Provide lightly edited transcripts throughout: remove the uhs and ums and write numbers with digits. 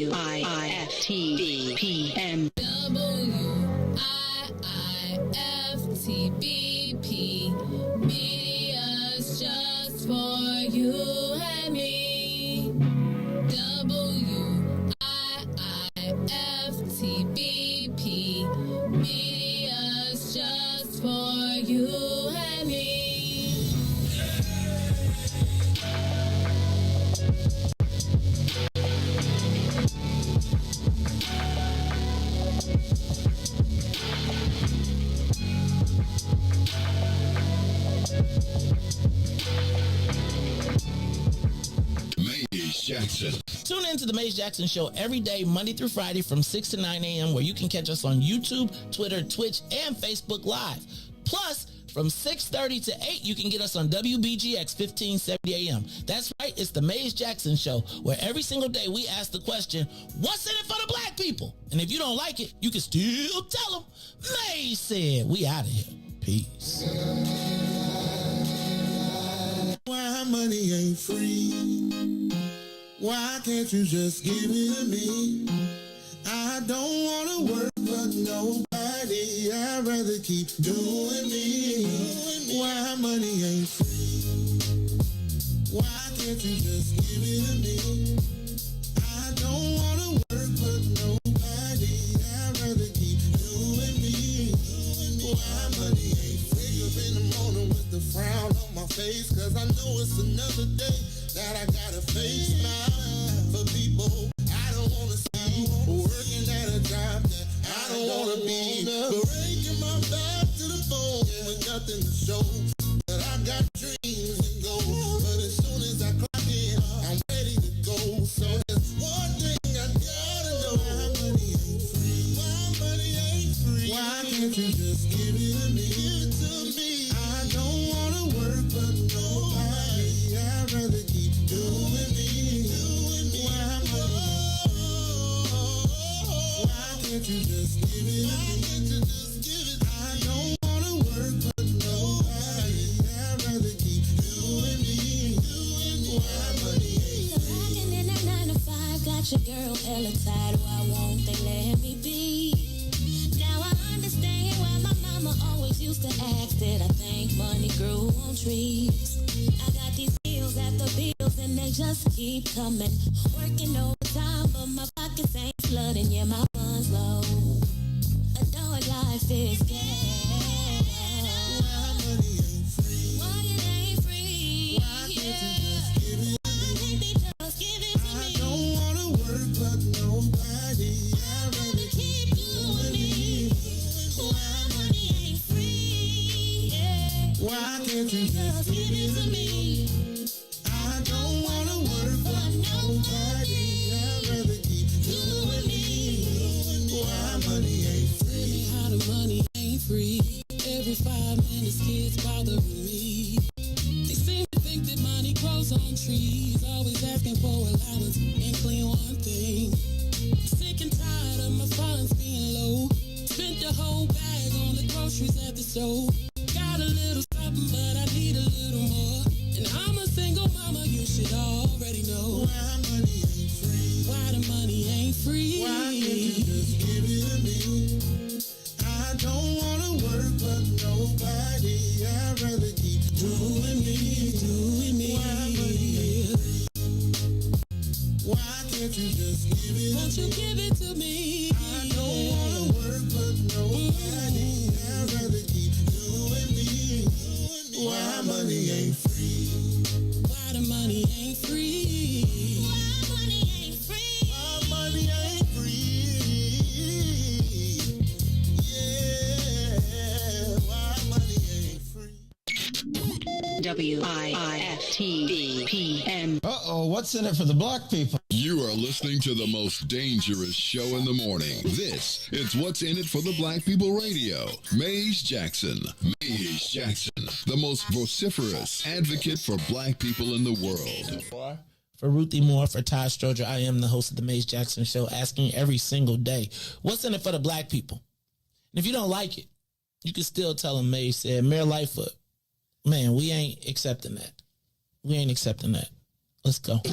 WIIFTV PM. WIIFTBP. Media's just for you and me. WIIFTBP. Media's just for you and me. Jackson. Tune in to the Maze Jackson Show every day, Monday through Friday from 6 to 9 a.m., where you can catch us on YouTube, Twitter, Twitch, and Facebook Live. Plus, from 6:30 to 8, you can get us on WBGX 1570 a.m. That's right, it's the Maze Jackson Show, where every single day we ask the question, what's in it for the black people? And if you don't like it, you can still tell them, Maze said. We out of here. Peace. Why money ain't free? Why can't you just give it to me? don't wanna work for nobody. I'd rather keep doing me. Why money ain't free? Why can't you just give it to me? I don't wanna work for nobody. I'd rather keep doing me. Why money ain't free? Up in the morning with the frown on my face, 'cause I know it's another day that I gotta face. Smile for people I don't wanna see, working at a job that I don't wanna be, breaking my back to the bone with nothing to show. But I got dreams and goals, but as soon as I clock in, I'm ready to go. So there's one thing I gotta know: why money ain't free? Why money ain't free? Why can't you just give it to me? Give it to me. I don't wanna work for nobody. I'd rather keep doing me. Why money? Why can't you just give it? Why can't you just give it? I don't wanna work for nobody. I'd rather keep doing me. Why money ain't free? Rocking in that 9 to 5, got your girl hella tired. Why won't they let me be? Now I understand why my mama always used to ask, did I think money grew on trees? I got these bills after bills and they just keep coming. Working overtime, but my pockets ain't flooding. Yeah, my funds low. Adult life is scarce. Why money ain't free? Why it ain't free? Why can't you just give it? Why can't they just give it to I me? don't wanna work for nobody. I'd rather Keep doing me. Why money ain't free? Yeah. Why can't you just Just give it to me. I don't wanna work for nobody. I'd rather keep doing me. Why money ain't free? How the money ain't free. Every 5 minutes kids bothering me. They seem to think that money grows on trees. Always asking for allowance and clean one thing. I'm sick and tired of my funds being low. Spent the whole bag on the groceries at the store. Got a little something, but I need a little more. And I'm a single mama, you should already know. Why money ain't free? Why the money ain't free. Why can't you just give it to me? I don't wanna work for nobody. I'd rather keep doing me. Why money ain't free? Why can't you just give it Won't to you me? give it to me? I don't wanna work for nobody. I'd rather keep doing me. Why money ain't free? Why the money ain't free? Why money ain't free? Why money ain't free? Yeah, why money ain't free? WIFTDPM. Uh-oh, what's in it for the black people? You are listening to the most dangerous show in the morning. This is What's in It for the Black People Radio. Maze Jackson. Maze Jackson, the most vociferous advocate for black people in the world. For Ruthie Moore, for Todd Stroger, I am the host of the Maze Jackson Show, asking every single day, what's in it for the black people? And if you don't like it, you can still tell them Maze said, Mayor Lightfoot, man, we ain't accepting that. We ain't accepting that. Let's go. Yeah.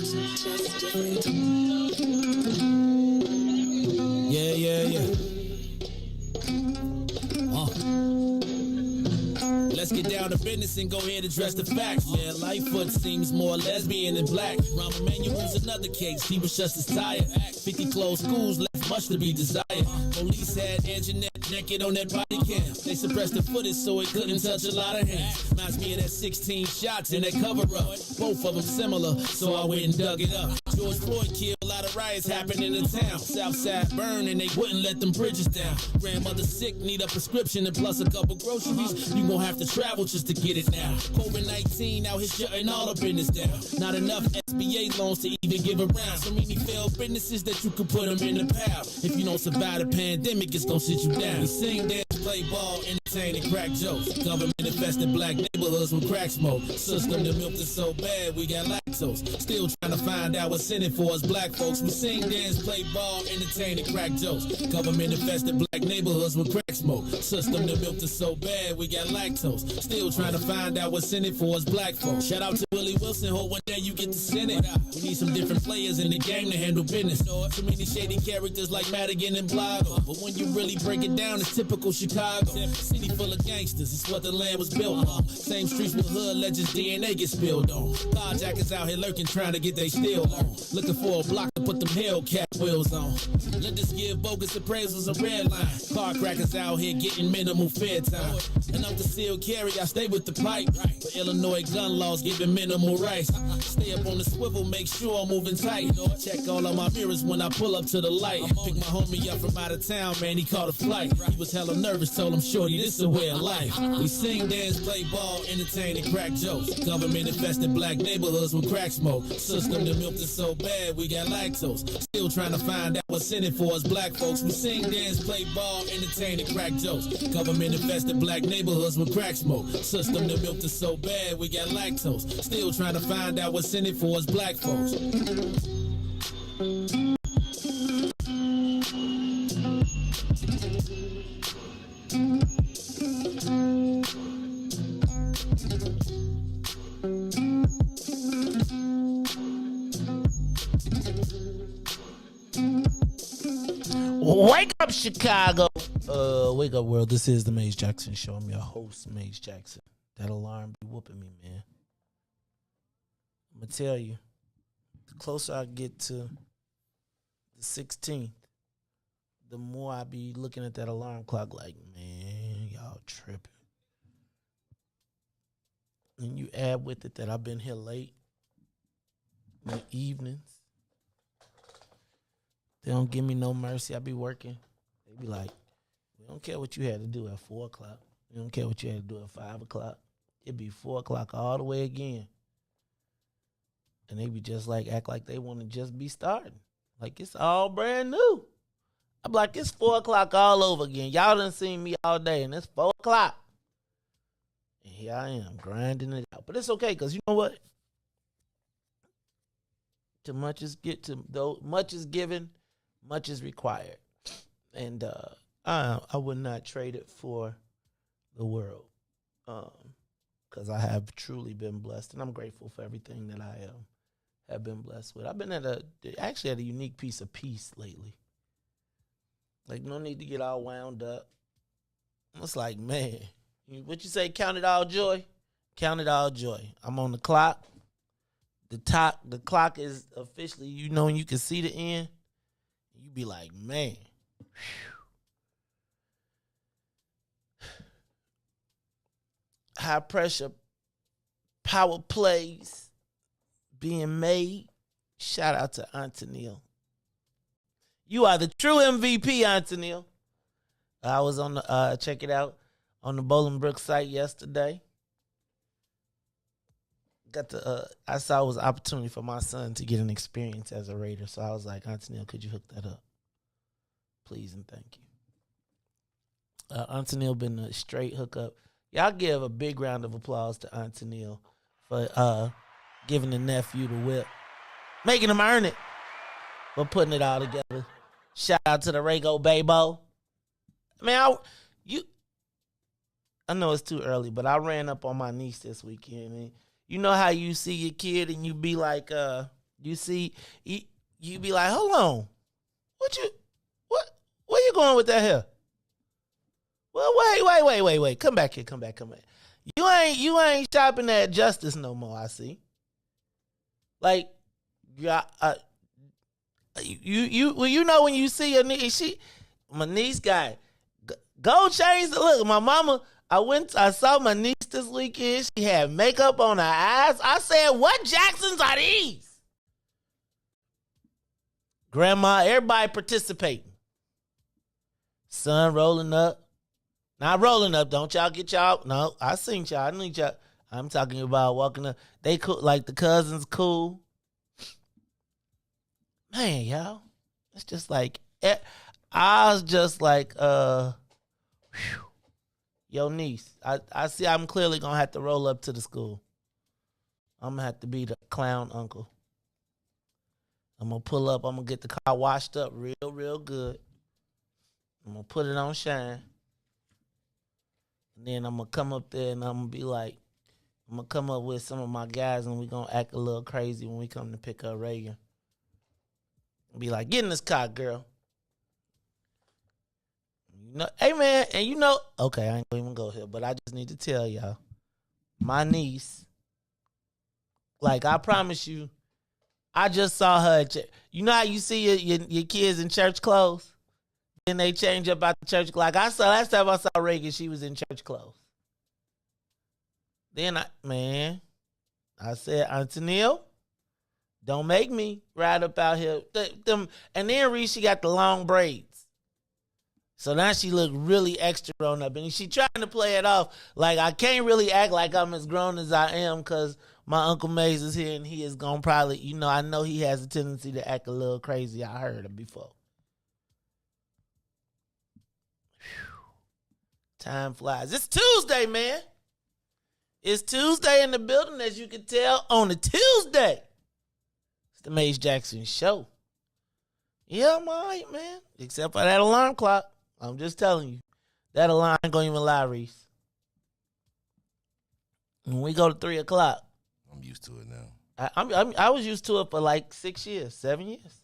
Let's get down to business and go ahead and address the facts, man. Lightfoot seems more lesbian than black. Rahm Emanuel's another case. He was just as tired. 50 closed schools left much to be desired. Police had Anjanette naked on that body cam. They suppressed the footage so it couldn't touch a lot of hands. Reminds me of that 16 shots in that cover-up. Both of them similar, so I went and dug it up. George Floyd killed, a lot of riots happened in the town. Southside burned and they wouldn't let them bridges down. Grandmother sick, need a prescription and plus a couple groceries. You gon' have to travel just to get it now. COVID-19 out here shutting all the business down. Not enough SBA loans to even give around. So many failed businesses that you could put them in the pile. If you don't survive the pandemic, it's gon' sit you down. We sing, dance, play ball, entertain, and crack jokes. Government infested black neighborhoods with crack smoke. System that milked us so bad, we got lack lactose. Still trying to find out what's in it for us black folks. We sing, dance, play ball, entertain, and crack jokes. Government infested black neighborhoods with crack smoke. System that milked us so bad, we got lactose. Still trying to find out what's in it for us black folks. Shout out to Willie Wilson, hope one day you get to send it. We need some different players in the game to handle business. Too many shady characters like Madigan and Blago. But when you really break it down, it's typical Chicago. City full of gangsters, it's what the land was built on. Same streets with hood legends, DNA get spilled on. Carjackers out here lurking, trying to get they steel on. Looking for a block to put them Hellcat wheels on. Let us give bogus appraisals a red line. Car crackers out here getting minimal fair time. And I'm concealed carry, I stay with the pipe. But Illinois gun laws giving minimal rights. Stay up on the swivel, make sure I'm moving tight. Check all of my mirrors when I pull up to the light. Pick my homie up from out of town, man, he caught a flight. He was hella nervous, told him, shorty, this is a way of life. We sing, dance, play ball, entertain, and crack jokes. Government infested black neighborhoods with crack smoke. System that milked us so bad, we got lactose. Still trying to find out what's in it for us black folks. We sing, dance, play ball, entertain, and crack jokes. Government infested black neighborhoods with crack smoke. System that milked us so bad, we got lactose. Still trying to find out what's in it for us black folks. Wake up, Chicago. Wake up, world. This is the Maze Jackson Show. I'm your host, Maze Jackson. That alarm be whooping me, man. I'm going to tell you, the closer I get to the 16th, the more I be looking at that alarm clock like, man, y'all tripping. And you add with it that I've been here late in the evenings. They don't give me no mercy. I be working. They be like, we don't care what you had to do at 4 o'clock. We don't care what you had to do at 5 o'clock. It be 4 o'clock all the way again. And they be just like, act like they want to just be starting. Like it's all brand new. I'm like, it's 4 o'clock all over again. Y'all done seen me all day and it's 4 o'clock. And here I am grinding it out. But it's okay because you know what? Much is given, much is required. And I would not trade it for the world. Because I have truly been blessed. And I'm grateful for everything that I have been blessed with. I've been at a unique piece of peace lately. Like, no need to get all wound up. It's like, man, what you say, count it all joy? Count it all joy. I'm on the clock. The clock is officially, you know, when you can see the end, you be like, man. High pressure power plays being made. Shout out to Antonil. You are the true MVP, Antonil. I was on the check it out on the Bolingbrook site yesterday. I saw it was an opportunity for my son to get an experience as a Raider. So I was like, Antonil, could you hook that up? Please and thank you. Antonil been a straight hookup. Y'all give a big round of applause to Antonil for giving the nephew the whip. Making him earn it. For putting it all together. Shout out to the Rago Babo. Man, I know it's too early, but I ran up on my niece this weekend and you know how you see your kid and you be like, you be like, hold on. Where you going with that hair? Well, wait. Come back here. You ain't shopping at Justice no more, I see. Like, you know when you see your niece, my niece got gold chains. Look, my mama, I saw my niece this weekend. She had makeup on her eyes. I said, what Jacksons are these? Grandma, everybody participating. Son rolling up. Not rolling up. Don't y'all get y'all. No, I seen y'all. I need y'all. I'm talking about walking up. They cool, like the cousins cool. Man, y'all. It's just like, I was just like, yo, niece, I see I'm clearly going to have to roll up to the school. I'm gonna have to be the clown uncle. I'm gonna pull up. I'm gonna get the car washed up real good. I'm gonna put it on shine. And then I'm gonna come up there and I'm gonna be like, I'm gonna come up with some of my guys and we gonna act a little crazy when we come to pick up Reagan. Be like, get in this car, girl. You know, hey man, and you know, okay, I ain't gonna even go here, but I just need to tell y'all, my niece, like I promise you, I just saw her at you know how you see your kids in church clothes? Then they change up out the church. Like I saw, last time I saw Reagan, she was in church clothes. Then I said, Auntie Neil, don't make me ride up out here. And then Riis, she got the long braids. So now she look really extra grown up. And she trying to play it off. Like, I can't really act like I'm as grown as I am because my Uncle Maze is here and he is going to probably, you know, I know he has a tendency to act a little crazy. I heard him before. Whew. Time flies. It's Tuesday, man. It's Tuesday in the building, as you can tell, on a Tuesday. It's the Maze Jackson Show. Yeah, I'm all right, man. Except for that alarm clock. I'm just telling you. That alarm ain't going to even lie, Riis. When we go to 3 o'clock. I'm used to it now. I was used to it for like 6 years, 7 years.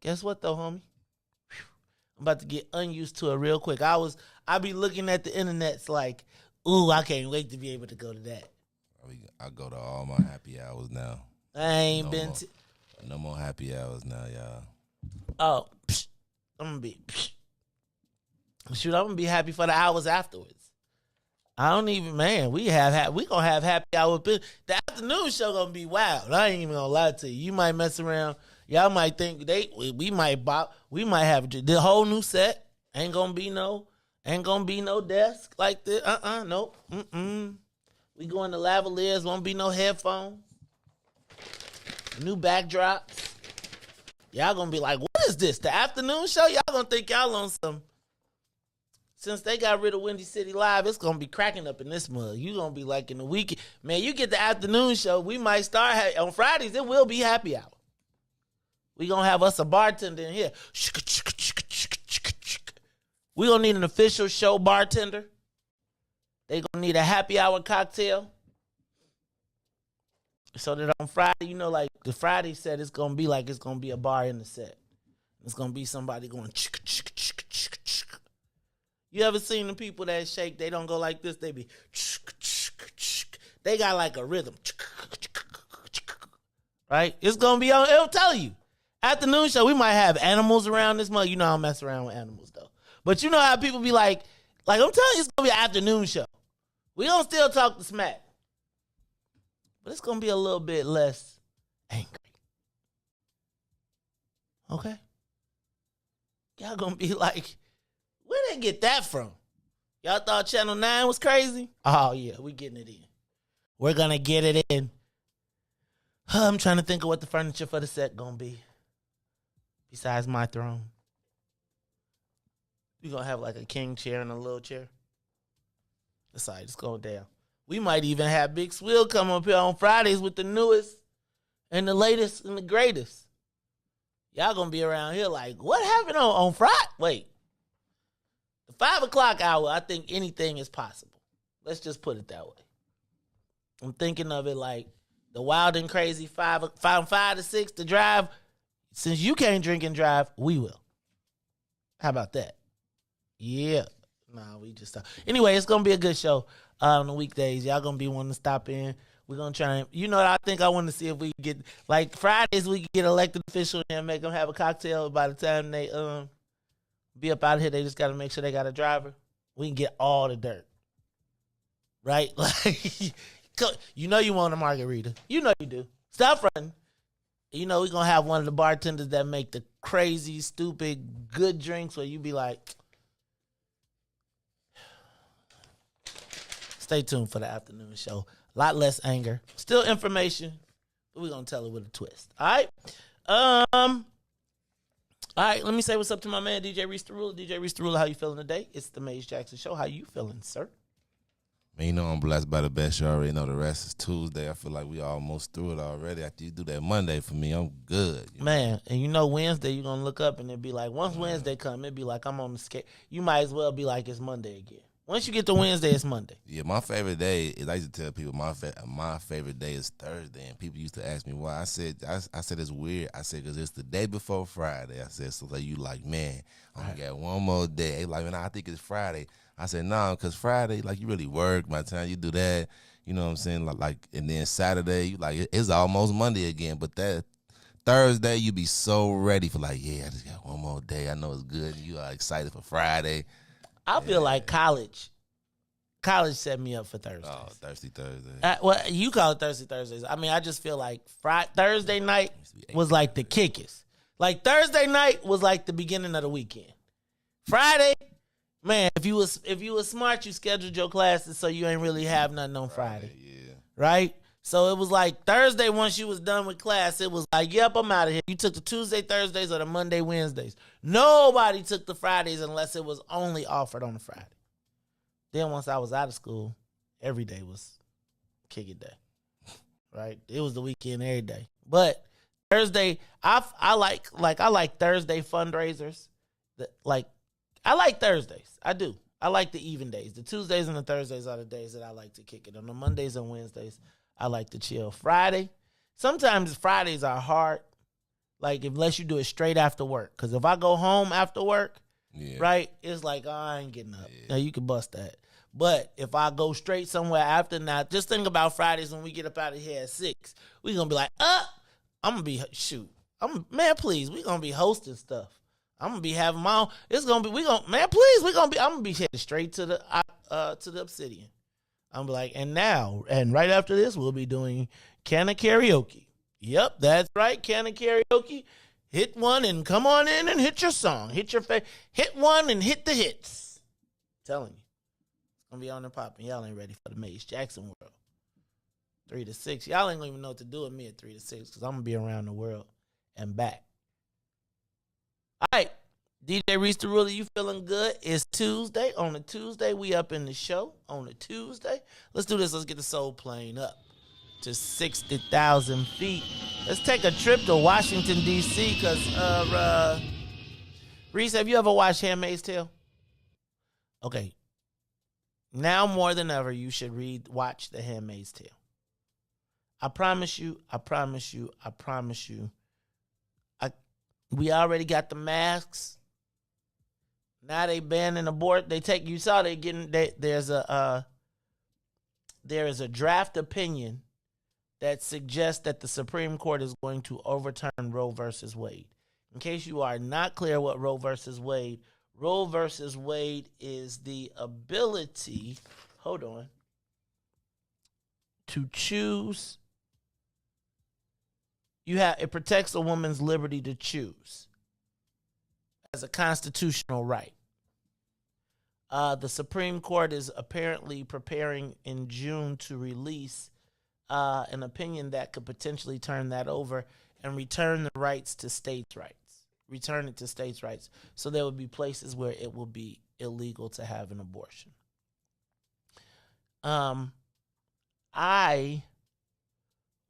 Guess what, though, homie? Whew. I'm about to get unused to it real quick. I be looking at the internets like, ooh, I can't wait to be able to go to that. I go to all my happy hours now. I ain't no more happy hours now, y'all. Oh, I'm gonna be shoot. I'm gonna be happy for the hours afterwards. I don't even, man. We gonna have happy hour. The afternoon show gonna be wild. I ain't even gonna lie to you. You might mess around. Y'all might think we might bop. We might have the whole new set. Ain't gonna be no desk like this. Nope. We going to lavaliers. Won't be no headphones. New backdrops. Y'all gonna be like, what is this? The afternoon show? Y'all gonna think y'all on some. Since they got rid of Windy City Live, it's gonna be cracking up in this mug. You gonna be like in the weekend. Man, you get the afternoon show, we might start on Fridays, it will be happy hour. We gonna have us a bartender in here. We gonna need an official show bartender. They gonna need a happy hour cocktail. So that on Friday, you know, like the Friday set, it's gonna be like it's gonna be a bar in the set. It's gonna be somebody going chicka chicka chicka chicka chicka. You ever seen the people that shake? They don't go like this. They be chicka chicka chicka. They got like a rhythm. Right? It's gonna be on. It'll tell you. Afternoon show, we might have animals around this month. You know I don't mess around with animals though. But you know how people be like I'm telling you, it's gonna be an afternoon show. We gonna still talk the smack. But it's going to be a little bit less angry. Okay? Y'all going to be like, where they get that from? Y'all thought Channel 9 was crazy? Oh, yeah, we getting it in. We're going to get it in. I'm trying to think of what the furniture for the set going to be. Besides my throne. We going to have like a king chair and a little chair. That's all right, it's going down. We might even have Big Swill come up here on Fridays with the newest and the latest and the greatest. Y'all gonna be around here like, what happened on Friday? Wait. The 5 o'clock hour, I think anything is possible. Let's just put it that way. I'm thinking of it like the wild and crazy 5 to 6 to drive. Since you can't drink and drive, we will. How about that? Yeah. Nah, we just stop. Anyway, it's gonna be a good show. On the weekdays, y'all gonna be wanting to stop in. We're gonna try and, you know what I think I want to see if we get, like Fridays, we can get elected official and make them have a cocktail. By the time they be up out of here, they just gotta make sure they got a driver. We can get all the dirt, right? Like, you know you want a margarita. You know you do. Stop running. You know we're gonna have one of the bartenders that make the crazy, stupid, good drinks where you be like. Stay tuned for the afternoon show. A lot less anger. Still information, but we're going to tell it with a twist. All right? All right, let me say what's up to my man, DJ Riis the Ruler. DJ Riis the Ruler, how you feeling today? It's the Maze Jackson Show. How you feeling, sir? Man, you know I'm blessed by the best. You already know the rest is Tuesday. I feel like we almost through it already. After you do that Monday for me, I'm good. Man, and you know Wednesday you're going to look up and it'll be like, once Wednesday come, it'll be like I'm on the skate. You might as well be like it's Monday again. Once you get to Wednesday, it's Monday. Yeah, my favorite day is, I used to tell people my favorite day is Thursday, and people used to ask me why. I said it's weird. I said because it's the day before Friday. I said so like you like man, I only got one more day. They like man, I think it's Friday. I said no, because Friday like you really work. By the time you do that, you know what I'm saying, like and then Saturday you like it's almost Monday again. But that Thursday you be so ready for like yeah, I just got one more day. I know it's good. You are excited for Friday. I feel like college set me up for Thursdays. Oh, Thirsty Thursday. Well, you call it Thirsty Thursdays. I mean, I just feel like Thursday night was like the kickers. Like Thursday night was like the beginning of the weekend. Friday, man, if you was smart, you scheduled your classes so you ain't really have nothing on Friday. Yeah. Right? So it was like Thursday, once you was done with class, it was like, yep, I'm out of here. You took the Tuesday, Thursdays, or the Monday, Wednesdays. Nobody took the Fridays unless it was only offered on a Friday. Then once I was out of school, every day was kick it day. Right? It was the weekend every day. But Thursday, I like Thursday fundraisers. I like Thursdays. I do. I like the even days. The Tuesdays and the Thursdays are the days that I like to kick it. On the Mondays and Wednesdays, I like to chill. Friday, sometimes Fridays are hard, like unless you do it straight after work. Because if I go home after work, right, it's like, oh, I ain't getting up. Now, you can bust that. But if I go straight somewhere after, now, just think about Fridays when we get up out of here at 6. We're going to be like, I'm going to be, man, please, we're going to be hosting stuff. I'm going to be having my own, it's going to be, I'm going to be headed straight to the Obsidian. I'm like, and right after this, we'll be doing Can of Karaoke. Yep, that's right, Can of Karaoke. Hit one and come on in and hit your song. Hit one and hit the hits. I'm telling you. It's going to be on and popping. Y'all ain't ready for the Maze Jackson world. 3 to 6. Y'all ain't going to even know what to do with me at 3 to 6 because I'm going to be around the world and back. All right. DJ Riis the Ruler, you feeling good? It's Tuesday. On a Tuesday, we up in the show. On a Tuesday. Let's do this. Let's get the soul plane up to 60,000 feet. Let's take a trip to Washington, D.C. because, Riis, have you ever watched Handmaid's Tale? Okay. Now more than ever, you should watch The Handmaid's Tale. I promise you. We already got the masks. Now they banning abort. You saw they getting, there is a draft opinion that suggests that the Supreme Court is going to overturn Roe versus Wade. In case you are not clear what Roe versus Wade is the ability, to choose. It protects a woman's liberty to choose as a constitutional right. The Supreme Court is apparently preparing in June to release an opinion that could potentially turn that over and return the rights to states' rights. Return it to states' rights. So there would be places where it will be illegal to have an abortion. I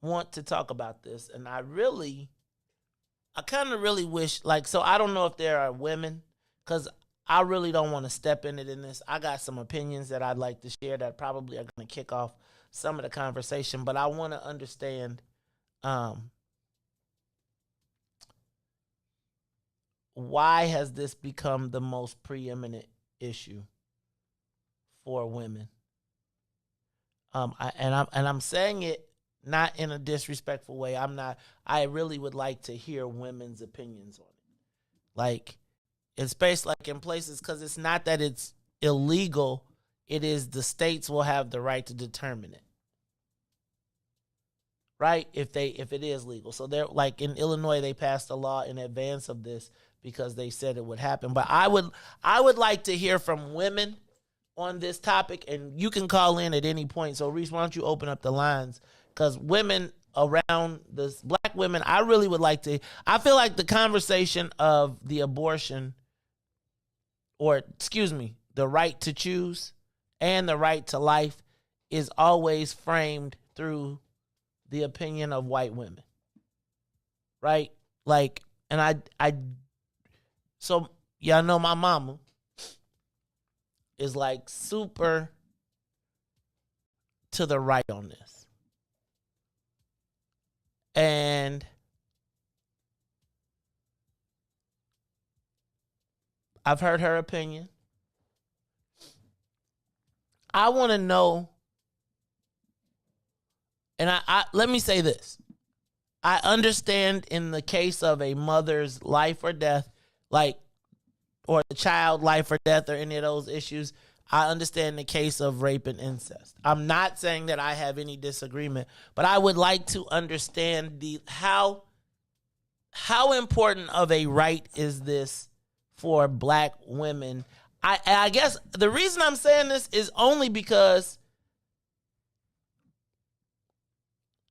want to talk about this, and I kind of really wish, so I don't know if there are women, because I really don't want to step in it in this. I got some opinions that I'd like to share that probably are going to kick off some of the conversation, but I want to understand why has this become the most preeminent issue for women? I'm saying it not in a disrespectful way. I really would like to hear women's opinions on it. It's based in places, because it's not that it's illegal. It is the states will have the right to determine it. Right? If it is legal. So they're in Illinois, they passed a law in advance of this because they said it would happen. But I would like to hear from women on this topic, and you can call in at any point. So Riis, why don't you open up the lines? Because women around this, black women, I really would like to. I feel like the conversation of the abortion, the right to choose and the right to life is always framed through the opinion of white women. Right? Like, and so y'all know my mama is like super to the right on this. And I've heard her opinion. I want to know, and I let me say this. I understand in the case of a mother's life or death, like, or the child life or death or any of those issues, I understand the case of rape and incest. I'm not saying that I have any disagreement, but I would like to understand how important of a right is this for black women. I guess the reason I'm saying this is only because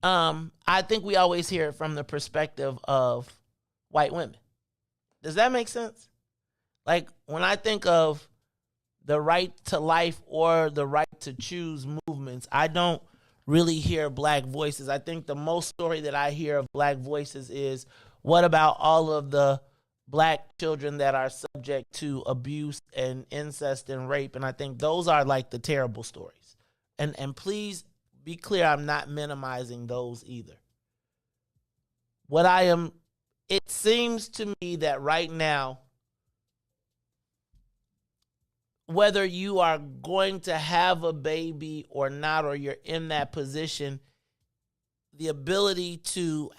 I think we always hear it from the perspective of white women. Does that make sense? Like, when I think of the right to life or the right to choose movements, I don't really hear black voices. I think the most story that I hear of black voices is, what about all of the black children that are subject to abuse and incest and rape? And I think those are like the terrible stories. And please be clear, I'm not minimizing those either. It seems to me that right now, whether you are going to have a baby or not, or you're in that position, the ability to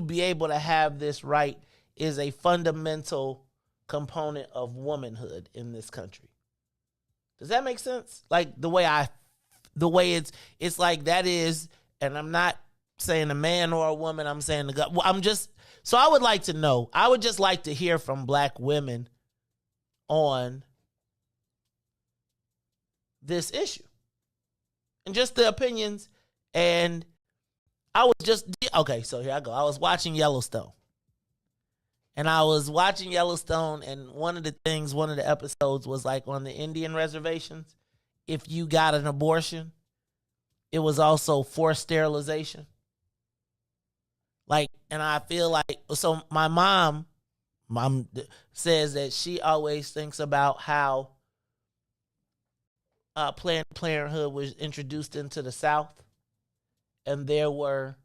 be able to have this right is a fundamental component of womanhood in this country. Does that make sense? Like, the way it's like that is, and I'm not saying a man or a woman, I'm saying the God. So I would like to know, I would just like to hear from black women on this issue and just the opinions. And so here I go. I was watching Yellowstone, and one of the episodes was like on the Indian reservations. If you got an abortion, it was also forced sterilization. Like, and I feel like, so my mom says that she always thinks about how Planned Parenthood was introduced into the South, and there were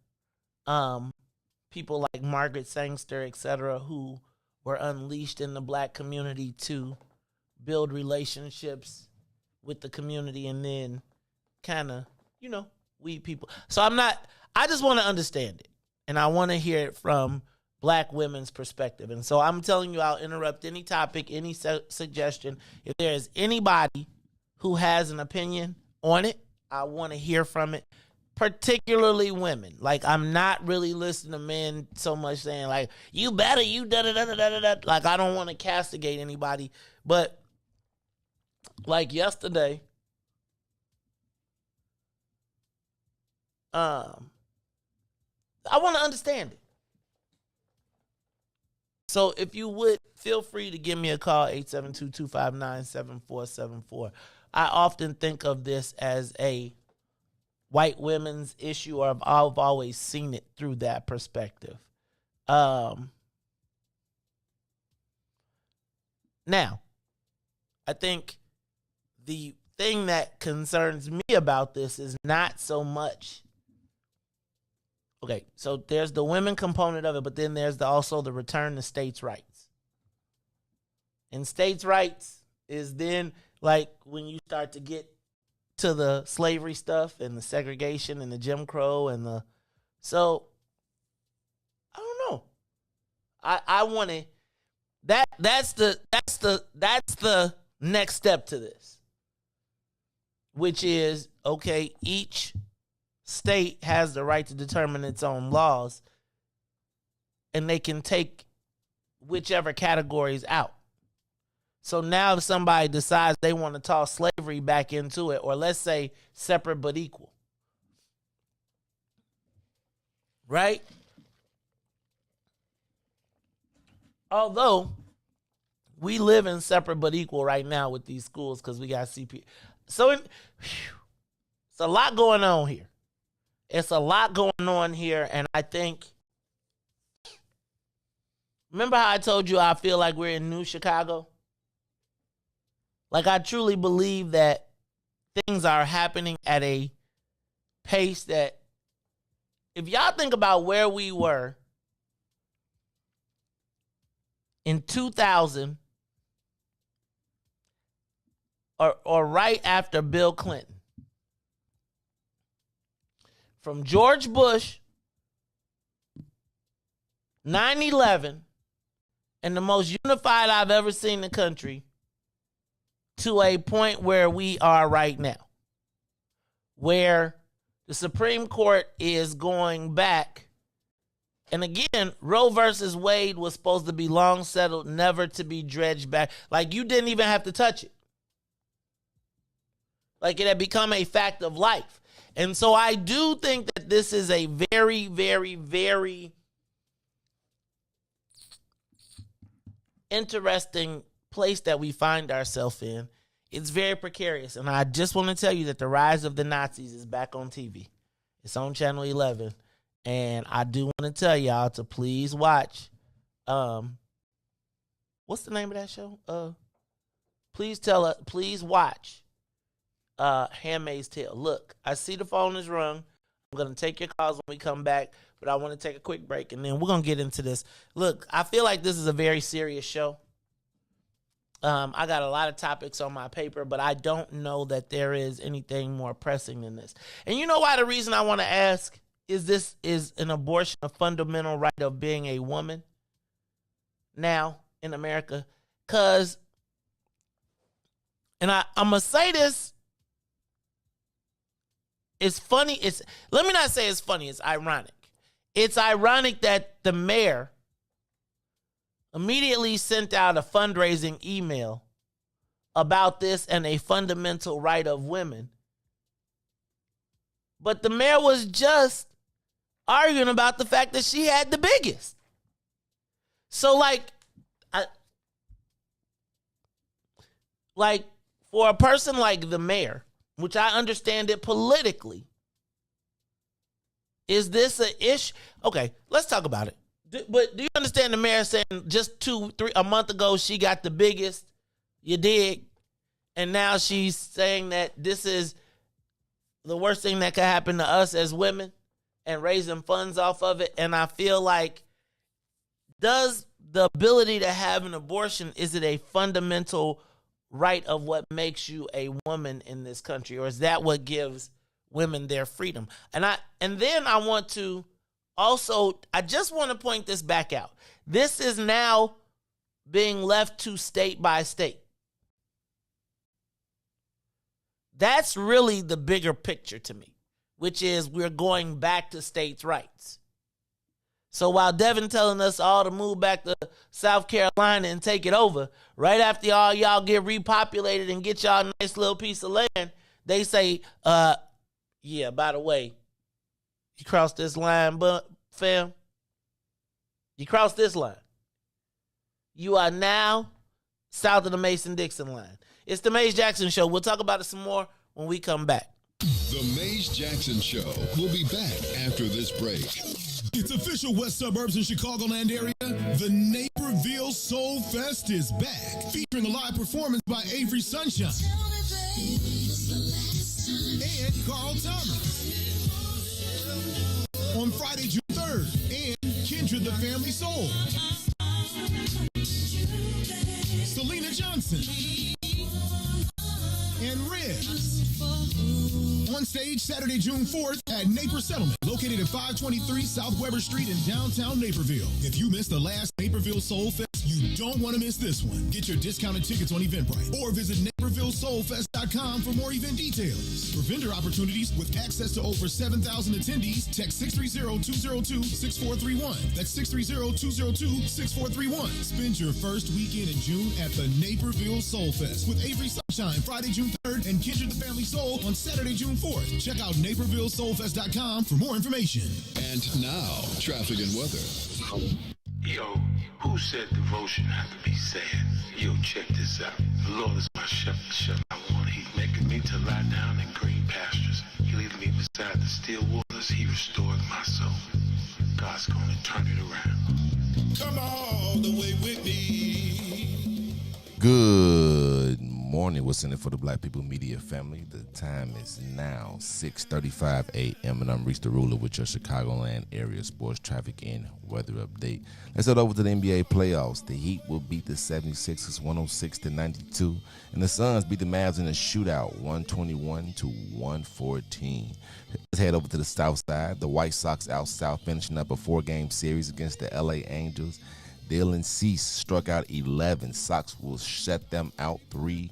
people like Margaret Sangster, etc., who were unleashed in the black community to build relationships with the community and then kind of, weed people. So I just want to understand it, and I want to hear it from black women's perspective. And so I'm telling you, I'll interrupt any topic, any suggestion. If there is anybody who has an opinion on it, I want to hear from it, particularly women. Like, I'm not really listening to men so much saying, like, you better, you da-da-da-da-da-da. Like, I don't want to castigate anybody. But, like, yesterday, I want to understand it. So if you would, feel free to give me a call, 872-259-7474. I often think of this as a white women's issue, or I've always seen it through that perspective. Now, I think the thing that concerns me about this is not so much, okay, so there's the women component of it, but then there's also the return to states' rights. And states' rights is then, like, when you start to get to the slavery stuff and the segregation and the Jim Crow and so I don't know. I want to, that's the next step to this, which is, okay, each state has the right to determine its own laws, and they can take whichever categories out. So now if somebody decides they want to toss slavery back into it, or let's say separate but equal, right? Although we live in separate but equal right now with these schools because we got CP. it's a lot going on here. It's a lot going on here, and I think, remember how I told you I feel like we're in New Chicago? Like, I truly believe that things are happening at a pace that, if y'all think about where we were in 2000 or right after Bill Clinton, from George Bush, 9/11, and the most unified I've ever seen the country, to a point where we are right now, where the Supreme Court is going back. And again, Roe versus Wade was supposed to be long settled, never to be dredged back. Like, you didn't even have to touch it. Like, it had become a fact of life. And so I do think that this is a very, very, very interesting place that we find ourselves in. It's very precarious. And I just want to tell you that the rise of the Nazis is back on TV. It's on Channel 11. And I do want to tell y'all to please watch. What's the name of that show? Please watch Handmaid's Tale. Look, I see the phone is rung. I'm going to take your calls when we come back. But I want to take a quick break, and then we're going to get into this. Look, I feel like this is a very serious show. I got a lot of topics on my paper, but I don't know that there is anything more pressing than this. And you know why? The reason I want to ask is an abortion a fundamental right of being a woman now in America? Because, and I'm going to say this, it's funny. Let me not say it's funny. It's ironic. It's ironic that the mayor immediately sent out a fundraising email about this and a fundamental right of women. But the mayor was just arguing about the fact that she had the biggest. So, like for a person like the mayor, which I understand it politically, is this an issue? Okay, let's talk about it. But do you understand the mayor saying just a month ago she got the biggest? You dig? And now she's saying that this is the worst thing that could happen to us as women and raising funds off of it. And I feel like, does the ability to have an abortion, is it a fundamental right of what makes you a woman in this country? Or is that what gives women their freedom? And then I want to also, I just want to point this back out. This is now being left to state by state. That's really the bigger picture to me, which is we're going back to states' rights. So while Devin telling us all to move back to South Carolina and take it over, right after all y'all get repopulated and get y'all a nice little piece of land, they say, yeah, by the way, you crossed this line, but fam, you crossed this line. You are now south of the Mason-Dixon line. It's the Mays Jackson Show. We'll talk about it some more when we come back. The Mays Jackson Show will be back after this break. It's official West Suburbs and Chicagoland area. The Naperville Soul Fest is back, featuring a live performance by Avery Sunshine and Carl Thomas. On Friday, June 3rd, and Kindred the Family Soul. Selena Johnson and Riis. On stage Saturday, June 4th at Naper Settlement, located at 523 South Weber Street in downtown Naperville. If you missed the last Naperville Soul Fest, you don't want to miss this one. Get your discounted tickets on Eventbrite or visit NapervilleSoulFest.com for more event details. For vendor opportunities with access to over 7,000 attendees, text 630-202-6431. That's 630-202-6431. Spend your first weekend in June at the Naperville Soul Fest with Avery Sunshine Friday, June 3rd, and Kindred the Family Soul on Saturday, June 4th. Check out NapervilleSoulFest.com for more information. And now, traffic and weather. Yo, Who said devotion had to be sad? Yo, check this out. The Lord is my shepherd, I want. He's making me to lie down in green pastures. He leads me beside the still waters. He restored my soul. God's gonna turn it around. Come all the way with me. Good morning. What's in it for the Black People Media family? The time is now 6:35 a.m. and I'm Riis the Ruler with your Chicagoland area sports traffic and weather update. Let's head over to the NBA playoffs. The Heat will beat the 76ers 106-92, and the Suns beat the Mavs in a shootout 121-114. Let's head over to the South Side. The White Sox out south finishing up a 4-game series against the LA Angels. Dylan Cease struck out 11. Sox will shut them out 3-0.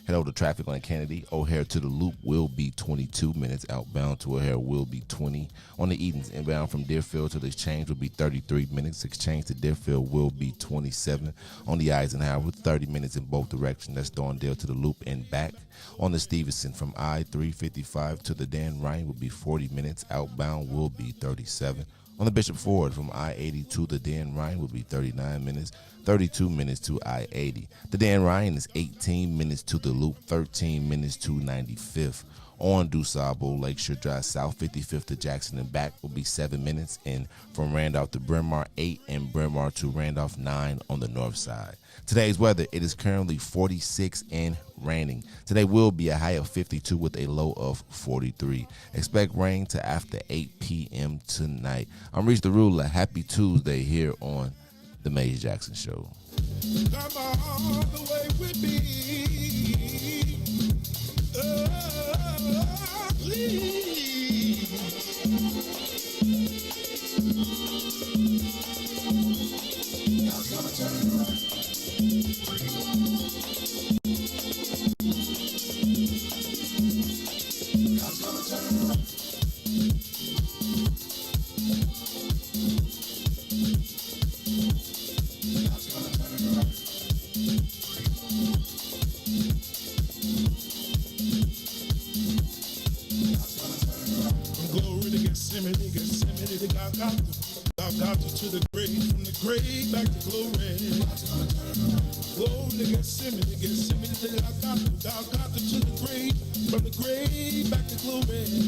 Head over to traffic on Kennedy. O'Hare to the Loop will be 22 minutes. Outbound to O'Hare will be 20. On the Edens, inbound from Deerfield to the Exchange will be 33 minutes. Exchange to Deerfield will be 27. On the Eisenhower, 30 minutes in both directions. That's Dawndale to the Loop and back. On the Stevenson from I-355 to the Dan Ryan will be 40 minutes. Outbound will be 37. On the Bishop Ford from I-80 to the Dan Ryan will be 39 minutes, 32 minutes to I-80. The Dan Ryan is 18 minutes to the Loop, 13 minutes to 95th. On DuSable, Lakeshore Drive South, 55th to Jackson and back will be 7 minutes. And from Randolph to Bryn Mawr, 8, and Bryn Mawr to Randolph, 9 on the north side. Today's weather, it is currently 46 and raining. Today will be a high of 52 with a low of 43. Expect rain to after 8 p.m. tonight. I'm Riis the Ruler. Happy Tuesday here on The Maze Jackson Show. Come all the way with me. Please. God's gonna turn it around. God's gonna turn it around. God's gonna turn it around. Glory to Gethsemane, Gethsemane to Golgotha to the grave, from the grave back to glory. Glory to Gethsemane, Gethsemane to Golgotha to the grave, from the grave back to glory.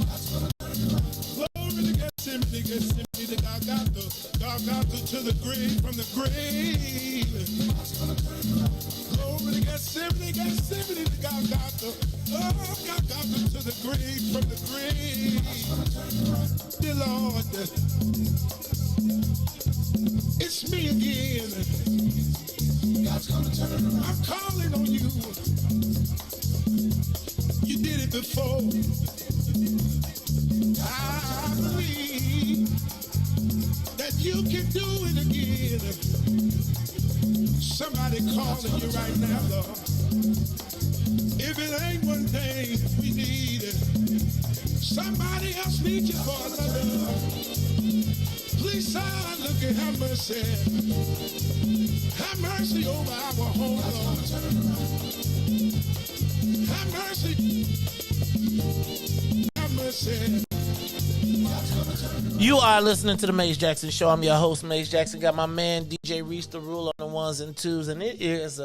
Glory to Gethsemane, Gethsemane to Golgotha to the grave, from the grave. Glory to Gethsemane, Gethsemane to Golgotha. Oh, Golgotha to the grave, from the grave. Dear Lord, it's me again. God's gonna turn it around. I'm calling on you. You did it before. I believe that you can do it again. Somebody calling you right now, Lord. If it ain't one thing we need, somebody else needs you for another. Please, son, look and have mercy. Have mercy over our home, Lord. Have mercy. Have mercy. You are listening to the Maze Jackson Show. I'm your host, Maze Jackson. Got my man DJ Riis the Ruler on the ones and twos, and it is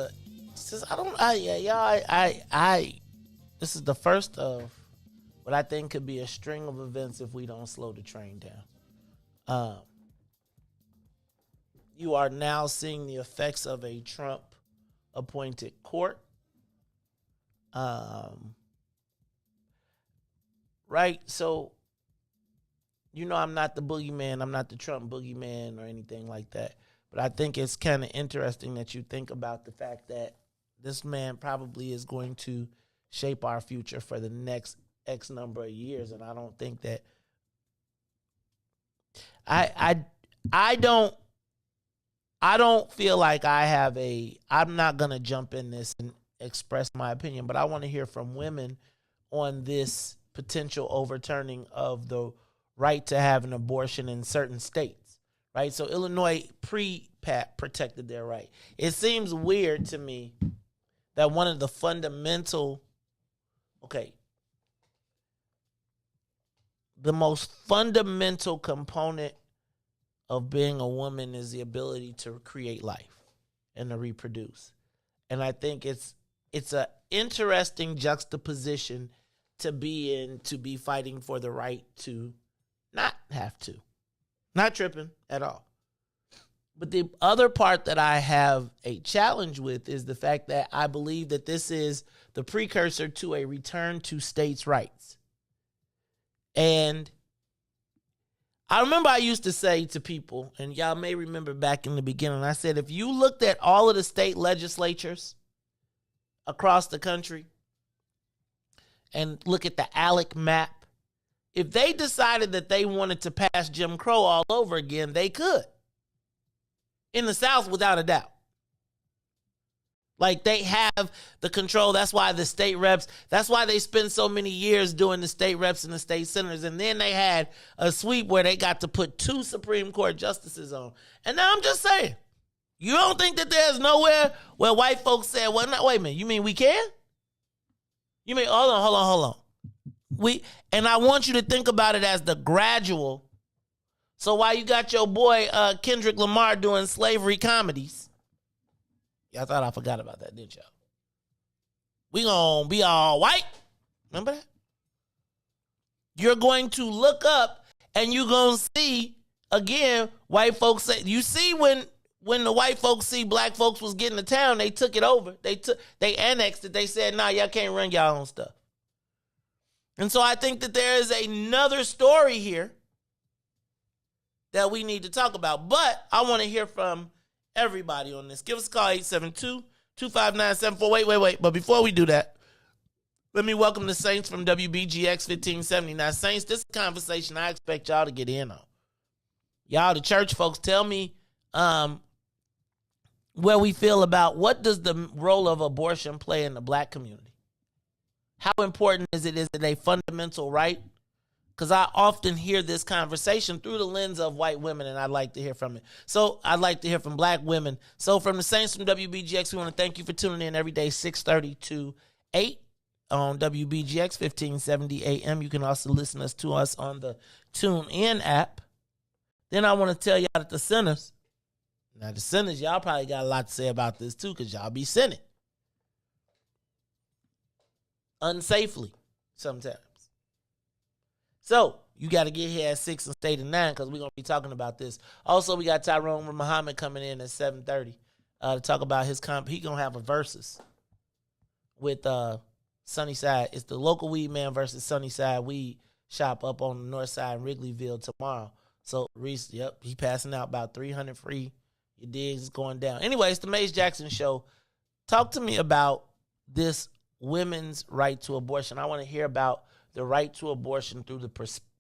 this is the first of what I think could be a string of events if we don't slow the train down. You are now seeing the effects of a Trump-appointed court. Right? So, I'm not the boogeyman. I'm not the Trump boogeyman or anything like that. But I think it's kind of interesting that you think about the fact that this man probably is going to shape our future for the next X number of years. And I don't think that I don't feel like I'm not going to jump in this and express my opinion, but I want to hear from women on this potential overturning of the right to have an abortion in certain states, right? So Illinois protected their right. It seems weird to me that one of the the most fundamental component of being a woman is the ability to create life and to reproduce. And I think it's an interesting juxtaposition to be in, to be fighting for the right to not have to. Not tripping at all. But the other part that I have a challenge with is the fact that I believe that this is the precursor to a return to states' rights. And I remember I used to say to people, and y'all may remember back in the beginning, I said, if you looked at all of the state legislatures across the country and look at the ALEC map, if they decided that they wanted to pass Jim Crow all over again, they could. In the South, without a doubt. Like, they have the control. That's why the state reps, that's why they spend so many years doing the state reps and the state senators. And then they had a sweep where they got to put 2 Supreme Court justices on. And now I'm just saying, you don't think that there's nowhere where white folks said, well, no, wait a minute, you mean we can? You mean, hold on. And I want you to think about it as the gradual. So while you got your boy Kendrick Lamar doing slavery comedies, y'all thought I forgot about that, didn't y'all? We gonna be all white. Remember that? You're going to look up and you're gonna see, again, white folks say, you see when the white folks see black folks was getting to town, they took it over. They annexed it. They said, nah, y'all can't run y'all own stuff. And so I think that there is another story here that we need to talk about. But I want to hear from everybody on this. Give us a call, 872-259-74. Wait. But before we do that, let me welcome the Saints from WBGX 1570. Now, Saints, this is a conversation I expect y'all to get in on. Y'all, the church folks, tell me where we feel about what does the role of abortion play in the black community? How important is it? Is it a fundamental right? Because I often hear this conversation through the lens of white women, and I'd like to hear from it. So I'd like to hear from black women. So from the Saints from WBGX, we want to thank you for tuning in every day, 6:30 to 8 on WBGX 1570 AM. You can also listen to us on the TuneIn app. Then I want to tell y'all that the sinners, now the sinners, y'all probably got a lot to say about this too, because y'all be sinning unsafely sometimes. So you got to get here at 6 and stay to 9 because we're going to be talking about this. Also, we got Tyrone Muhammad coming in at 7:30 to talk about his comp. He going to have a versus with Sunnyside. It's the local weed man versus Sunnyside weed shop up on the north side in Wrigleyville tomorrow. So Riis, he passing out about 300 free. Your digs is going down. Anyway, it's the Maze Jackson Show. Talk to me about this women's right to abortion. I want to hear about the right to abortion through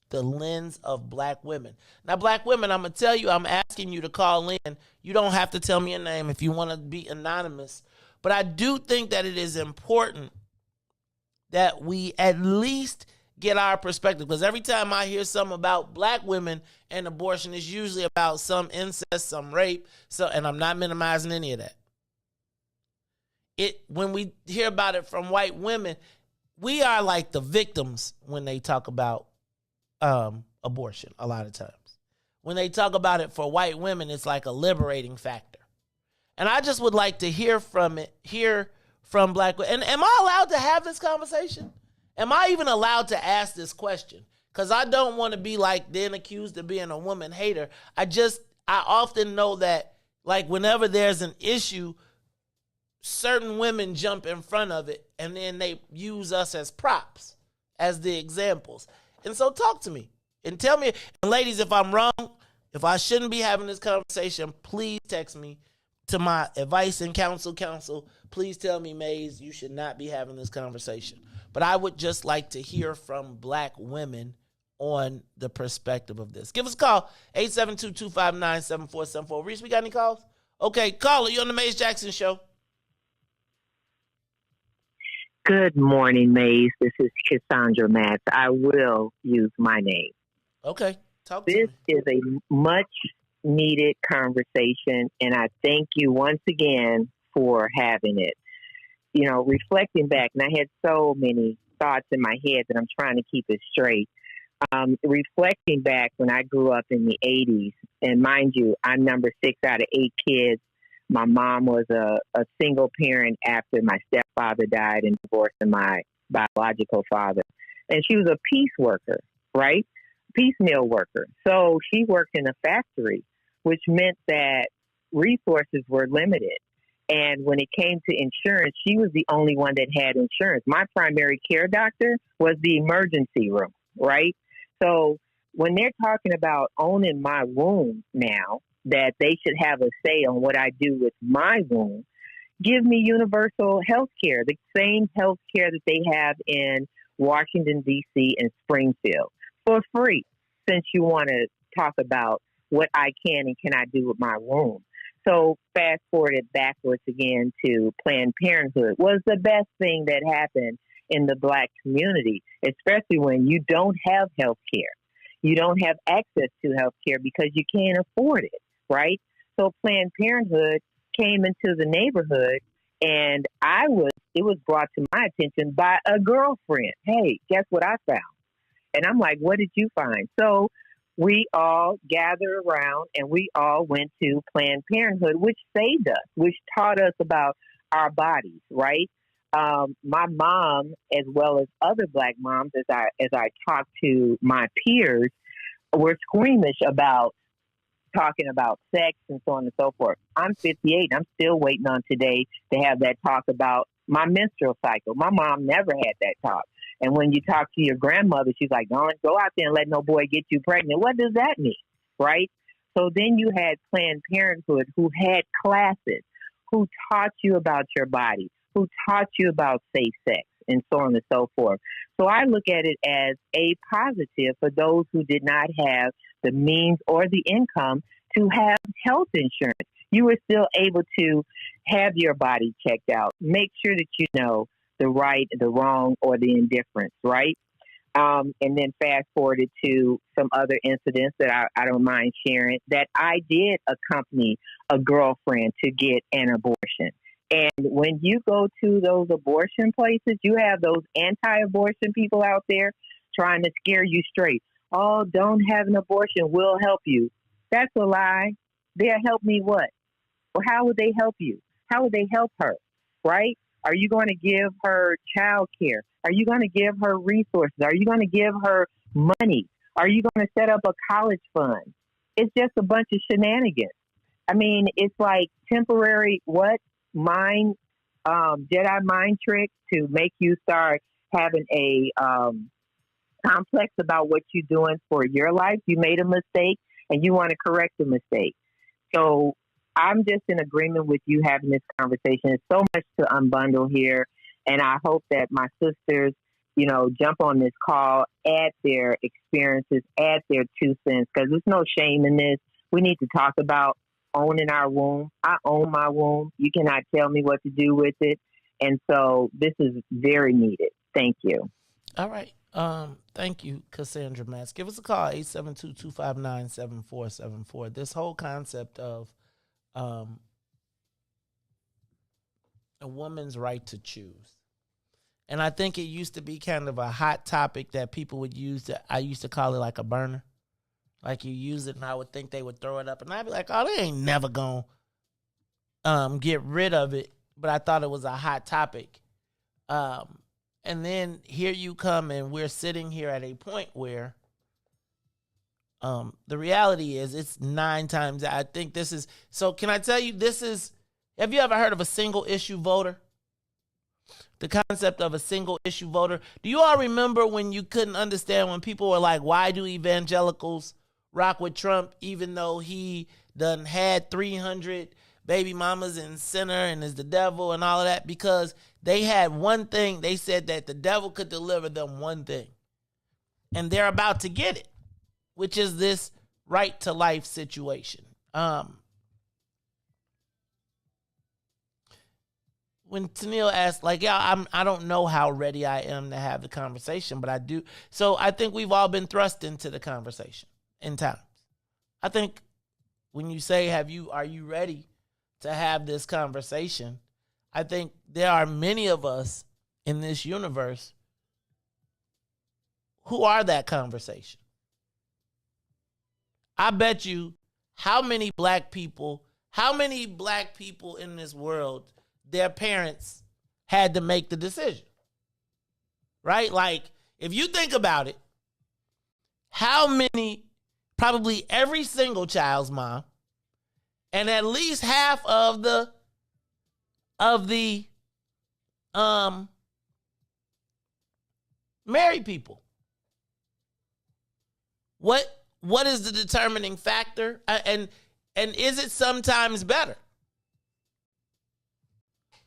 the lens of black women. Now, black women, I'm going to tell you, I'm asking you to call in. You don't have to tell me a name if you want to be anonymous. But I do think that it is important that we at least get our perspective. Because every time I hear something about black women and abortion, it's usually about some incest, some rape. And I'm not minimizing any of that. When we hear about it from white women, we are like the victims when they talk about abortion a lot of times. When they talk about it for white women, it's like a liberating factor. And I just would like to hear from black women. And am I allowed to have this conversation? Am I even allowed to ask this question? Because I don't want to be like then accused of being a woman hater. I often know that like whenever there's an issue, certain women jump in front of it and then they use us as props, as the examples. And so talk to me and tell me, and ladies, if I'm wrong, if I shouldn't be having this conversation, please text me to my advice and counsel. Please tell me, Maze, you should not be having this conversation. But I would just like to hear from black women on the perspective of this. Give us a call, 872-259-7474. Riis, we got any calls? Okay, caller, you on the Maze Jackson Show. Good morning, Maze. This is Cassandra Matz. I will use my name. Okay, talk to me. This is a much-needed conversation, and I thank you once again for having it. You know, reflecting back, and I had so many thoughts in my head that I'm trying to keep it straight. reflecting back when I grew up in the 80s, and mind you, I'm number 6 out of 8 kids. My mom was a single parent after my stepfather died and divorced my biological father. And she was a piece worker, right? Piecemeal worker. So she worked in a factory, which meant that resources were limited. And when it came to insurance, she was the only one that had insurance. My primary care doctor was the emergency room, right? So when they're talking about owning my womb now, that they should have a say on what I do with my womb, give me universal health care, the same health care that they have in Washington, D.C. and Springfield for free, since you want to talk about what I can and cannot do with my womb. So fast forwarded backwards again to Planned Parenthood was the best thing that happened in the Black community, especially when you don't have health care. You don't have access to health care because you can't afford it, right? So Planned Parenthood came into the neighborhood, and it was brought to my attention by a girlfriend. Hey, guess what I found? And I'm like, what did you find? So we all gathered around and we all went to Planned Parenthood, which saved us, which taught us about our bodies, right? My mom, as well as other Black moms, as I talked to my peers, were squeamish about talking about sex and so on and so forth. I'm 58. I'm still waiting on today to have that talk about my menstrual cycle. My mom never had that talk. And when you talk to your grandmother, she's like, don't go out there and let no boy get you pregnant. What does that mean, right? So then you had Planned Parenthood who had classes, who taught you about your body, who taught you about safe sex, and so on and so forth. So I look at it as a positive for those who did not have the means or the income to have health insurance. You were still able to have your body checked out, make sure that you know the right, the wrong, or the indifference, right? And then fast forwarded to some other incidents that I don't mind sharing, that I did accompany a girlfriend to get an abortion. And when you go to those abortion places, you have those anti-abortion people out there trying to scare you straight. Oh, don't have an abortion. We'll help you. That's a lie. They'll help me what? Well, how would they help you? How would they help her, right? Are you going to give her child care? Are you going to give her resources? Are you going to give her money? Are you going to set up a college fund? It's just a bunch of shenanigans. I mean, it's like temporary Jedi mind trick to make you start having a complex about what you're doing for your life. You made a mistake and you want to correct the mistake. So I'm just in agreement with you having this conversation. There's so much to unbundle here. And I hope that my sisters, jump on this call, add their experiences, add their 2 cents, because there's no shame in this. We need to talk about owning our womb. I own my womb. You cannot tell me what to do with it. And so this is very needed. Thank you. All right. Thank you, Cassandra Matz. Give us a call, 872-259-7474. This whole concept of a woman's right to choose. And I think it used to be kind of a hot topic that people would use. I used to call it like a burner. Like you use it and I would think they would throw it up. And I'd be like, oh, they ain't never going to get rid of it. But I thought it was a hot topic. And then here you come and we're sitting here at a point where the reality is it's 9 times. I think this is, so can I tell you, have you ever heard of a single issue voter? The concept of a single issue voter. Do you all remember when you couldn't understand when people were like, why do evangelicals rock with Trump even though he done had 300 baby mamas and sinner and is the devil and all of that? Because they had one thing. They said that the devil could deliver them one thing. And they're about to get it, which is this right to life situation. When Tennille asked, like, yeah, I don't know how ready I am to have the conversation, but I do. So I think we've all been thrust into the conversation in times. I think when you say, are you ready to have this conversation? I think there are many of us in this universe who are that conversation? I bet you how many black people in this world, their parents had to make the decision, right? Like, if you think about it, how many, probably every single child's mom, and at least half of the married people. What is the determining factor? And is it sometimes better?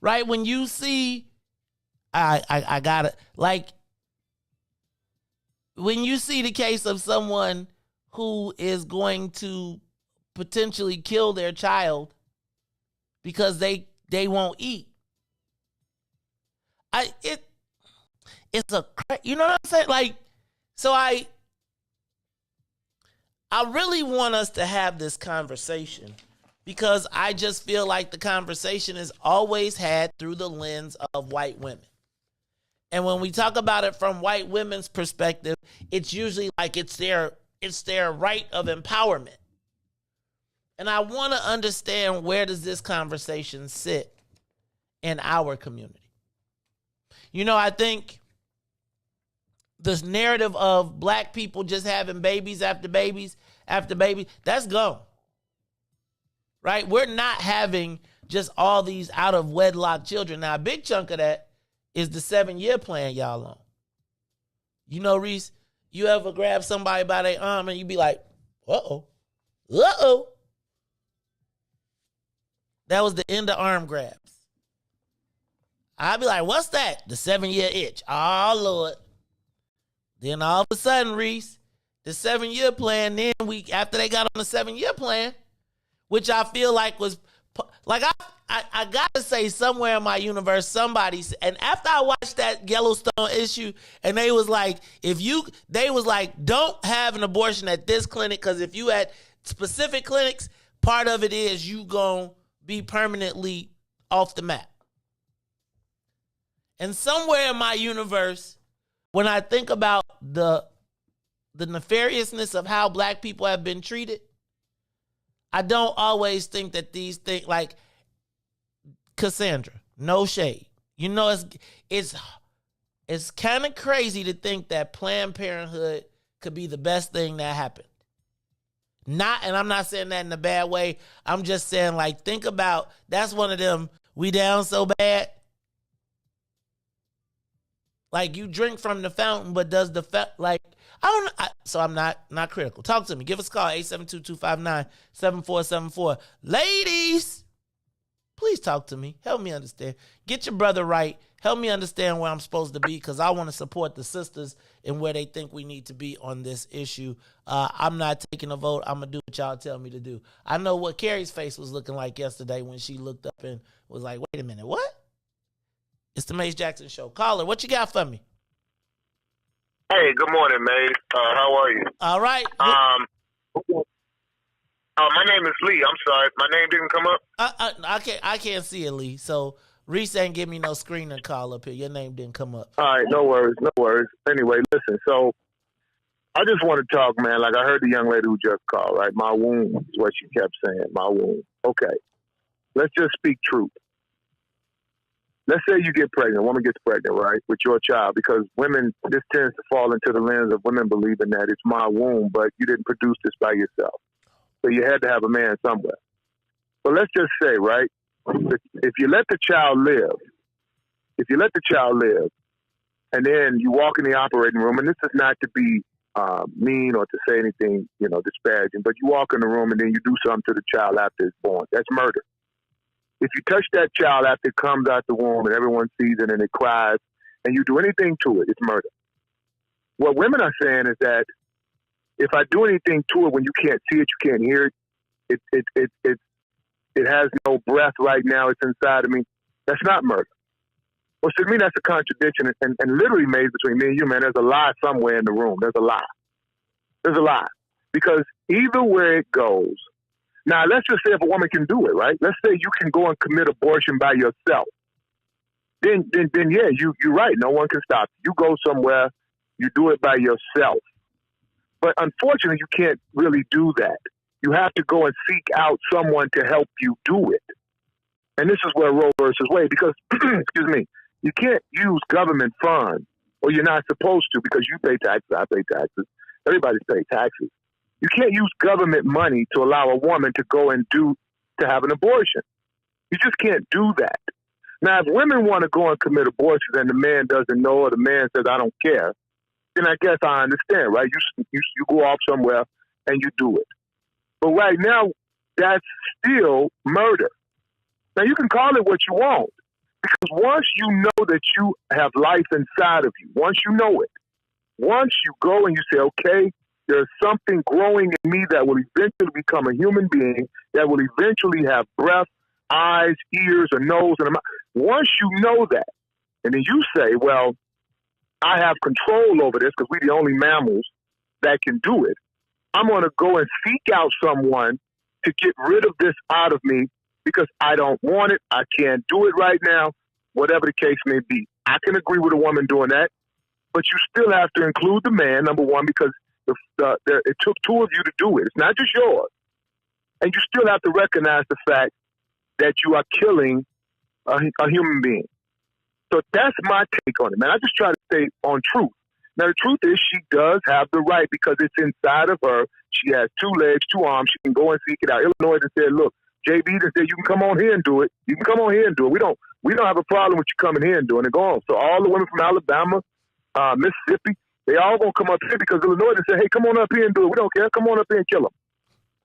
Right? When you see, I got it. Like, when you see the case of someone who is going to potentially kill their child because they won't eat, it's you know what I'm saying? Like, so I really want us to have this conversation because I just feel like the conversation is always had through the lens of white women. And when we talk about it from white women's perspective, it's usually like it's their right of empowerment. And I want to understand, where does this conversation sit in our community? You know, I think this narrative of black people just having babies after babies after babies, that's gone. Right? We're not having just all these out of wedlock children. Now, a big chunk of that is the 7-year plan y'all on. You know, Riis, you ever grab somebody by their arm and you be like, uh-oh. That was the end of arm grabs. I'd be like, what's that? The 7-year itch. Oh, Lord. Then all of a sudden, Riis, the 7-year plan, then after they got on the 7-year plan, which I feel like was, like, I gotta say, somewhere in my universe, somebody, and after I watched that Yellowstone issue, and they was like, don't have an abortion at this clinic, because if you at specific clinics, part of it is you gonna be permanently off the map. And somewhere in my universe, when I think about the nefariousness of how black people have been treated, I don't always think that these things, like Cassandra, no shade. You know, it's kind of crazy to think that Planned Parenthood could be the best thing that happened. And I'm not saying that in a bad way. I'm just saying, like, think about, that's one of them, we down so bad. Like, you drink from the fountain, but does the like, I don't know. So I'm not critical. Talk to me. Give us a call, 872-259-7474. Ladies, please talk to me. Help me understand. Get your brother right. Help me understand where I'm supposed to be, because I want to support the sisters and where they think we need to be on this issue. I'm not taking a vote. I'm going to do what y'all tell me to do. I know what Carrie's face was looking like yesterday when she looked up and was like, wait a minute, what? It's the Mace Jackson Show. Caller, what you got for me? Hey, good morning, Mace. How are you? All right. My name is Lee. I'm sorry. My name didn't come up? I can't see it, Lee. So Riis ain't give me no screener call up here. Your name didn't come up. All right, no worries. Anyway, listen, so I just want to talk, man. Like, I heard the young lady who just called, right? My womb is what she kept saying, my womb. Okay, let's just speak truth. Let's say you get pregnant, a woman gets pregnant, right, with your child, because women, this tends to fall into the lens of women believing that it's my womb, but you didn't produce this by yourself. So you had to have a man somewhere. But let's just say, right, if you let the child live, and then you walk in the operating room, and this is not to be mean or to say anything, disparaging, but you walk in the room and then you do something to the child after it's born. That's murder. If you touch that child after it comes out the womb and everyone sees it and it cries, and you do anything to it, it's murder. What women are saying is that if I do anything to it when you can't see it, you can't hear it, it has no breath right now, it's inside of me, that's not murder. Well, to me, that's a contradiction and literally made between me and you, man. There's a lie somewhere in the room. There's a lie. Because either way it goes, now let's just say if a woman can do it, right? Let's say you can go and commit abortion by yourself. Then yeah, you're right. No one can stop you. You go somewhere You do it by yourself. But unfortunately, you can't really do that. You have to go and seek out someone to help you do it. And this is where Roe versus Wade, because, excuse me, you can't use government funds, or you're not supposed to, because you pay taxes, I pay taxes, everybody's paid taxes. You can't use government money to allow a woman to go and to have an abortion. You just can't do that. Now, if women want to go and commit abortions and the man doesn't know, or the man says, I don't care, then I guess I understand, right? You go off somewhere and you do it. But right now, that's still murder. Now, you can call it what you want, because once you know that you have life inside of you, once you know it, once you go and you say, okay, there's something growing in me that will eventually become a human being, that will eventually have breath, eyes, ears, a nose, and a mouth. Once you know that, and then you say, well, I have control over this because we're the only mammals that can do it, I'm going to go and seek out someone to get rid of this out of me because I don't want it, I can't do it right now, whatever the case may be. I can agree with a woman doing that, but you still have to include the man, number one, because it took two of you to do it. It's not just yours. And you still have to recognize the fact that you are killing a human being. So that's my take on it, man. I just try to stay on truth. Now, the truth is she does have the right because it's inside of her. She has 2 legs, 2 arms. She can go and seek it out. Illinois just said, look, JB just said, you can come on here and do it. You can come on here and do it. We don't have a problem with you coming here and doing it. Go on. So all the women from Alabama, Mississippi, they all going to come up here because Illinois just said, hey, come on up here and do it. We don't care. Come on up here and kill them.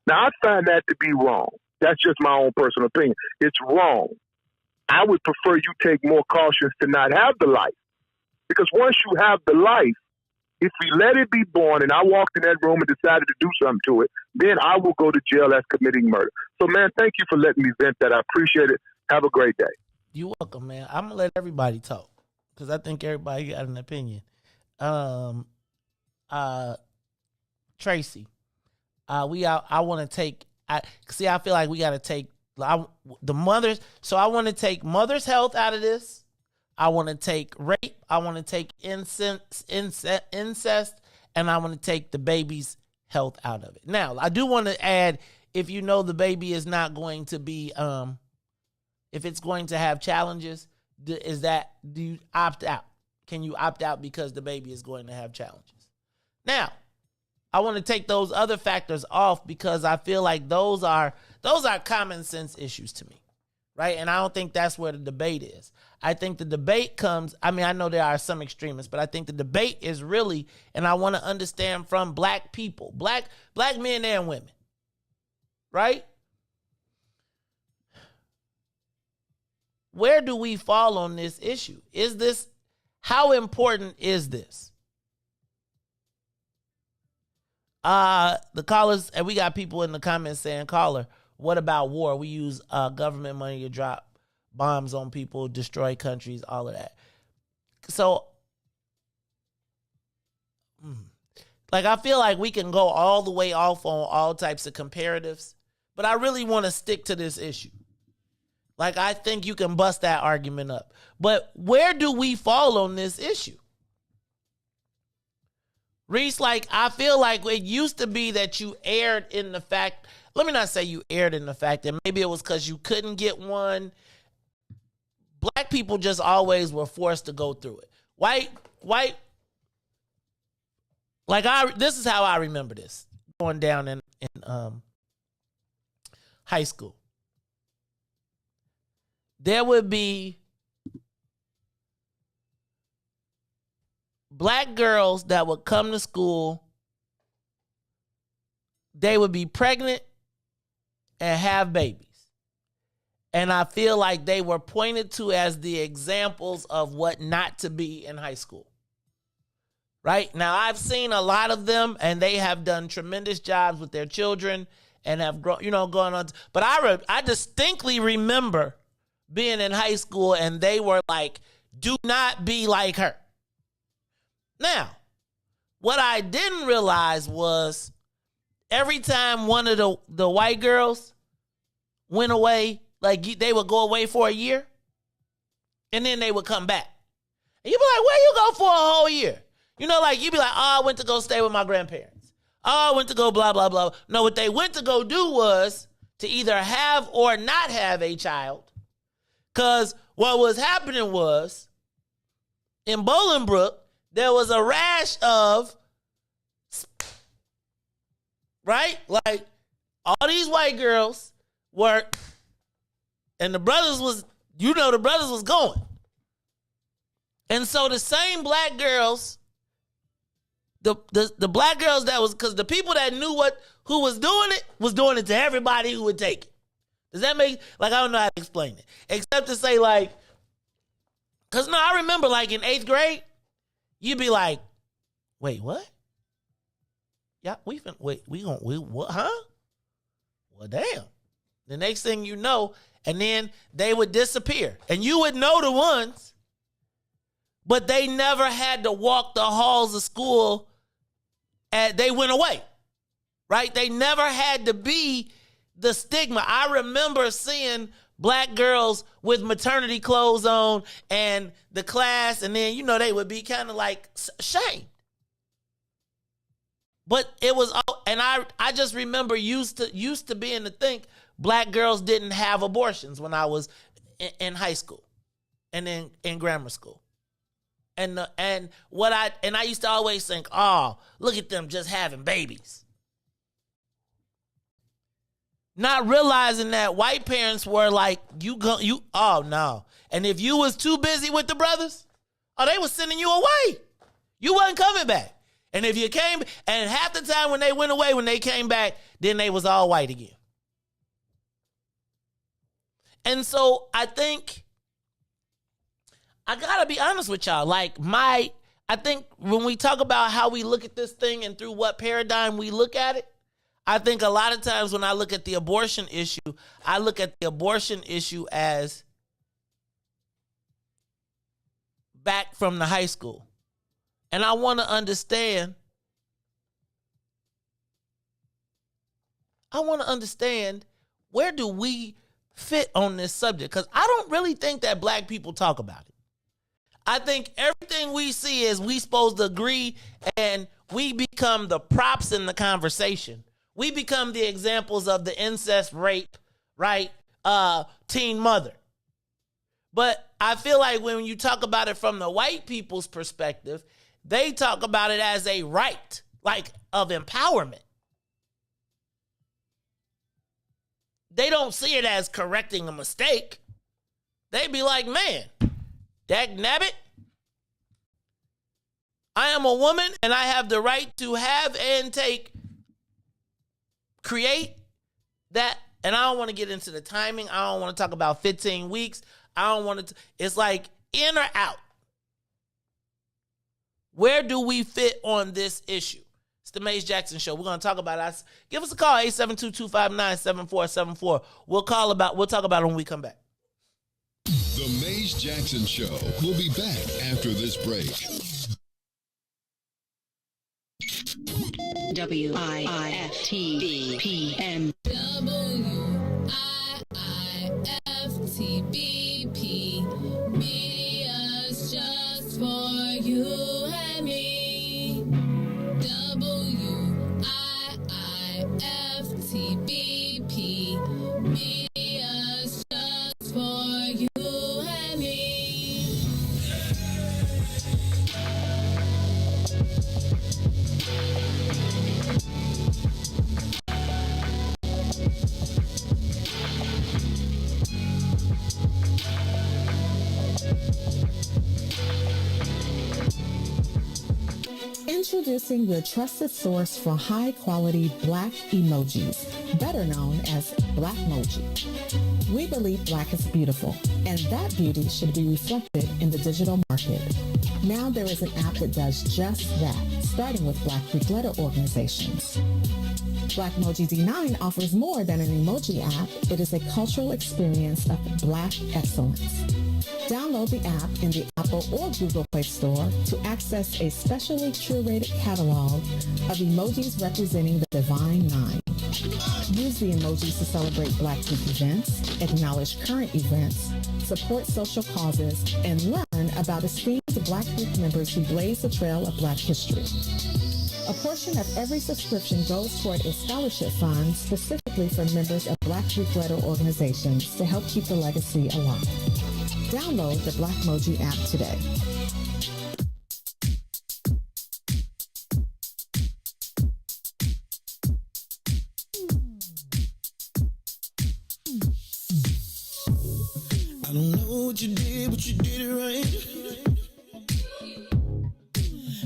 Now, I find that to be wrong. That's just my own personal opinion. It's wrong. I would prefer you take more cautions to not have the life. Because once you have the life, if we let it be born and I walked in that room and decided to do something to it, then I will go to jail as committing murder. So, man, thank you for letting me vent that. I appreciate it. Have a great day. You're welcome, man. I'm going to let everybody talk because I think everybody got an opinion. Tracy, I want to take, I feel like we got to take the mothers. So I want to take mother's health out of this. I want to take rape. I want to take incest, and I want to take the baby's health out of it. Now, I do want to add, if you know the baby is not going to be, if it's going to have challenges, do you opt out? Can you opt out because the baby is going to have challenges? Now, I want to take those other factors off because I feel like those are common sense issues to me, right? And I don't think that's where the debate is. I think the debate comes, I know there are some extremists, but I think the debate is really, and I want to understand from black people, black men and women, right? Where do we fall on this issue? How important is this? The callers, and we got people in the comments saying, caller, what about war? We use government money to drop bombs on people, destroy countries, all of that. So, I feel like we can go all the way off on all types of comparatives, but I really want to stick to this issue. I think you can bust that argument up. But where do we fall on this issue? Riis, I feel like it used to be that you erred in the fact, let me not say you erred in the fact that maybe it was because you couldn't get one. Black people just always were forced to go through it. White, this is how I remember this, going down in high school. There would be black girls that would come to school. They would be pregnant and have babies. And I feel like they were pointed to as the examples of what not to be in high school. Right? Now, I've seen a lot of them, and they have done tremendous jobs with their children and have grown, going on. But I distinctly remember being in high school, and they were like, do not be like her. Now, what I didn't realize was every time one of the white girls went away, they would go away for a year, and then they would come back. And you'd be like, where you go for a whole year? You know, like you be like, oh, I went to go stay with my grandparents. Oh, I went to go blah, blah, blah. No, what they went to go do was to either have or not have a child. Because what was happening was, in Bolingbrook, there was a rash of, right? Like, all these white girls were, and the brothers was, the brothers was going. And so the same black girls, the black girls that was, because the people that knew who was doing it to everybody who would take it. Does that make, like, I don't know how to explain it. Except to say, like, because, no, I remember, like, in 8th grade, you'd be like, wait, what? Yeah, what, huh? Well, damn. The next thing you know, and then they would disappear. And you would know the ones, but they never had to walk the halls of school and they went away, right? They never had to be the stigma. I remember seeing black girls with maternity clothes on and the class, and then, they would be kind of like shamed. But it was, and I just remember used to being to think black girls didn't have abortions when I was in high school and in grammar school. And I used to always think, oh, look at them just having babies. Not realizing that white parents were like, oh no. And if you was too busy with the brothers, they was sending you away. You wasn't coming back. And if you came, and half the time when they went away, when they came back, then they was all white again. And so I think, I gotta be honest with y'all. Like I think when we talk about how we look at this thing and through what paradigm we look at it, I think a lot of times when I look at the abortion issue, I look at the abortion issue as back from the high school. And I want to understand, where do we fit on this subject? Because I don't really think that black people talk about it. I think everything we see is we supposed to agree, and we become the props in the conversation. We become the examples of the incest, rape, right? Teen mother. But I feel like when you talk about it from the white people's perspective, they talk about it as a right, like of empowerment. They don't see it as correcting a mistake. They be like, man, dagnabbit, I am a woman and I have the right to have and create that. And I don't want to get into the timing. I don't want to talk about 15 weeks. I don't want to, it's like in or out. Where do we fit on this issue? It's the Maze Jackson Show. We're going to talk about it. Give us a call, 872-259-7474. We'll talk about it when we come back. The Maze Jackson Show will be back after this break. WIIFTBPM. WIIFTBP. Media's just for you and me. WIIFTBP. Media's just for you and me. Introducing your trusted source for high-quality black emojis, better known as Blackmoji. We believe black is beautiful, and that beauty should be reflected in the digital market. Now there is an app that does just that, starting with Black Greek letter organizations. Blackmoji D9 offers more than an emoji app. It is a cultural experience of black excellence. Download the app in the Apple or Google Play Store to access a specially curated catalog of emojis representing the Divine Nine. Use the emojis to celebrate Black Youth events, acknowledge current events, support social causes, and learn about esteemed Black youth members who blaze the trail of Black history. A portion of every subscription goes toward a scholarship fund specifically for members of Black youth-led organizations to help keep the legacy alive. Download the Blackmoji app today. I don't know what you did, but you did it right.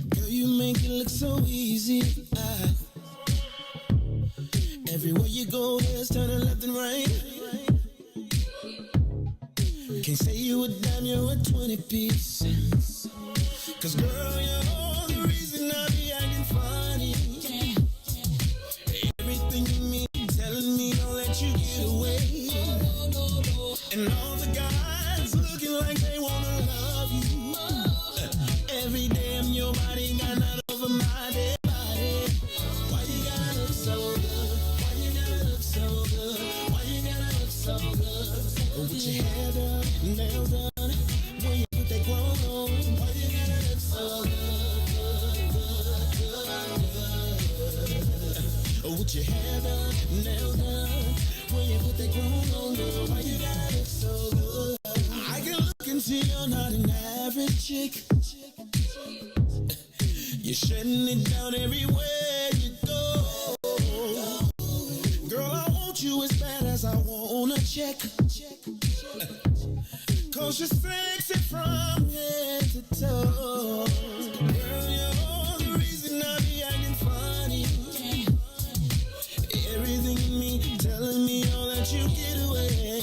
Girl, you make it look so easy. Everywhere you go, heads turning left and right. Can't say you a dime, you're a 20 piece. Cause girl, you're the reason I be acting funny. Everything you mean, telling me don't let you get away. And all the guys looking like they wanna love you. Every day I'm your body, got not over my dead body. Why you gotta look so good? Why you gotta look so good? Why you gotta look so good? With your hair done, nails done, when you put that grown on. Why you gotta look so good? With your hair done, nails done, when you put that grown on, girl. Why you gotta look so good? I can look and see you're not an average chick. You're shutting it down everywhere you go. Girl, I want you as bad as I want a check. Cause you're sexy from head to toe. Girl, you're the reason I be acting funny. Everything in me telling me all that you get away.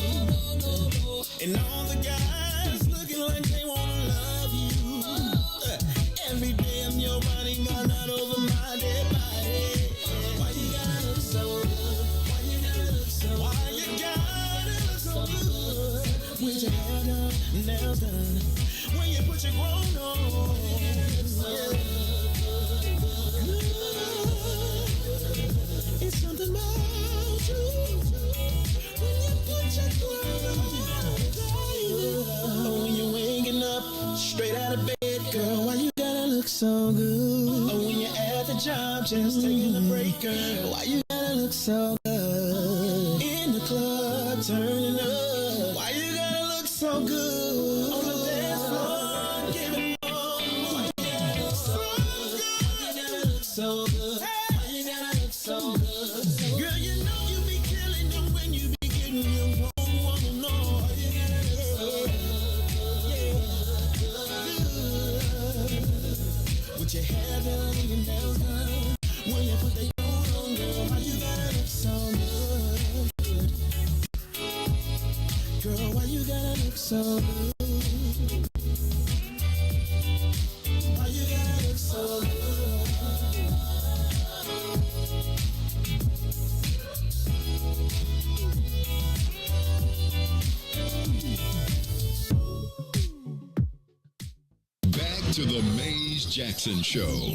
And all the guys looking like they wanna love you. Every day I'm your body, but not over my dead body. Why you gotta look so good? Why you gotta look so good? Why you gotta look so good? With your hair done, nails done, when you put your grown on. It's something about you when you put your grown on. When you're waking up straight out of bed, girl, why you gotta look so good? When you're at the job just taking a break, girl, why you gotta look so good? In the club turning up, why you gotta look so good? On the dance floor, giving more. Why you gotta look so good? Why you gotta look so good? Why you gotta look so good? Girl, you know you be killing them when you be getting your wrong woman on. Why you gotta look so good? With your hair done and your nails done, when you put the gold on, girl, why you gotta look so good? Girl, why you gotta look so good? Why you gotta look so good? Back to the Maze Jackson Show.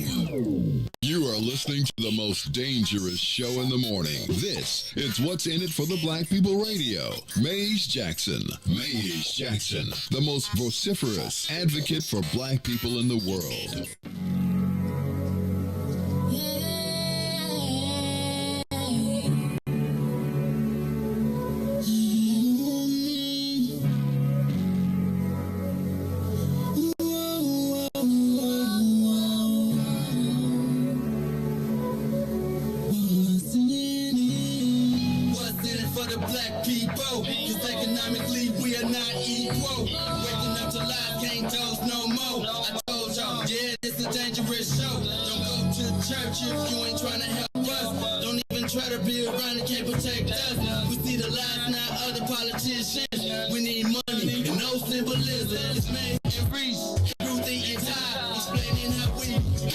You are listening to the most dangerous show in the morning. This is What's in It for the Black People Radio. Maze Jackson. Maze Jackson, the most vociferous advocate for black people in the world. Ruthie and Ty explaining how we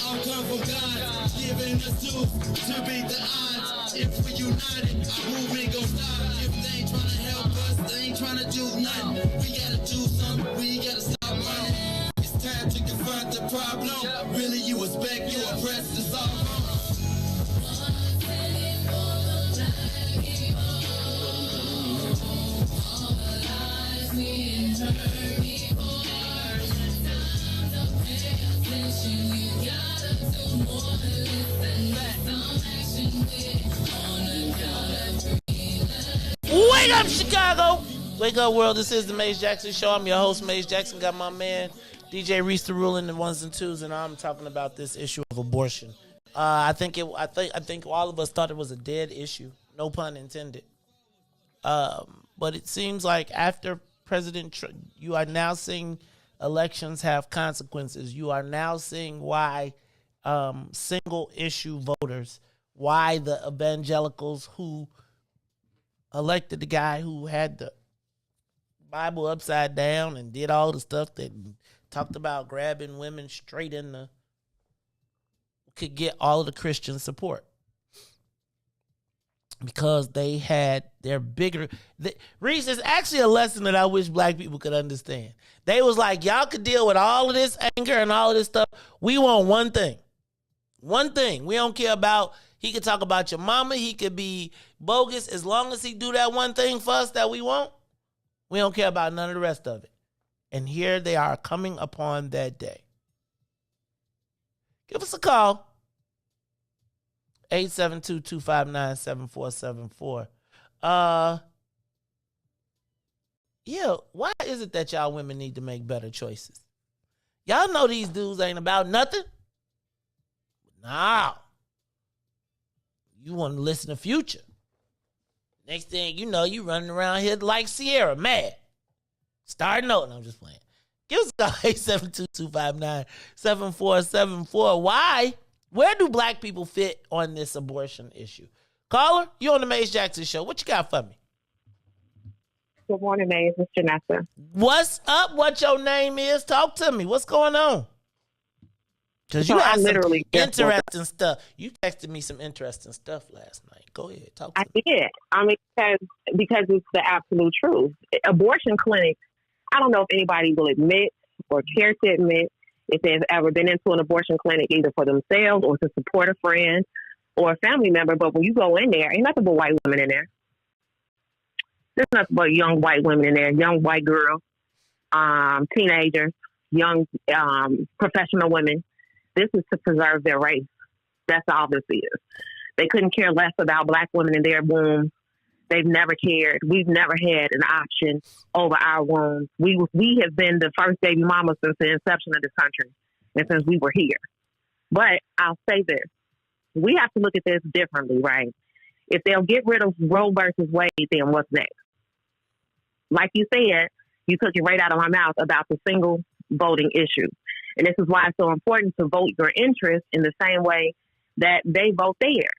all come from God, giving us tools to beat the odds. If we united, our movement gon' stop. If they ain't trying to help us, they ain't trying to do nothing. We gotta do something, we gotta stop running. It's time to confront the problem. Really, you expect, you oppressed, it's all wrong. Wake up, Chicago! Wake up, world. This is the Maze Jackson Show. I'm your host, Maze Jackson. Got my man, DJ Riis, the ruling the ones and twos, and I'm talking about this issue of abortion. I think all of us thought it was a dead issue. No pun intended. But it seems like after President Trump, you are now seeing elections have consequences. You are now seeing why single issue voters, why the evangelicals who elected the guy who had the Bible upside down and did all the stuff that talked about grabbing women straight in the, could get all of the Christian support. Because they had their bigger... Riis, is actually a lesson that I wish black people could understand. They was like, y'all could deal with all of this anger and all of this stuff. We want one thing. One thing. We don't care about... He could talk about your mama. He could be bogus. As long as he do that one thing for us that we want, we don't care about none of the rest of it. And here they are coming upon that day. Give us a call. 872-259-7474. Yeah, why is it that y'all women need to make better choices? Y'all know these dudes ain't about nothing. Nah. You want to listen to Future. Next thing you know, you running around here like Sierra, mad. Start noting, I'm just playing. Give us a call, 872-259-7474. Why? Where do black people fit on this abortion issue? Caller, you on the Maze Jackson Show. What you got for me? Good morning, Maze. It's Janessa. What's up? What your name is? Talk to me. What's going on? Because you had some interesting stuff. You texted me some interesting stuff last night. Go ahead. Talk to me. I did. I mean, because it's the absolute truth. Abortion clinics, I don't know if anybody will admit or care to admit if they've ever been into an abortion clinic, either for themselves or to support a friend or a family member. But when you go in there, ain't nothing but white women in there. There's nothing but young white women in there, young white girls, teenagers, young professional women. This is to preserve their race. That's all this is. They couldn't care less about black women in their wombs. They've never cared. We've never had an option over our wombs. We have been the first baby mama since the inception of this country and since we were here. But I'll say this. We have to look at this differently, right? If they'll get rid of Roe versus Wade, then what's next? Like you said, you took it right out of my mouth about the single voting issue. And this is why it's so important to vote your interest in the same way that they vote theirs.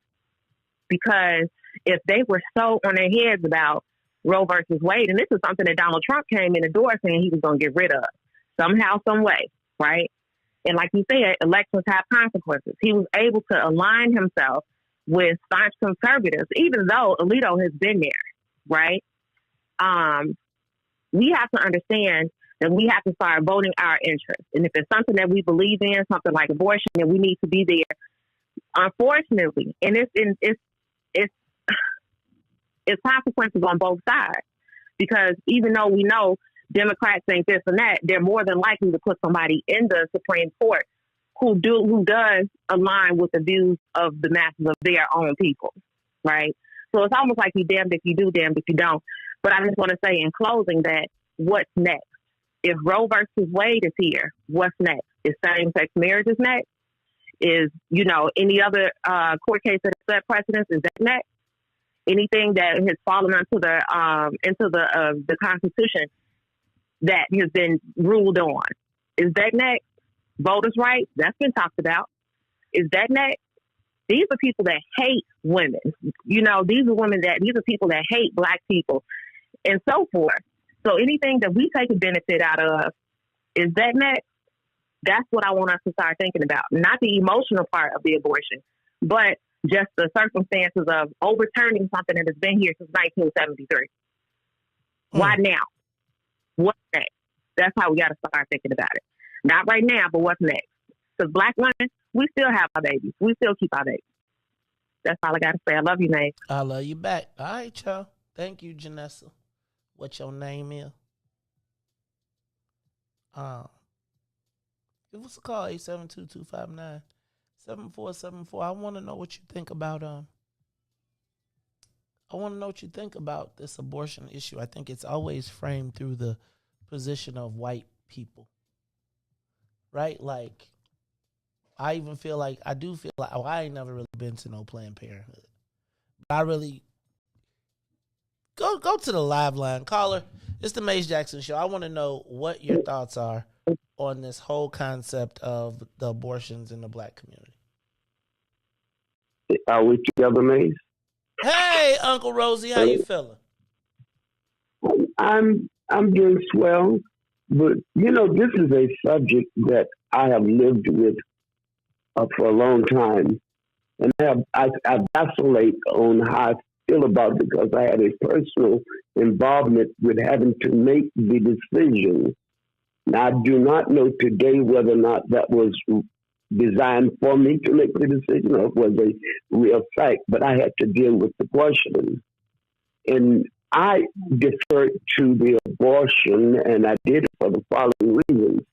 Because if they were so on their heads about Roe versus Wade, and this is something that Donald Trump came in the door saying he was going to get rid of somehow, some way, right? And like you said, elections have consequences. He was able to align himself with staunch conservatives, even though Alito has been there, right? We have to understand that we have to start voting our interests. And if it's something that we believe in, something like abortion, then we need to be there. Unfortunately, and it's consequences on both sides, because even though we know Democrats think this and that, they're more than likely to put somebody in the Supreme Court who does align with the views of the masses of their own people, right? So it's almost like you damned if you do, damned if you don't. But I just want to say in closing that what's next? If Roe versus Wade is here, what's next? Is same-sex marriage is next? Is, any other court case that set precedence, is that next? Anything that has fallen into the Constitution that has been ruled on, is that next? Voters' rights, that's been talked about. Is that next? These are people that hate women. These are people that hate black people and so forth. So anything that we take a benefit out of, is that next? That's what I want us to start thinking about. Not the emotional part of the abortion, but just the circumstances of overturning something that has been here since 1973. Why now? What's next? That's how we got to start thinking about it. Not right now, but what's next? Because black women, we still have our babies. We still keep our babies. That's all I got to say. I love you, Nate. I love you back. All right, y'all. Thank you, Janessa. What your name is? Give us a call, 872-259-7474. I want to know what you think about this abortion issue. I think it's always framed through the position of white people. Right? Like, I even feel like, I ain't never really been to no Planned Parenthood. But I really, go to the live line. Caller, it's the Mace Jackson Show. I want to know what your thoughts are on this whole concept of the abortions in the black community. Are we together, Mace? Hey, Uncle Rosie, how you feeling? I'm doing swell, but this is a subject that I have lived with for a long time, and I vacillate on how I feel about it because I had a personal involvement with having to make the decision. Now, I do not know today whether or not that was designed for me to make the decision or it was a real fact, but I had to deal with the question. And I deferred to the abortion, and I did it for the following reasons.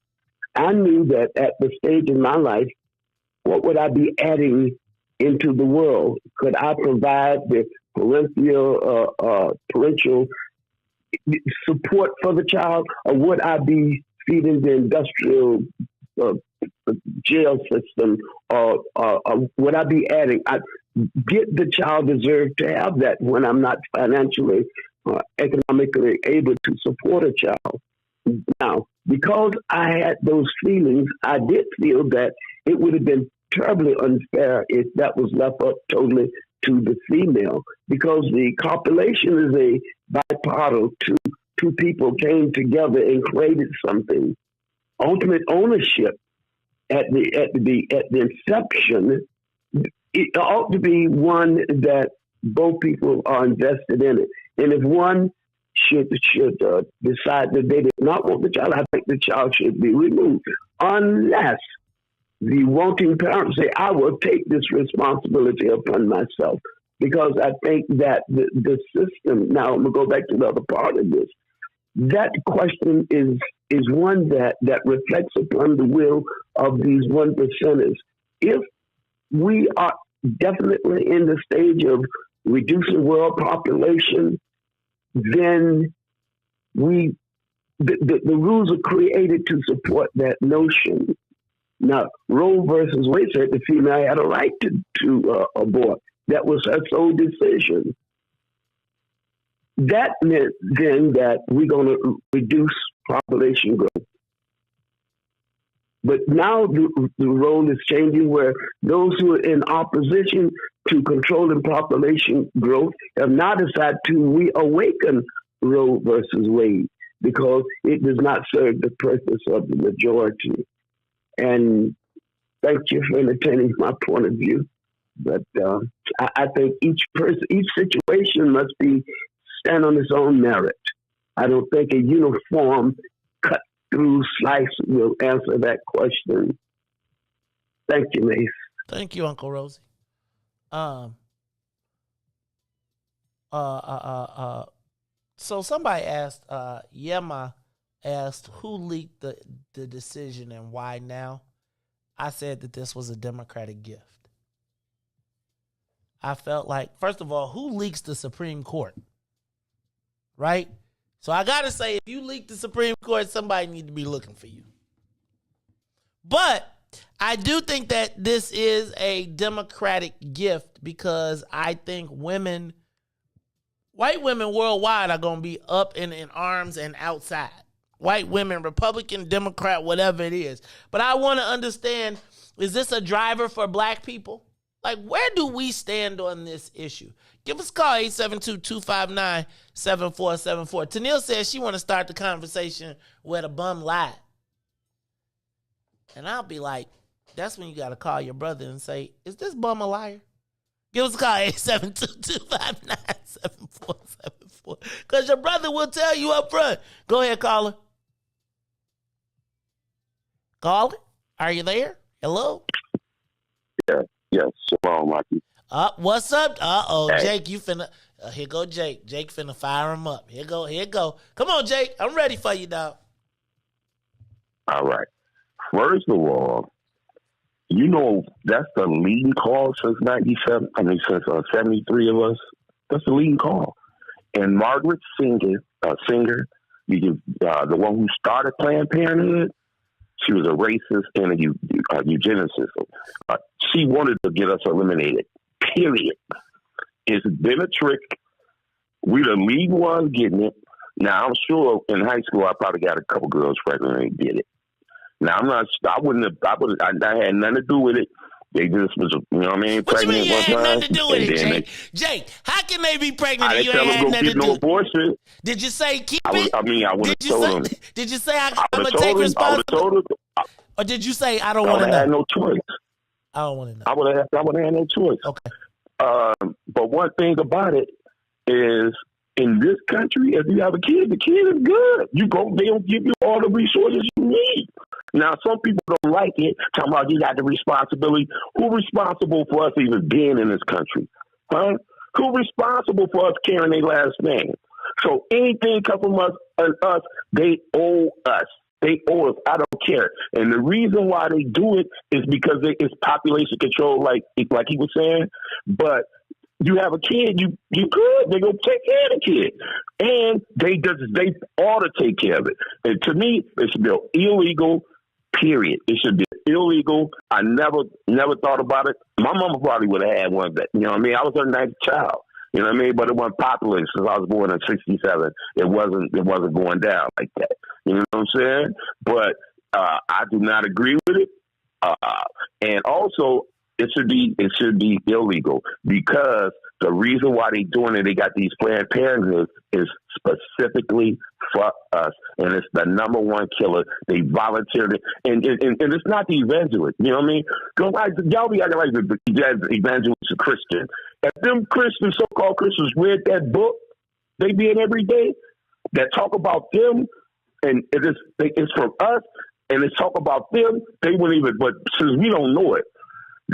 I knew that at the stage in my life, what would I be adding into the world? Could I provide the parental support for the child, or would I be feeding the industrial jail system, or would I be adding? Did the child deserve to have that when I'm not financially, economically able to support a child? Now, because I had those feelings, I did feel that it would have been terribly unfair if that was left up totally to the female, because the copulation is a bipartisan. Two people came together and created something. Ultimate ownership at the inception, it ought to be one that both people are invested in it. And if one should decide that they did not want the child, I think the child should be removed, unless the wanting parents say, I will take this responsibility upon myself. Because I think that the system, now I'm going to go back to the other part of this, that question is one that reflects upon the will of these 1%ers. If we are definitely in the stage of reducing world population, then the rules are created to support that notion. Now, Roe versus Wade said the female had a right to abort. That was her sole decision. That meant then that we're going to reduce population growth. But now the role is changing, where those who are in opposition to controlling population growth have now decided to reawaken Roe versus Wade because it does not serve the purpose of the majority. And thank you for entertaining my point of view. But I think each situation must stand on its own merit. I don't think a uniform cut-through slice will answer that question. Thank you, Mace. Thank you, Uncle Rosie. So somebody asked, Yema asked, who leaked the decision and why now? I said that this was a Democratic gift. I felt like, first of all, who leaks the Supreme Court? Right? So I got to say, if you leak the Supreme Court, somebody need to be looking for you. But I do think that this is a Democratic gift because I think white women worldwide are going to be up in arms and outside. White women, Republican, Democrat, whatever it is. But I want to understand, is this a driver for black people? Like, where do we stand on this issue? Give us a call, 872-259-7474. Tennille says she want to start the conversation where the bum lied. And I'll be like, that's when you got to call your brother and say, is this bum a liar? Give us a call, 872-259-7474. Because your brother will tell you up front. Go ahead, caller. Caller, are you there? Hello? Yeah. Yes, shalom, Mikey. What's up? Hey. Jake, you finna. Here go Jake. Jake finna fire him up. Here go. Come on, Jake. I'm ready for you, dog. All right. First of all, you know that's the leading call since 97. I mean, since 73 of us. That's the leading call. And Margaret Singer, the one who started Planned Parenthood, she was a racist and a eugenicist. She wanted to get us eliminated. Period. It's been a trick. We the lead ones getting it. Now I'm sure in high school I probably got a couple girls pregnant and did it. Now I'm not. I had nothing to do with it. They just was, you know what I mean? What you mean you had nothing to do with it, Jake? Jake, how can they be pregnant I and you didn't ain't tell had them nothing go to get do? no abortion. Did you say keep I would have told them. Did you say I'm gonna take responsibility? Or did you say I don't want to know? I had no choice. I don't want to know. I would have had no choice. Okay. But one thing about it is, in this country, if you have a kid, the kid is good. They'll give you all the resources you need. Now, some people don't like it, talking about you got the responsibility. Who's responsible for us even being in this country? Huh? Who's responsible for us carrying their last name? So anything come from us, they owe us. They owe us. I don't care. And the reason why they do it is because it's population control, like he was saying. But you have a kid, you good. They're gonna take care of the kid, and they ought to take care of it. And to me, it should be illegal. Period. It should be illegal. I never thought about it. My mama probably would have had one that, you know what I mean? I was her ninth child. You know what I mean? But it wasn't popular since I was born in '67. It wasn't going down like that. You know what I'm saying? But I do not agree with it. And also, it should be illegal, because the reason why they're doing it, they got these Planned Parenthoods, is specifically for us, and it's the number one killer. They volunteered it, and it's not the evangelists. You know what I mean? Y'all be acting like the evangelists are Christian. If them Christians, so-called Christians, read that book they did every day that talk about them, and it's from us, and it's talk about them, they wouldn't even. But since we don't know it,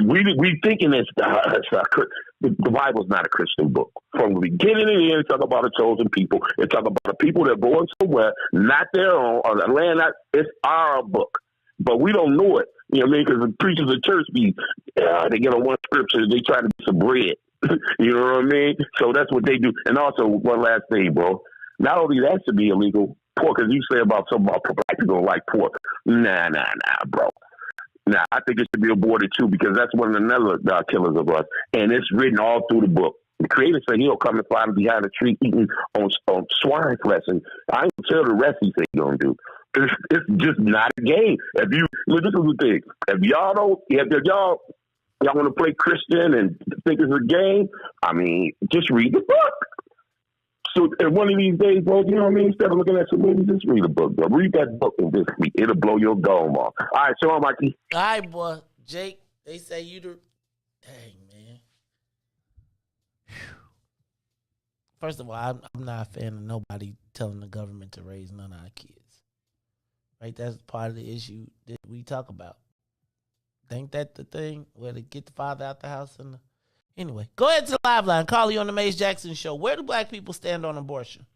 we thinking the Bible's not a Christian book. From the beginning to the end, it talk about a chosen people. It talk about the people that are born somewhere, not their own, or the land. It's our book, but we don't know it. You know what I mean? Because the preachers of church they get on one scripture, they try to get some bread. You know what I mean? So that's what they do. And also, one last thing, bro. Not only that should be illegal, pork, as you say about something about black people don't like pork. Nah, bro. Now, I think it should be aborted too, because that's one of the other killers of us. And it's written all through the book. The creator said he'll come and find him behind a tree eating on swine flesh. And I ain't tell the rest he said he's going to do. It's just not a game. This is the thing. If y'all want to play Christian and think it's a game, I mean, just read the book. So, and one of these days, bro, you know what I mean? Instead of looking at some movies, just read a book, bro. Read that book and just it'll blow your dome off. All right, so Mikey. All right, boy. Jake, they say you the... Dang, man. Whew. First of all, I'm not a fan of nobody telling the government to raise none of our kids. Right? That's part of the issue that we talk about. Think that the thing where to get the father out the house and Anyway, go ahead to the live line. Call you on the Mace Jackson Show. Where do black people stand on abortion?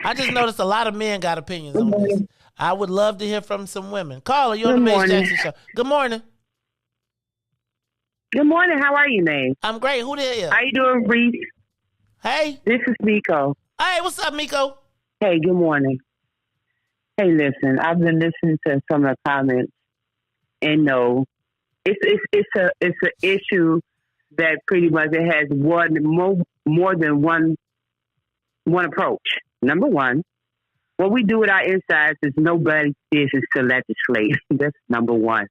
I just noticed a lot of men got opinions on this. I would love to hear from some women. Caller, you on the Mace Jackson Show. Good morning. Good morning. How are you, man? I'm great. Who the hell? How you doing, Riis? Hey. This is Miko. Hey, what's up, Miko? Hey, good morning. Hey, listen, I've been listening to some of the comments, and no, it's an issue that pretty much it has more than one approach. Number one, what we do with our insides is nobody's business to legislate. That's number one.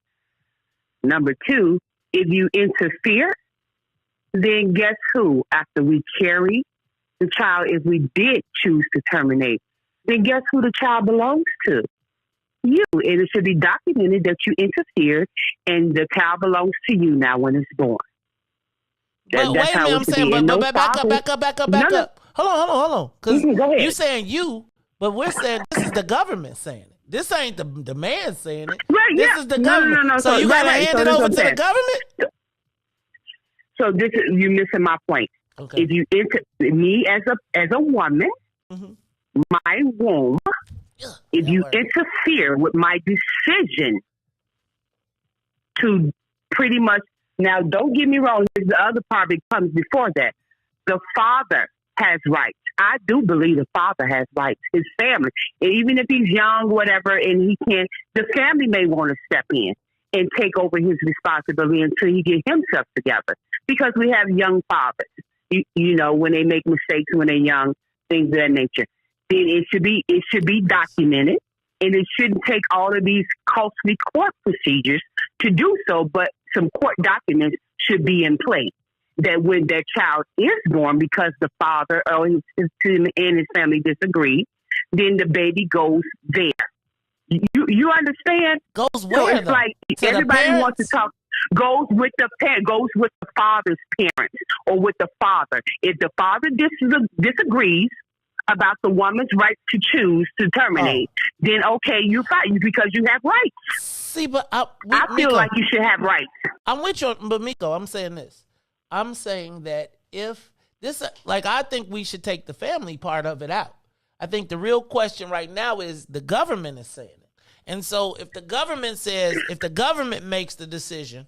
Number two, if you interfere, then guess who? After we carry the child, if we did choose to terminate, then guess who the child belongs to? You. And it should be documented that you interfered and the child belongs to you now when it's born. But wait a minute, I'm saying, but back up. Hold on. Because you're saying you, but we're saying this is the government saying it. This ain't the man saying it. Right, this is the government. No. So you got to hand it over to the government? So this is, you're missing my point. Okay. If you me as a woman, my womb If you interfere with my decision to pretty much, now don't get me wrong, here's the other part that comes before that. The father has rights. I do believe the father has rights. His family, even if he's young, whatever, and he can't, the family may want to step in and take over his responsibility until he get himself together. Because we have young fathers, you know, when they make mistakes when they're young, things of that nature. Then it should be documented, and it shouldn't take all of these costly court procedures to do so. But some court documents should be in place that when that child is born, because the father or him and his family disagree, then the baby goes there. You understand? Goes where? So it's though? like To everybody wants to talk. Goes with the parent. Goes with the father's parents or with the father. If the father disagrees about the woman's right to choose to terminate, then okay, you fight because you have rights. See, but I feel like you should have rights. I'm with you, but Miko, I'm saying this. I'm saying that if this, like, I think we should take the family part of it out. I think the real question right now is the government is saying it. And so if the government says, if the government makes the decision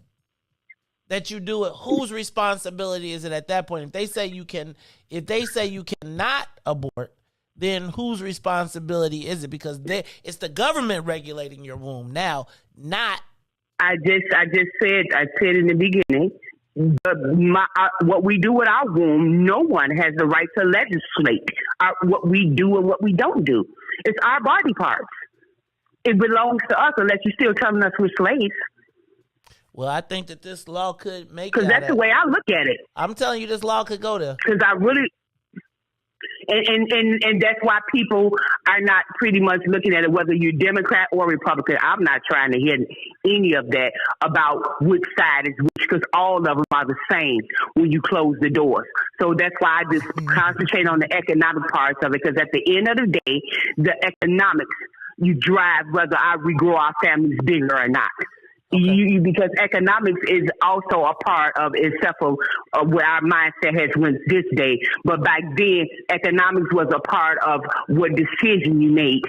that you do it, whose responsibility is it at that point? If they say you cannot abort, then whose responsibility is it? Because it's the government regulating your womb now, not. I said in the beginning, what we do with our womb, no one has the right to legislate what we do and what we don't do. It's our body parts. It belongs to us unless you're still telling us we're slaves. Well, I think that this law could make it. Because that's the way I look at it. I'm telling you, this law could go there. Because I really... And that's why people are not pretty much looking at it, whether you're Democrat or Republican. I'm not trying to hear any of that about which side is which, because all of them are the same when you close the doors. So that's why I just concentrate on the economic parts of it, because at the end of the day, the economics, you drive whether we grow our families bigger or not. Okay. Because economics is also a part of itself of where our mindset has went this day. But back then, economics was a part of what decision you made.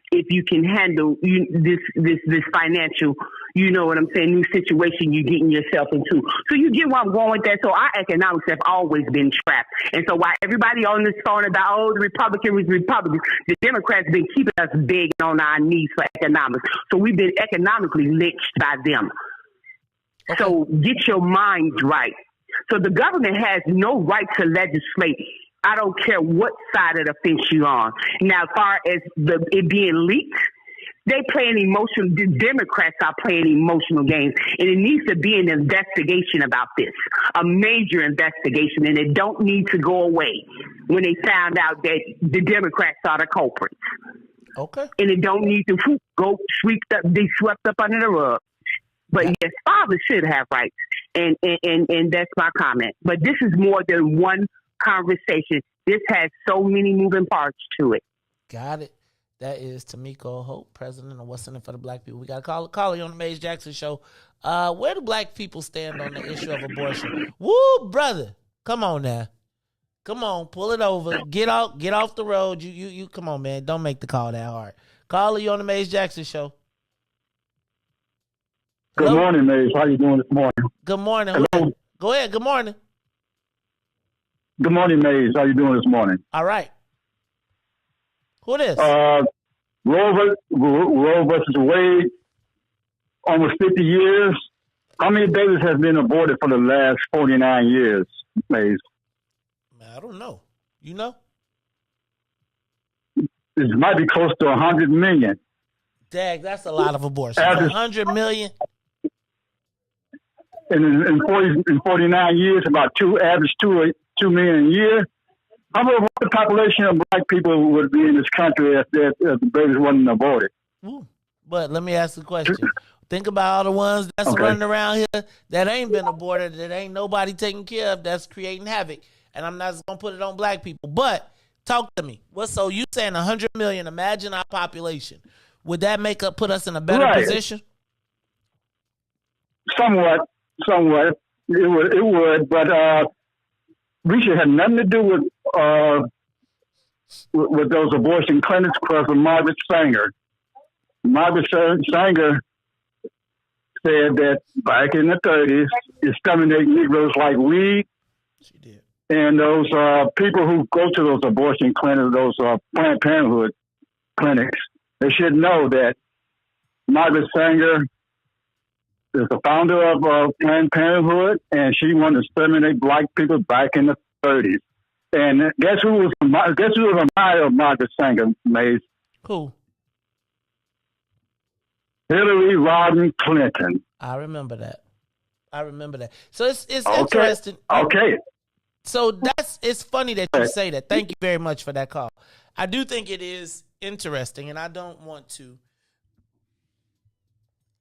If you can handle this financial, you know what I'm saying, new situation you're getting yourself into. So you get where I'm going with that. So our economics have always been trapped. And so while everybody on this phone about, the Republicans, the Democrats been keeping us begging on our knees for economics. So we've been economically lynched by them. Okay. So get your minds right. So the government has no right to legislate. I don't care what side of the fence you're on. Now, as far as it being leaked, they playing emotional. The Democrats are playing emotional games, and it needs to be an investigation about this, a major investigation, and it don't need to go away when they found out that the Democrats are the culprits. Okay, and it don't need to be swept up under the rug. But yes, fathers should have rights, and that's my comment. But this is more than one conversation. This has so many moving parts to it. Got it. That is Tamiko Hope, president of What's in It for the Black People. We got a caller on the Maze Jackson show. Where do black people stand on the issue of abortion? Woo, brother. Come on now. Come on, pull it over. Get off the road. You come on, man. Don't make the call that hard. Caller, you on the Maze Jackson show. Hello? Good morning, Maze. How you doing this morning? Good morning. Hello? Go ahead. Good morning. Good morning, Maze. How you doing this morning? All right. Who it is? Roe versus Wade, almost 50 years. How many babies has been aborted for the last 49 years, Maze? I don't know. You know? It might be close to 100 million. Dag, that's a lot of abortions. 100 million? In 49 years, about average 2 million a year. How about what the population of black people would be in this country if the babies wasn't aborted? Ooh. But let me ask the question. Think about all the ones that's running around here that ain't been aborted, that ain't nobody taking care of, that's creating havoc. And I'm not just going to put it on black people. But talk to me. So you saying 100 million, imagine our population. Would that put us in a better position? Somewhat. It would, but we should have nothing to do with with those abortion clinics because of Margaret Sanger. Margaret Sanger said that back in the 30s, exterminating Negroes like weed. She did. And those people who go to those abortion clinics, those Planned Parenthood clinics, they should know that Margaret Sanger is the founder of Planned Parenthood, and she wanted to exterminate black people back in the 30s. And guess who was a admirer of Margaret Sanger, Maze? Who? Hillary Rodham Clinton. I remember that. So it's interesting. Okay. So it's funny that you say that. Thank you very much for that call. I do think it is interesting, and I don't want to.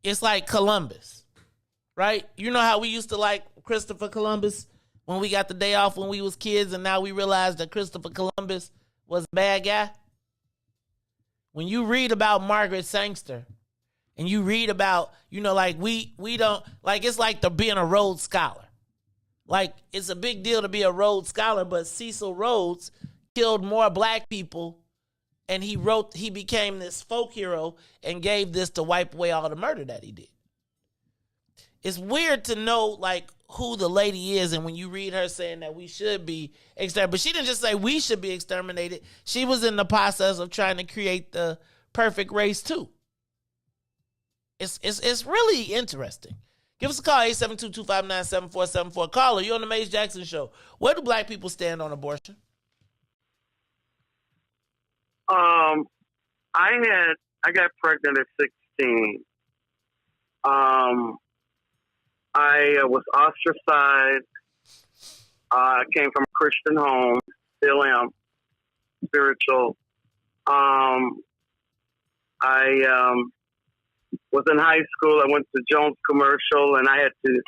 It's like Columbus, right? You know how we used to like Christopher Columbus when we got the day off when we was kids, and now we realize that Christopher Columbus was a bad guy? When you read about Margaret Sanger, and you read about, like we don't, like it's like being a Rhodes Scholar. Like it's a big deal to be a Rhodes Scholar, but Cecil Rhodes killed more black people, and he became this folk hero and gave this to wipe away all the murder that he did. It's weird to know like who the lady is, and when you read her saying that we should be exterminated, but she didn't just say we should be exterminated. She was in the process of trying to create the perfect race too. It's really interesting. Give us a call, 872-259-7474. Caller, you're on the Maze Jackson Show. Where do black people stand on abortion? I got pregnant at 16. I was ostracized. I came from a Christian home, still am spiritual. I was in high school. I went to Jones Commercial, and I had to,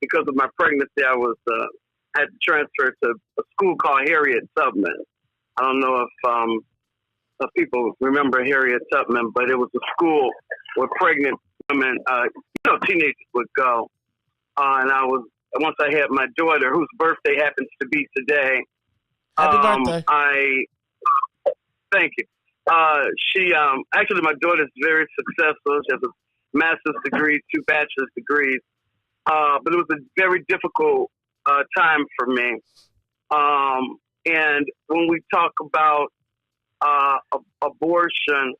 because of my pregnancy, I had to transfer to a school called Harriet Tubman. I don't know if people remember Harriet Tubman, but it was a school where pregnant women, teenagers would go. And once I had my daughter, whose birthday happens to be today. Happy birthday. Thank you. Actually, my daughter's very successful. She has a master's degree, 2 bachelor's degrees. But it was a very difficult time for me. And when we talk about abortion,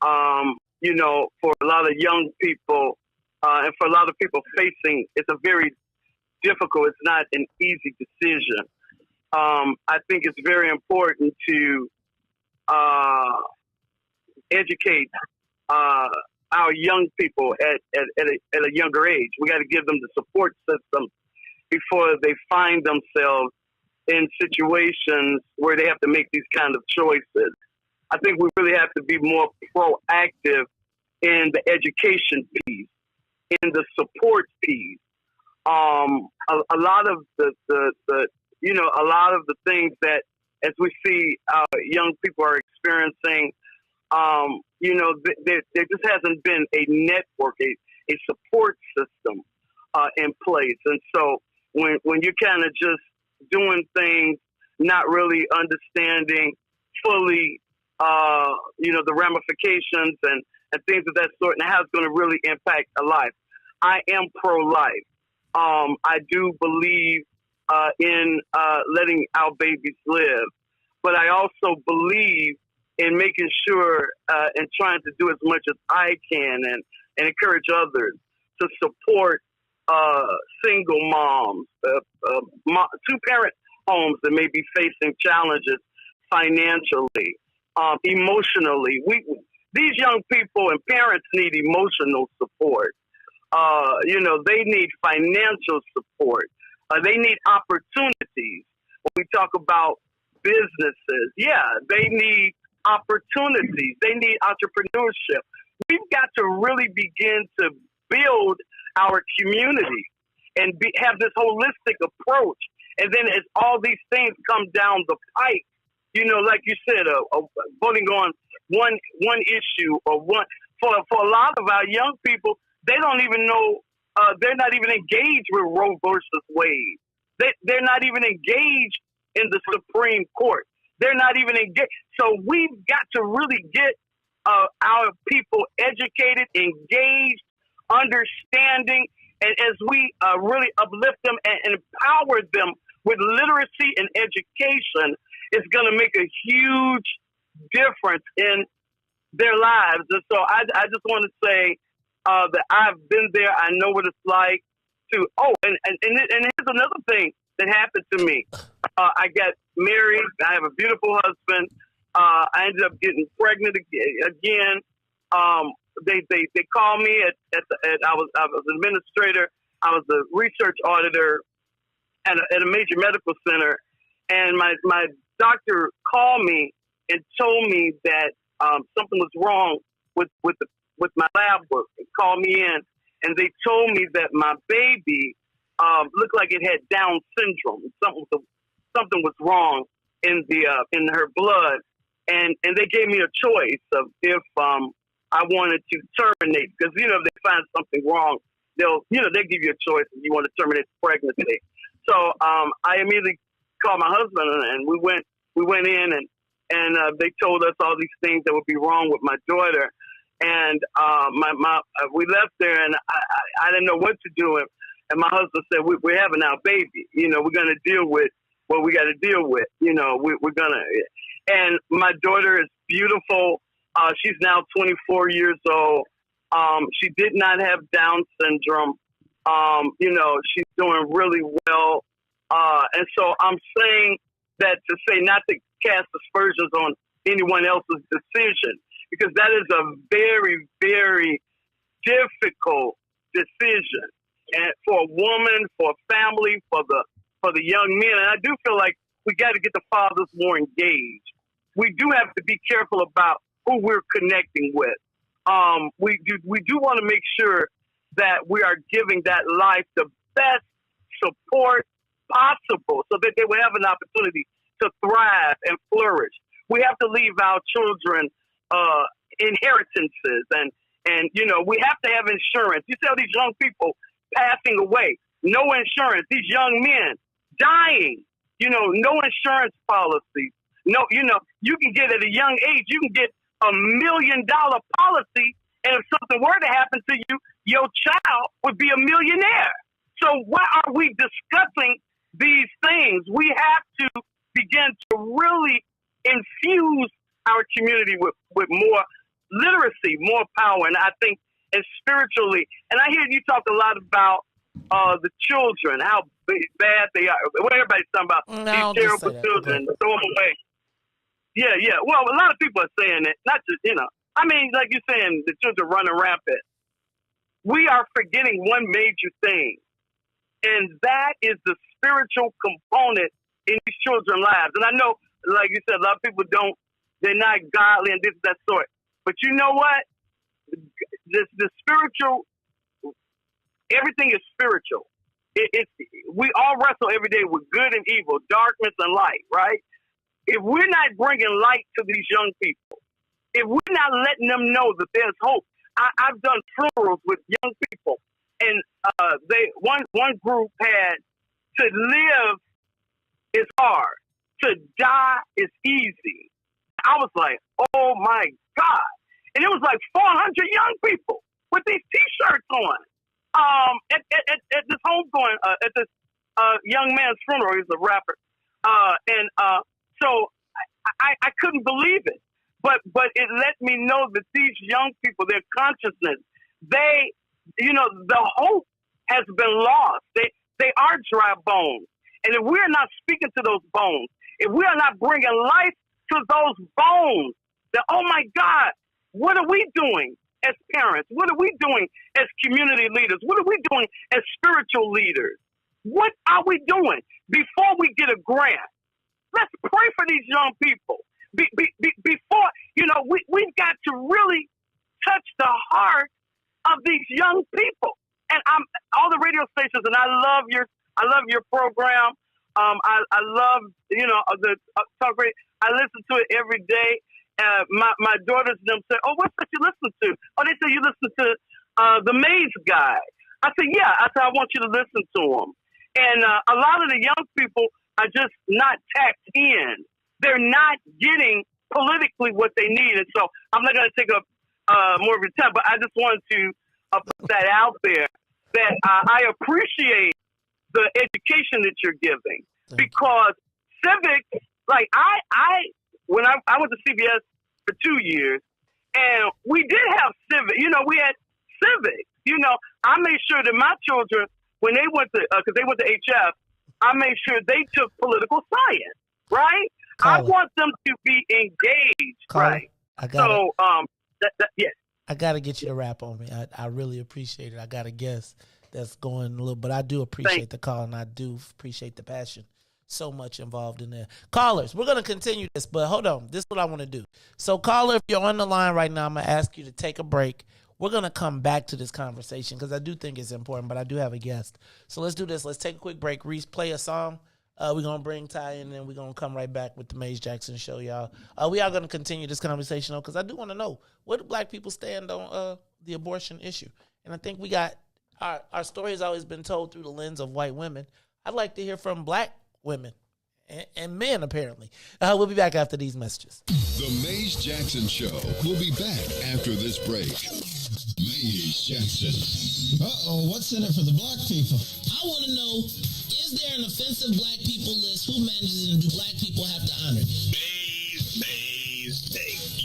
for a lot of young people and for a lot of people facing, it's a very difficult, it's not an easy decision. I think it's very important to educate our young people at a younger age. We got to give them the support system before they find themselves in situations where they have to make these kind of choices. I think we really have to be more proactive in the education piece, in the support piece. A lot of the things that, as we see young people are experiencing, there just hasn't been a network, a support system in place. And so when you're kind of just doing things, not really understanding fully, the ramifications and things of that sort, and how it's going to really impact a life. I am pro-life. I do believe in letting our babies live, but I also believe in making sure and trying to do as much as I can and encourage others to support single moms, 2-parent homes that may be facing challenges financially, emotionally. These young people and parents need emotional support. They need financial support. They need opportunities. When we talk about businesses, they need opportunities. They need entrepreneurship. We've got to really begin to build our community and have this holistic approach. And then as all these things come down the pike, like you said, voting on one issue or one for a lot of our young people, they don't even know. They're not even engaged with Roe versus Wade. They're not even engaged in the Supreme Court. They're not even engaged. So we've got to really get our people educated, engaged, understanding, and as we really uplift them and empower them with literacy and education, it's going to make a huge difference in their lives. And so I just want to say that I've been there. I know what it's like to, and here's another thing that happened to me. I got married. I have a beautiful husband. I ended up getting pregnant again. They called me I was an administrator. I was a research auditor at a major medical center, and my doctor called me and told me that something was wrong with my lab work. They called me in, and they told me that my baby looked like it had Down syndrome. Something was wrong in her blood, and they gave me a choice of if I wanted to terminate, because if they find something wrong, they'll give you a choice if you want to terminate the pregnancy. So I immediately called my husband, and we went in, and they told us all these things that would be wrong with my daughter, and we left there, and I didn't know what to do, and my husband said, we're having our baby, we're going to deal with what we got to deal with, we're going to, and my daughter is beautiful. She's now 24 years old. She did not have Down syndrome. She's doing really well. And so I'm saying that to say not to cast aspersions on anyone else's decision, because that is a very, very difficult decision, and for a woman, for a family, for the young men. And I do feel like we got to get the fathers more engaged. We do have to be careful about who we're connecting with. We do want to make sure that we are giving that life the best support possible so that they will have an opportunity to thrive and flourish. We have to leave our children inheritances, and we have to have insurance. You see all these young people passing away, no insurance. These young men dying, no insurance policies. No, you can get at a young age, you can get $1 million policy, and if something were to happen to you, your child would be a millionaire. So why are we discussing these things? We have to begin to really infuse our community with more literacy, more power, and I think, and spiritually. And I hear you talk a lot about the children, how bad they are. Well, everybody's talking about these terrible children, throw them away. Yeah. Well, a lot of people are saying it, not just, like you're saying, the children running rampant. We are forgetting one major thing, and that is the spiritual component in these children's lives. And I know, like you said, a lot of people they're not godly and this, that sort. But you know what? The spiritual, everything is spiritual. We all wrestle every day with good and evil, darkness and light, right? If we're not bringing light to these young people, if we're not letting them know that there's hope, I've done funerals with young people, and one group had to live is hard, to die is easy. I was like, oh my God. And it was like 400 young people with these T-shirts on at this homegoing, at this young man's funeral. He's a rapper. So I couldn't believe it. But it let me know that these young people, their consciousness, the hope has been lost. They are dry bones. And if we're not speaking to those bones, if we are not bringing life to those bones, then, oh my God, what are we doing as parents? What are we doing as community leaders? What are we doing as spiritual leaders? What are we doing before we get a grant? Let's pray for these young people. Before, we've got to really touch the heart of these young people. And all the radio stations, and I love your program. I love, the talk radio. I listen to it every day. My daughters them say, "Oh, what's that you listen to?" Oh, they say you listen to the Maze Guy. I said, "Yeah." I said, "I want you to listen to him." And a lot of the young people are just not tapped in they're not getting politically what they need. And so I'm not going to take up more of your time, but I just wanted to put that out there that I appreciate the education that you're giving, because civics, like when I went to CBS for 2 years, and we did have civics. We had civics. I made sure that my children, when they went to, because they went to HF, I made sure they took political science, right? I want them to be engaged, right? Yes. I got to get you to rap on me. I really appreciate it. I got a guess that's going a little, but I do appreciate the call, and I do appreciate the passion. So much involved in there. Callers, we're going to continue this, but hold on. This is what I want to do. So, caller, if you're on the line right now, I'm going to ask you to take a break. We're going to come back to this conversation because I do think it's important, but I do have a guest. So let's do this. Let's take a quick break. Riis, play a song. We're going to bring Ty in, and then we're going to come right back with the Maze Jackson Show, y'all. We are going to continue this conversation, though, because I do want to know, where do black people stand on the abortion issue? And I think we got our story has always been told through the lens of white women. I'd like to hear from black women and men, apparently. We'll be back after these messages. The Maze Jackson Show will be back after this break. Maze Jackson. Uh-oh, what's in it for the black people? I want to know, is there an offensive black people list? Who manages it, and do black people have to honor it? Maze.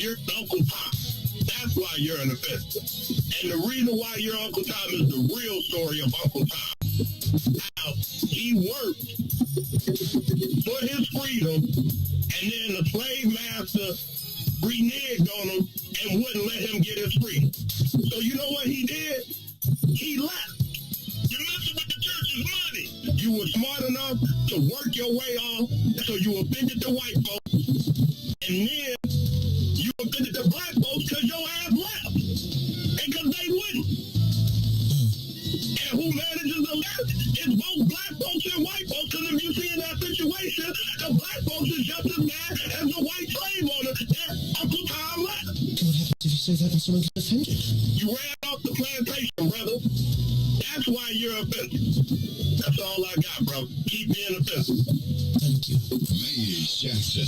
You're Uncle Tom. That's why you're an offensive. And the reason why you're Uncle Tom is the real story of Uncle Tom. How he worked for his freedom, and then the slave master reneged on him and wouldn't let him get his freedom. So you know what he did? He left. You're messing with the church's money. You were smart enough to work your way off, so you offended the white folks, and then you offended the black folks because your ass left, and because they wouldn't. And who manages the left is both black folks and white folks, because if you see in that situation, the black folks is just as mad as the white slave owner that Uncle Tom left. What happens if you say that and someone gets offended? You ran off the plantation, brother. That's why you're offensive. That's all I got, bro. Keep being offensive. Thank you. Maze Jackson.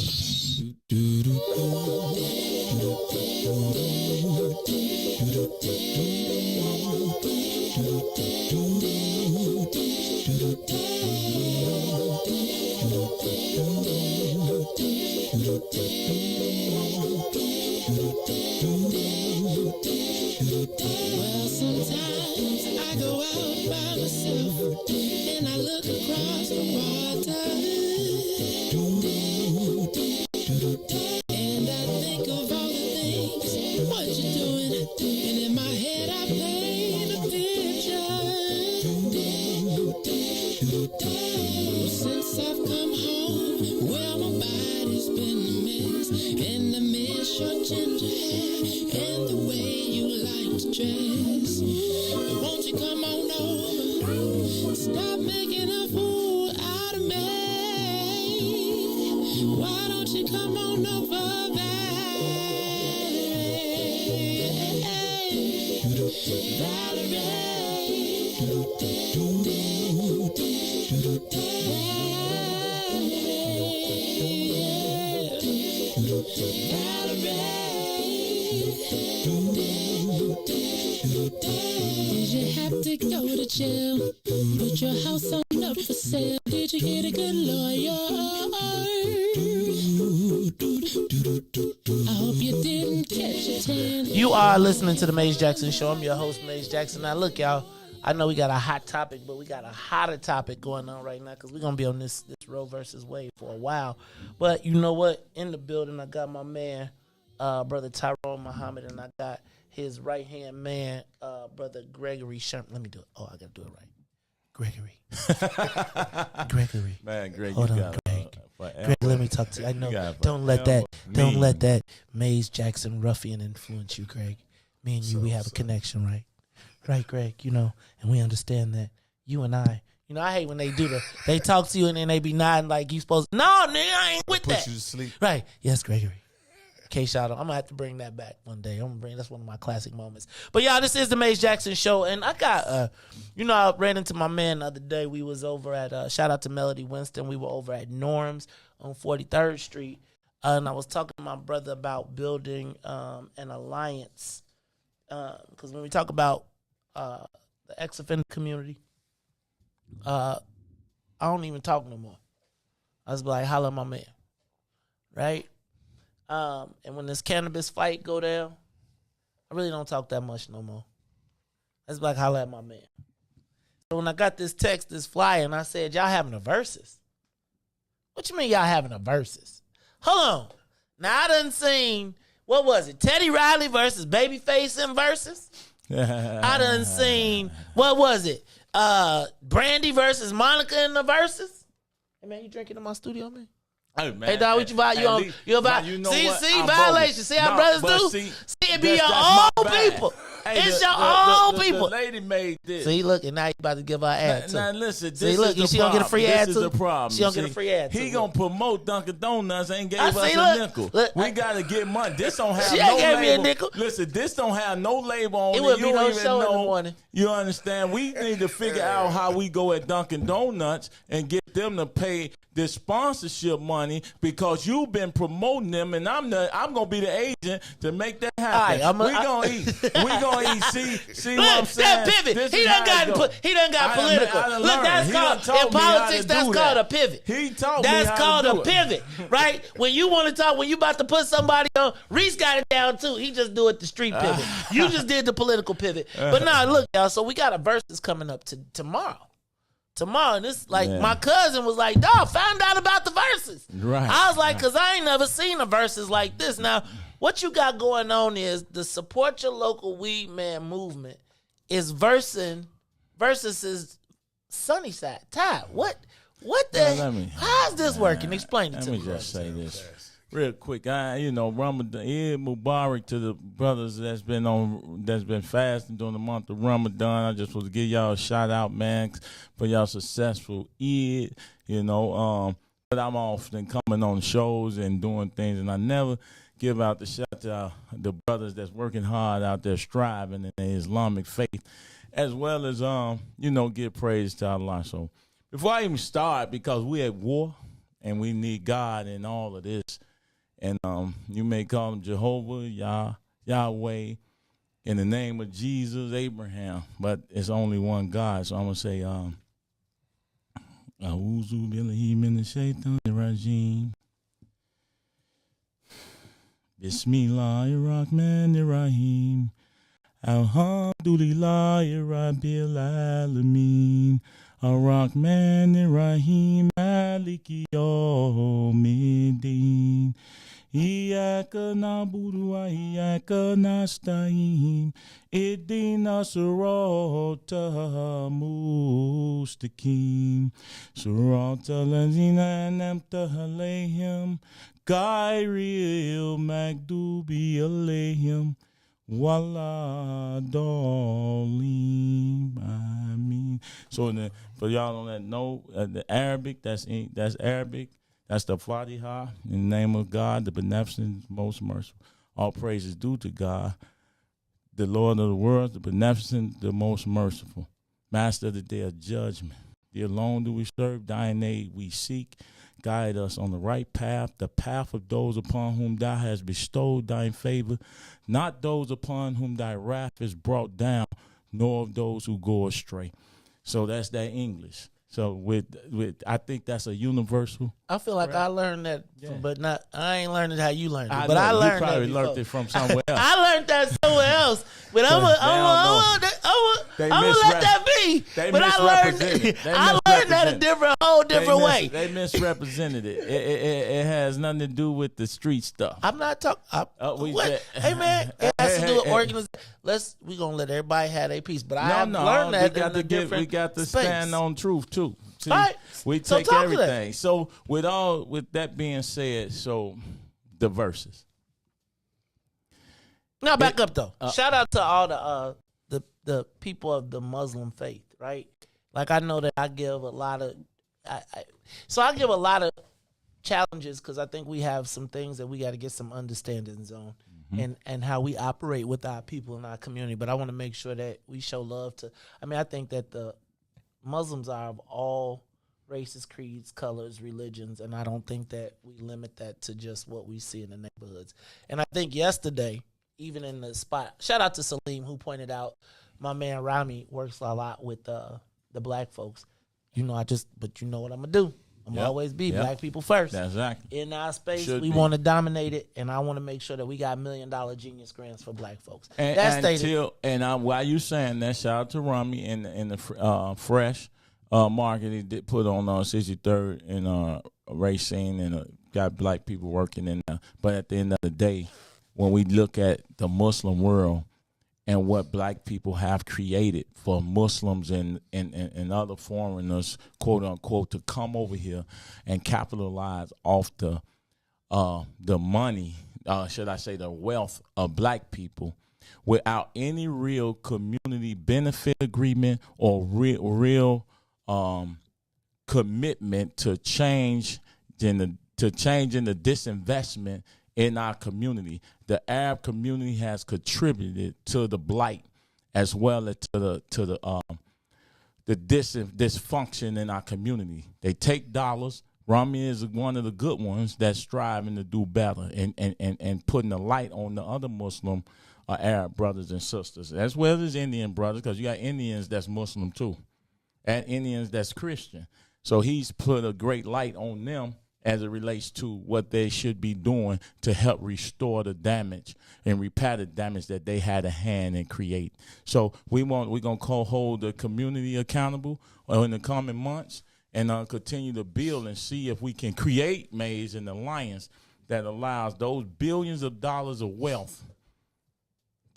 Well, sometimes I go out by myself and I look across the water, and I think of all the things what you're doing, and in my head I paint a picture. Since I've come home, well, my body's been a mess, and I miss your ginger hair and the way you like to dress. But won't you come on over? Stop making a fool out of me. Why don't you come on over, Did you have to go to jail? Put your house on up for sale. Did you get a good lawyer? I hope you didn't catch a tan. You are listening to the Maze Jackson Show. I'm your host, Maze Jackson. Now, look, y'all, I know we got a hot topic, but we got a hotter topic going on right now because we're going to be on this Roe versus Wade for a while. But you know what? In the building, I got my man, Brother Tyrone Muhammad, and I got his right-hand man, Brother Gregory Sherman. Let me do it. Oh, I got to do it right. Gregory. Man, Greg, hold on, Greg. Greg, let me talk to you. I know. Don't let that Maze Jackson ruffian influence you, Greg. Me and you, we have a connection, right? Right, Greg, and we understand that. You and I hate when they do they talk to you and then they be nodding like you supposed to. No, nigga, I ain't with that. Put you to sleep. Right. Yes, Gregory. K-Shot. I'm going to have to bring that back one day. That's one of my classic moments. But, y'all, this is the Maze Jackson Show. And I got, I ran into my man the other day. We was over at, shout out to Melody Winston. We were over at Norm's on 43rd Street. and I was talking to my brother about building an alliance. Because when we talk about the ex-offender community, I don't even talk no more. I was like, holla at my man, right? And when this cannabis fight go down, I really don't talk that much no more. I was like, holla at my man. So when I got this text, this flyer, and I said, y'all having a versus? What you mean y'all having a versus? Hold on. Now I done seen, what was it? Teddy Riley versus Babyface in versus? I done seen, what was it? Brandy versus Monica in the versus? Hey man, you drinking in my studio, man? Hey, man. Hey, dog, what you buy? You about? You know see, what? see, I'm violation. bogus. See how No, brothers but do? See, it be your that's own my bad. people. Hey, It's the- your the- own the- people. The lady made this. See, look, and now you about to give her ad too. Now listen, See, this look, is the she gonna get a free problem. ad This too. is the problem. She gonna See, get a free ad too. He gonna promote Dunkin' Donuts. Ain't gave I us see, a look, nickel. look, we gotta get money. This don't have She no ain't gave me a label. nickel. Listen, this don't have no label on it. It would You be don't no even show in the know. morning. You understand? We need to figure out how we go at Dunkin' Donuts and get them to pay this sponsorship money because you've been promoting them, and I'm gonna be the agent to make that happen. All right, we gonna eat. We gonna eat. See Look, what I'm saying? that pivot. This He is done how it go. he done got I political. done Look, learned. that's He done called taught in me how politics. to That's do called that. a pivot. He taught me That's how called to a do it. pivot, right? When you want to talk, when you about to put somebody on, Riis got it down too. He just do it the street pivot. You just did the political pivot. But nah, look, y'all. So we got a versus coming up tomorrow. Tomorrow, and this my cousin was like, dog, found out about the verses. Right. I was like, because I ain't never seen a verses like this. Now, what you got going on is the Support Your Local Weed Man movement is versus is Sunnyside. Ty, what the how's this working? Explain it to me. Let me just say this real quick. Ramadan, Eid Mubarak to the brothers that's been fasting during the month of Ramadan. I just want to give y'all a shout out, man, for y'all successful Eid. But I'm often coming on shows and doing things, and I never give out the shout to the brothers that's working hard out there striving in the Islamic faith, as well as give praise to Allah. So before I even start, because we at war and we need God in all of this. And you may call him Jehovah, Yahweh, in the name of Jesus, Abraham, but it's only one God. So I'm going to say, A'udhu billahi minash shaitanir rajim. Bismillahirrahmanirrahim. Alhamdulillahi rabbil alameen. Ar-Rahmanir-Rahim. Maliki yawmiddin. Iyyaka na'budu wa iyyaka nasta'in. Ihdina siratal mustaqim. Siratal ladzina an'amta alayhim. Ghayril maghdubi alayhim. Wala dolim. I mean, so for y'all on that note, the Arabic, that's Arabic. That's the Fatiha, in the name of God, the beneficent, most merciful. All praise is due to God, the Lord of the world, the beneficent, the most merciful, Master of the day of judgment. Thee alone do we serve, thine aid we seek. Guide us on the right path, the path of those upon whom thou hast bestowed thine favor, not those upon whom thy wrath is brought down, nor of those who go astray. So that's that English. So with I think that's a universal. I feel like I learned that, but I ain't learned it how you learned it. I But know, I learned you probably that learned it from somewhere else. I learned that somewhere else. But I'm gonna let that be. But I learned that a whole different way. They misrepresented it. It has nothing to do with the street stuff. I'm not talking. Hey man, it has to do with organization. We gonna let everybody have their piece. But I learned that in a different we got to space. stand on truth too. See, right. We take everything. So with that being said, so the verses. Now back up though. Shout out to all the people of the Muslim faith, right? Like I know that I give a lot of, I give a lot of challenges because I think we have some things that we got to get some understandings on, and how we operate with our people in our community. But I want to make sure that we show love to. I mean, I think that the Muslims are of all races, creeds, colors, religions, and I don't think that we limit that to just what we see in the neighborhoods. And I think yesterday, even in the spot, shout out to Salim who pointed out my man Rami works a lot with the black folks. But you know what I'm gonna do. I'm always be black people first. That's exactly. In our space, we want to dominate it, and I want to make sure that we got $1 million genius grants for black folks. While you saying that, shout out to Rami and the fresh market he did put on 63rd and Racine and got black people working in there. But at the end of the day, when we look at the Muslim world and what black people have created for Muslims and other foreigners, quote unquote, to come over here and capitalize off the money, should I say the wealth of black people, without any real community benefit agreement or real commitment to change in the disinvestment in our community. The Arab community has contributed to the blight as well as to the dysfunction in our community. They take dollars. Rami is one of the good ones that's striving to do better and putting a light on the other Muslim Arab brothers and sisters, as well as Indian brothers, because you got Indians that's Muslim too, and Indians that's Christian. So he's put a great light on them as it relates to what they should be doing to help restore the damage and repair the damage that they had a hand in create. So we're gonna hold the community accountable in the coming months and continue to build and see if we can create Maze and alliance that allows those billions of dollars of wealth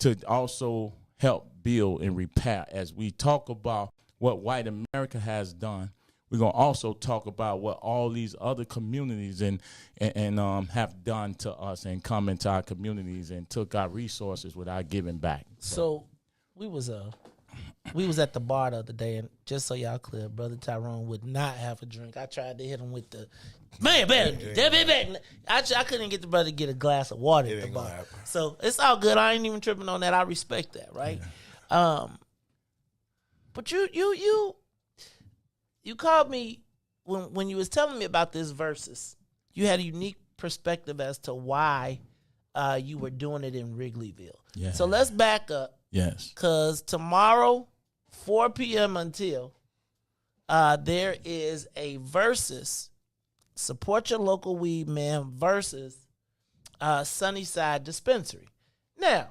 to also help build and repair. As we talk about what white America has done, we're going to also talk about what all these other communities and have done to us and come into our communities and took our resources without giving back. So we was at the bar the other day, and just so y'all clear, Brother Tyrone would not have a drink. I tried to hit him with the man. I couldn't get the brother to get a glass of water at the bar. So it's all good. I ain't even tripping on that. I respect that, right? Yeah. But you called me when you was telling me about this versus. You had a unique perspective as to why you were doing it in Wrigleyville. Yeah. So let's back up. Yes. Because tomorrow, 4 p.m. until, there is a versus, support your local weed man versus Sunnyside dispensary. Now,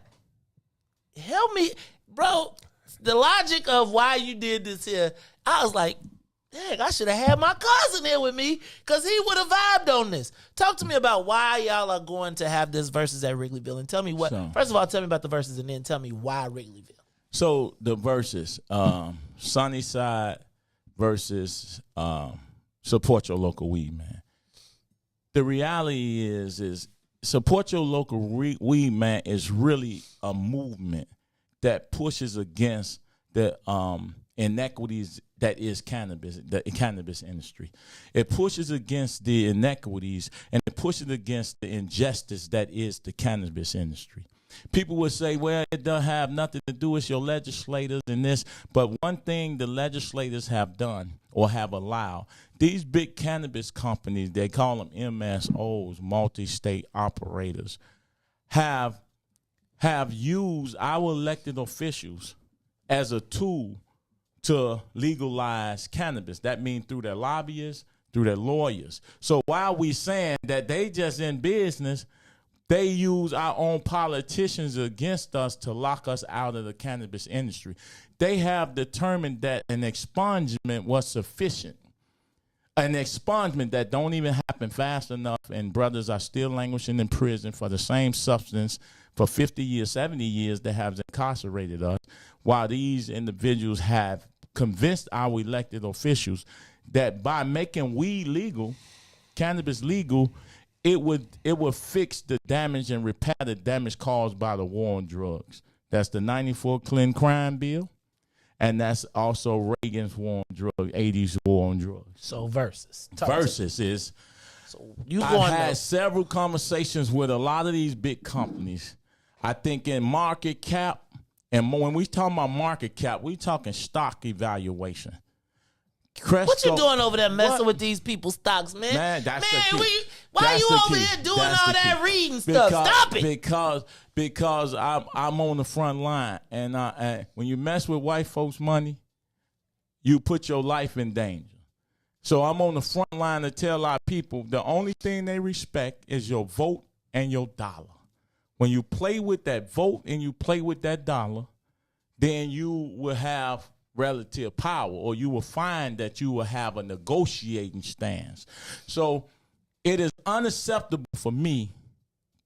help me, bro, the logic of why you did this here, I was like, dang, I should have had my cousin here with me because he would have vibed on this. Talk to me about why y'all are going to have this versus at Wrigleyville, and tell me first of all, tell me about the versus and then tell me why Wrigleyville. So the versus, Sunnyside versus support your local weed man. The reality is support your local weed man is really a movement that pushes against the inequities that is cannabis, the cannabis industry. It pushes against the inequities and it pushes against the injustice that is the cannabis industry. People would say, well, it doesn't have nothing to do with your legislators and this, but one thing the legislators have done or have allowed, these big cannabis companies, they call them MSOs, multi-state operators, have used our elected officials as a tool to legalize cannabis. That means through their lobbyists, through their lawyers. So while we saying that they just in business, they use our own politicians against us to lock us out of the cannabis industry. They have determined that an expungement was sufficient. An expungement that don't even happen fast enough, and brothers are still languishing in prison for the same substance for 50 years, 70 years that have incarcerated us, while these individuals have convinced our elected officials that by making weed legal, cannabis legal, it would fix the damage and repair the damage caused by the war on drugs. That's the 94 Clinton crime bill, and that's also Reagan's war on drugs, 80s war on drugs. So versus is. So I've had several conversations with a lot of these big companies. I think in market cap, and when we talk about market cap, we talking stock evaluation. Cresco, What you doing over there messing What? with these people's stocks, man? Man, that's the key. Why That's you the over key. here doing That's all the that key. reading stuff? Stop it. Because I'm on the front line, and when you mess with white folks' money, you put your life in danger. So I'm on the front line to tell our people the only thing they respect is your vote and your dollar. When you play with that vote and you play with that dollar, then you will have relative power, or you will find that you will have a negotiating stance. So it is unacceptable for me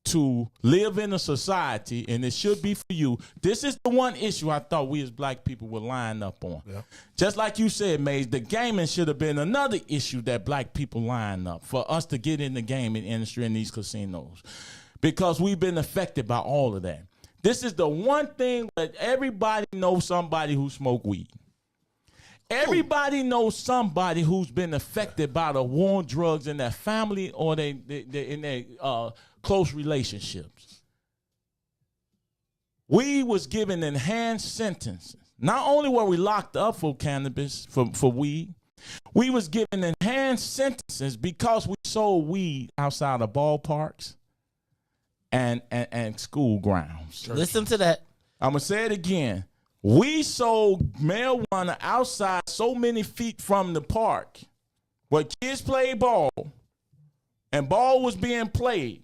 to live in a society, and it should be for you. This is the one issue I thought we as black people would line up on. Yeah. Just like you said, Maze, the gaming should have been another issue that black people line up for us to get in the gaming industry in these casinos, because we've been affected by all of that. This is the one thing that everybody knows somebody who smoked weed. Everybody knows somebody who's been affected by the war on drugs in their family or in their close relationships. We was given enhanced sentences. Not only were we locked up for cannabis, for weed, we was given enhanced sentences because we sold weed outside of ballparks and school grounds. Listen to that. I'm going to say it again. We sold marijuana outside so many feet from the park where kids play ball and ball was being played.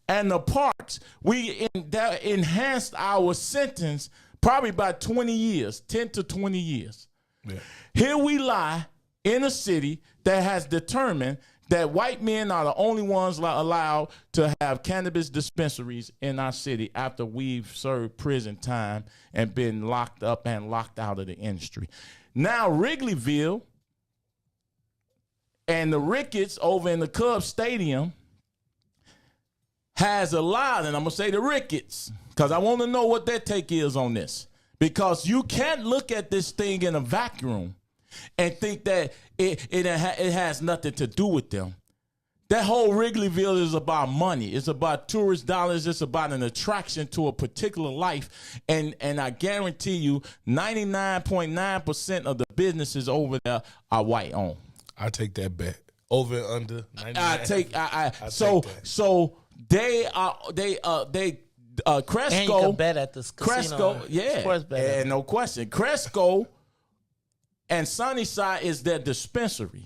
And the parks, that enhanced our sentence probably by 20 years, 10 to 20 years. Yeah. Here we lie in a city that has determined that white men are the only ones allowed to have cannabis dispensaries in our city after we've served prison time and been locked up and locked out of the industry. Now Wrigleyville and the Ricketts over in the Cubs Stadium has allowed, and I'm going to say the Ricketts, because I want to know what their take is on this. Because you can't look at this thing in a vacuum and think that it has nothing to do with them. That whole Wrigleyville is about money. It's about tourist dollars. It's about an attraction to a particular life. And I guarantee you 99.9% of the businesses over there are white owned. I take that bet. Over and under 99. So they Cresco. And you can bet at the casino. Cresco, yeah. Sports bet. And no question. Cresco and Sunnyside is their dispensary.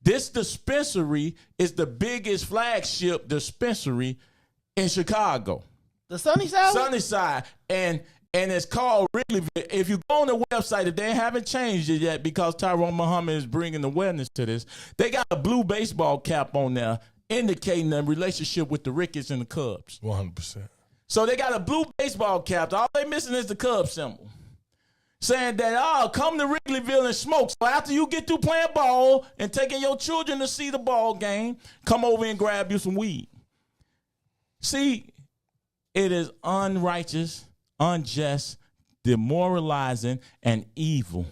This dispensary is the biggest flagship dispensary in Chicago. The Sunnyside? Sunnyside. And it's called Wrigleyville. If you go on the website, if they haven't changed it yet because Tyrone Muhammad is bringing awareness to this, they got a blue baseball cap on there indicating the relationship with the Ricketts and the Cubs. 100%. So they got a blue baseball cap. All they missing is the Cubs symbol. Saying that, come to Wrigleyville and smoke. So after you get through playing ball and taking your children to see the ball game, come over and grab you some weed. See, it is unrighteous, unjust, demoralizing, and evil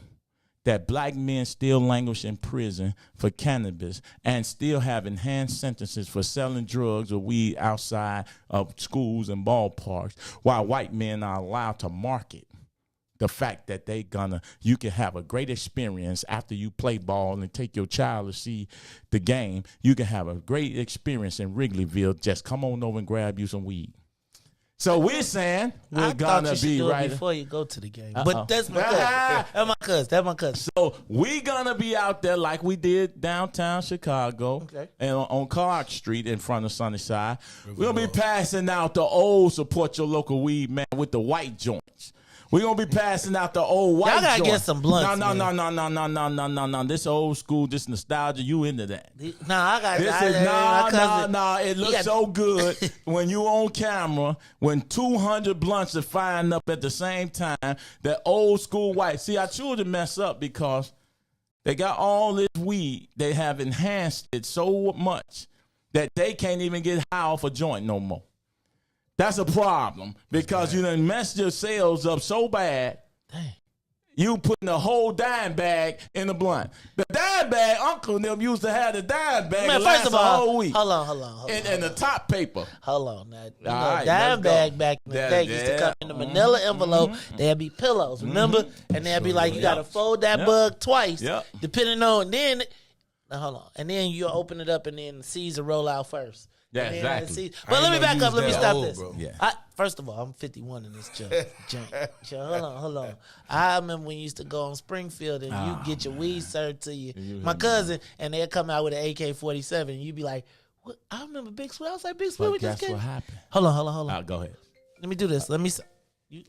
that black men still languish in prison for cannabis and still have enhanced sentences for selling drugs or weed outside of schools and ballparks, while white men are allowed to market the fact that you can have a great experience after you play ball and take your child to see the game. You can have a great experience in Wrigleyville. Just come on over and grab you some weed. So we're saying we're gonna be right before you go to the game. But that's my cousin. That's my cousin. So we gonna be out there like we did downtown Chicago, and on Clark Street in front of Sunnyside. We're gonna be passing out the old support your local weed man with the white joints. We're going to be passing out the old white Y'all got to joint. get some blunts, No. This old school, this nostalgia, you into that. I got this. It looks so good when you on camera, when 200 blunts are firing up at the same time, that old school white. See, our children mess up because they got all this weed. They have enhanced it so much that they can't even get high off a joint no more. That's a problem because you done messed your sales up so bad. Dang. You putting the whole dime bag in the blunt. The dime dime bag. Uncle and them used to have the dime bag. Man, last first of a all, whole week. hold on. And the top paper. Hold on. Now, right, dime let's bag go. back in the day used to come in the manila envelope. There'd be pillows, remember? And they'd be like, you got to fold that bug twice, depending on, then, now hold on. And then you open it up and then the seeds will roll out first. Yeah, exactly. But let me back up. Let me stop this. Yeah. First of all, I'm 51 in this joint. Hold on. I remember when you used to go on Springfield and you get your weed served to you. My cousin, and they'd come out with an AK-47 and you'd be like, what? I remember Big Sweat. I was like, Big Sweat, we just Guess came. what happened? Hold on. Go ahead. Let me do this.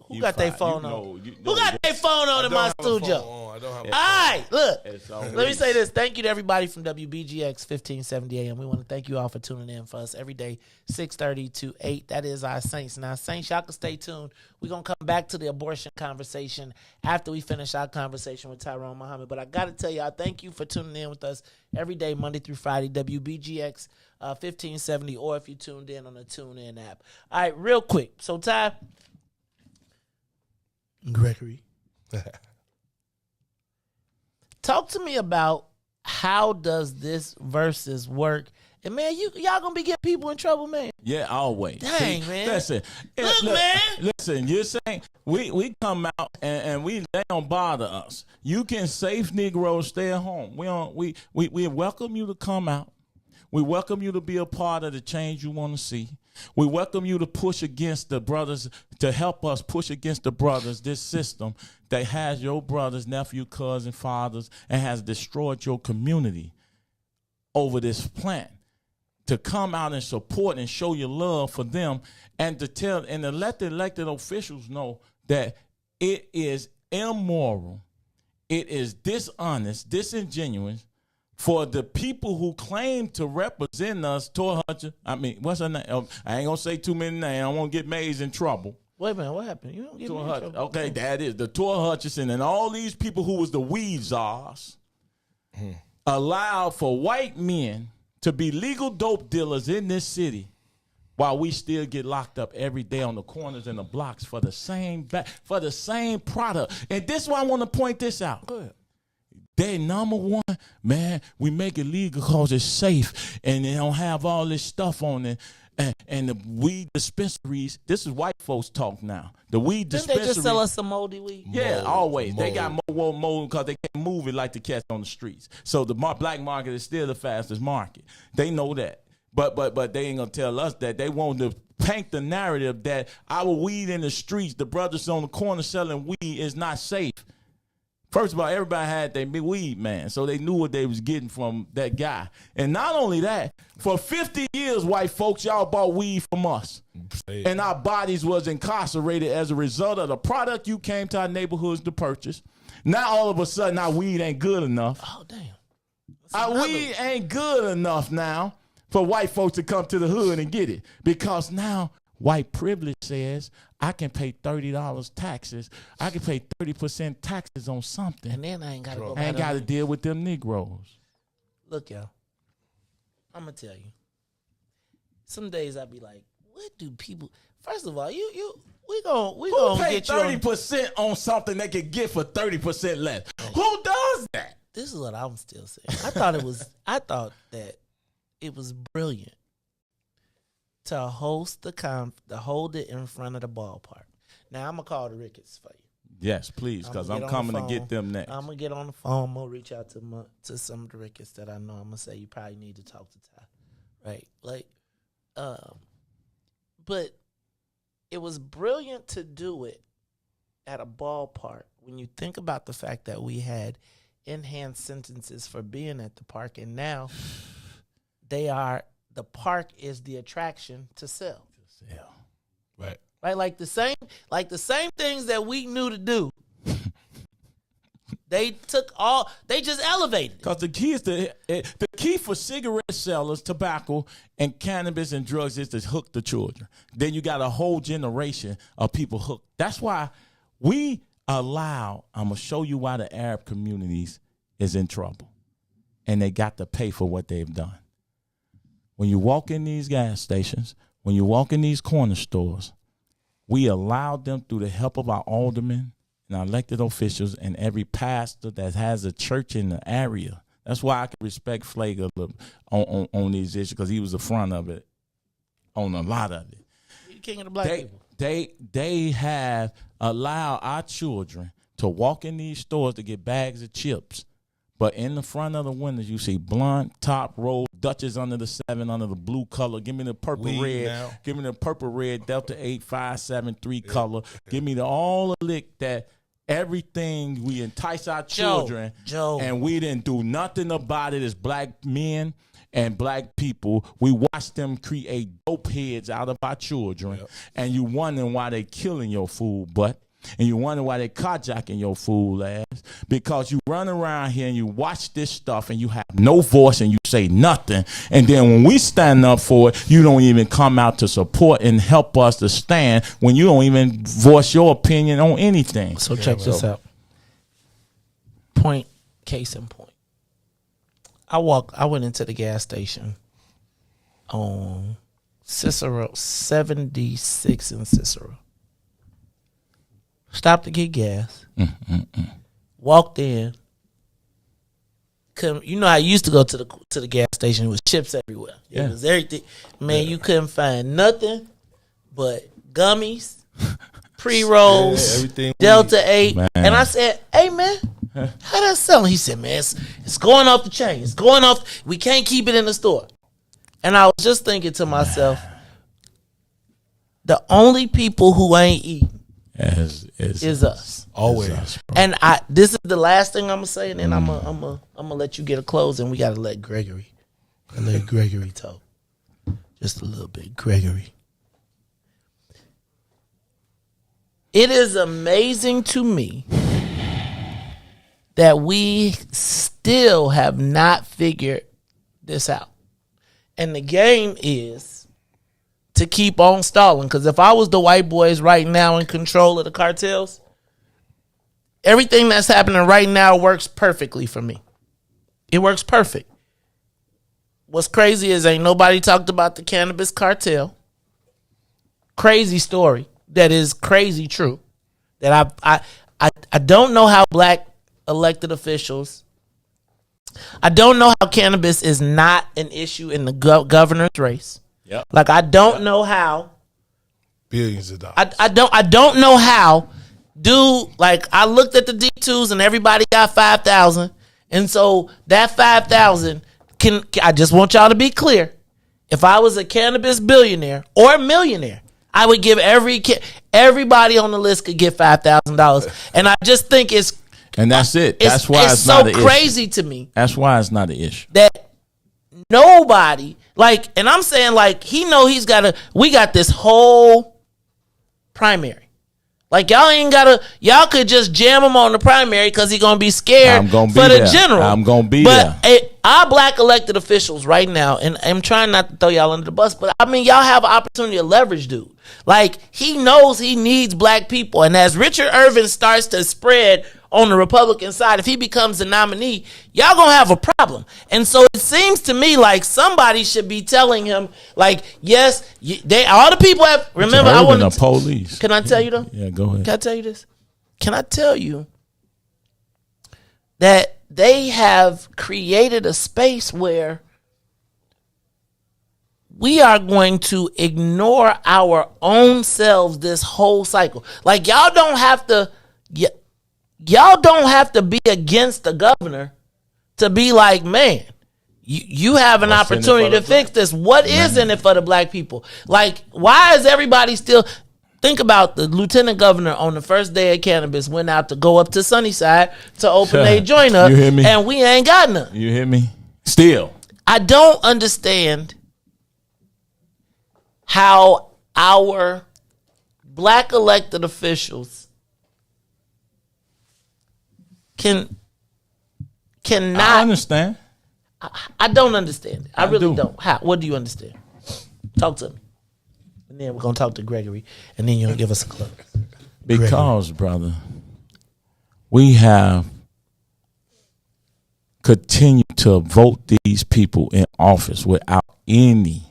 Who got their phone on? Who Who got their phone on in my studio? I don't have All right, look. Let me Riis. say this. Thank you to everybody from WBGX 1570 AM. We want to thank you all for tuning in for us every day, 6:30 to 8. That is our Saints. Now, Saints, y'all can stay tuned. We're going to come back to the abortion conversation after we finish our conversation with Tyrone Muhammad. But I got to tell you, I thank you for tuning in with us every day, Monday through Friday, WBGX 1570, or if you tuned in on the TuneIn app. All right, real quick. So, Ty, Gregory, talk to me about how does this versus work? And man, y'all gonna be getting people in trouble, man. Yeah, always. Dang, man. Listen, Look, man. Listen, you're saying we come out and they don't bother us. You can safe Negroes stay at home. We welcome you to come out. We welcome you to be a part of the change you want to see. We welcome you to push against the brothers, to help us push against the brothers, this system that has your brothers, nephew, cousin, fathers, and has destroyed your community over this plan. To come out and support and show your love for them, and to tell and to let the elected officials know that it is immoral, it is dishonest, disingenuous for the people who claim to represent us. What's her name? I ain't gonna say too many names. I don't want to get Mays in trouble. Wait a minute, what happened? You don't get me in trouble. Okay, that is the Tor Hutchinson and all these people who was the weed czars allowed for white men to be legal dope dealers in this city, while we still get locked up every day on the corners and the blocks for the same product. And this is why I want to point this out. Go ahead. They number one, man, we make it legal because it's safe and they don't have all this stuff on it. And the weed dispensaries, this is white folks talk now. The weed dispensaries. Didn't they just sell us some moldy weed? Yeah, always. They got mold because they can't move it like the cats on the streets. So the black market is still the fastest market. They know that. But they ain't going to tell us that. They want to paint the narrative that our weed in the streets, the brothers on the corner selling weed, is not safe. First of all, everybody had their weed man, so they knew what they was getting from that guy. And not only that, for 50 years, white folks, y'all bought weed from us. And our bodies was incarcerated as a result of the product you came to our neighborhoods to purchase. Now all of a sudden, our weed ain't good enough. Oh, damn. Our weed ain't good enough now for white folks to come to the hood and get it. Because now white privilege says I can pay $30 taxes. I can pay 30% taxes on something. And then I ain't got to go I ain't got to deal with them Negroes. Look, y'all, I'm going to tell you. Some days I be like, what do people, first of all, we gonna pay get you 30% on something they can get for 30% less? Who does that? This is what I'm still saying. I thought that it was brilliant to host to hold it in front of the ballpark. Now I'm gonna call the Ricketts for you. Yes, please, because I'm coming to get them next. I'm gonna get on the phone. I'm gonna reach out to some of the Ricketts that I know. I'm gonna say you probably need to talk to Ty, right? Like, but it was brilliant to do it at a ballpark when you think about the fact that we had enhanced sentences for being at the park, and now the park is the attraction to sell. Right. Right? Like the same things that we knew to do. They just elevated. Because the key for cigarette sellers, tobacco, and cannabis and drugs is to hook the children. Then you got a whole generation of people hooked. That's why we allow, I'm going to show you why the Arab communities is in trouble. And they got to pay for what they've done. When you walk in these gas stations, when you walk in these corner stores, we allowed them through the help of our aldermen and our elected officials and every pastor that has a church in the area That's why I can respect Flake a little on these issues, because he was the front of it on a lot of it. You're the king of the black people. They have allowed our children to walk in these stores to get bags of chips, but in the front of the windows you see blunt, top roll, Dutchess under the 7, under the blue color. Give me the purple red. Now. Give me the purple red Delta 8573 color. Give me all the lick that. Everything we entice our children, Joe, and we didn't do nothing about it as black men and black people. We watch them create dope heads out of our children, and you wondering why they killing your fool butt, and you wonder why they carjacking your fool ass, because you run around here and you watch this stuff and you have no voice and you say nothing, and then when we stand up for it, you don't even come out to support and help us to stand when you don't even voice your opinion on anything. So check this out. Case in point. I went into the gas station on Cicero, 76 in Cicero. Stopped to get gas. Walked in. You know, I used to go to the gas station. It was chips everywhere. It was everything. Man, you couldn't find nothing but gummies, pre-rolls, Delta 8. Man. And I said, hey, man, how that selling? He said, man, it's going off the chain. It's going off. We can't keep it in the store. And I was just thinking to myself, the only people who ain't eating is us. Always. Us, and this is the last thing I'm gonna say, and then I'm gonna let you get a close, and we gotta let Gregory talk just a little bit. Gregory, it is amazing to me that we still have not figured this out, and the game is to keep on stalling. Because if I was the white boys right now in control of the cartels, everything that's happening right now works perfectly for me. It works perfect. What's crazy is ain't nobody talked about the cannabis cartel. Crazy story that is crazy true. That I don't know how black elected officials, I don't know how cannabis is not an issue in the governor's race. Yep. Like, I don't know how. Billions of dollars. I don't know how. Dude, like, I looked at the D2s and everybody got 5,000. And so that 5,000 I just want y'all to be clear. If I was a cannabis billionaire or millionaire, I would give everybody on the list could get $5,000. And I just think and that's it. That's why it's so not an issue. crazy to me. That's why it's not an issue. That nobody, like, and I'm saying, like, he know we got this whole primary. Like, y'all could just jam him on the primary because he's going to be scared for the general. I'm going to be there. But our black elected officials right now, and I'm trying not to throw y'all under the bus, but I mean, y'all have an opportunity to leverage dude. Like, he knows he needs black people. And as Richard Irvin starts to spread on the Republican side, if he becomes the nominee, y'all gonna have a problem. And so it seems to me like somebody should be telling him, like, yes, all the people have. Remember, I want to police. Can I tell you though? Yeah, go ahead. Can I tell you this? Can I tell you that they have created a space where we are going to ignore our own selves this whole cycle. Like, y'all don't have to be against the governor to be like, man, you have an opportunity to fix this. What is in it for the black people? Like, why is everybody still... Think about the lieutenant governor on the first day of cannabis went out to go up to Sunnyside to open a joint up, you hear me? And we ain't got none. You hear me? Still. I don't understand how our black elected officials cannot. I understand. I don't understand. I really don't. How? What do you understand? Talk to me. And then we're going to talk to Gregory, and then you'll give us a clue. Because, brother, we have continued to vote these people in office without we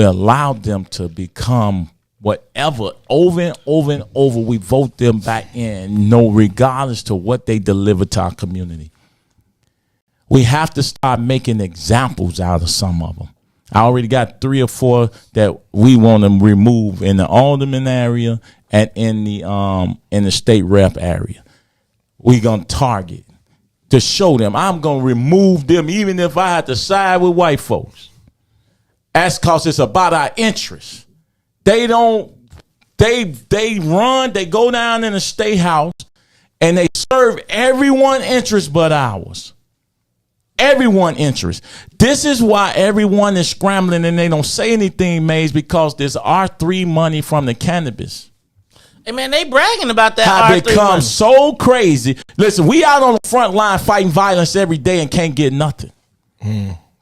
allowed them to become whatever over and over and over. We vote them back in, regardless to what they deliver to our community. We have to start making examples out of some of them. I already got 3 or 4 that we want to remove in the alderman area and in the state rep area. We're going to target to show them. I'm going to remove them even if I have to side with white folks. That's because it's about our interests. They run, they go down in the state house and they serve everyone's interest but ours. Everyone interest. This is why everyone is scrambling and they don't say anything, Maze, because there's R3 money from the cannabis. Hey, man, they bragging about that Have R3 become money. so crazy. Listen, we out on the front line fighting violence every day and can't get nothing.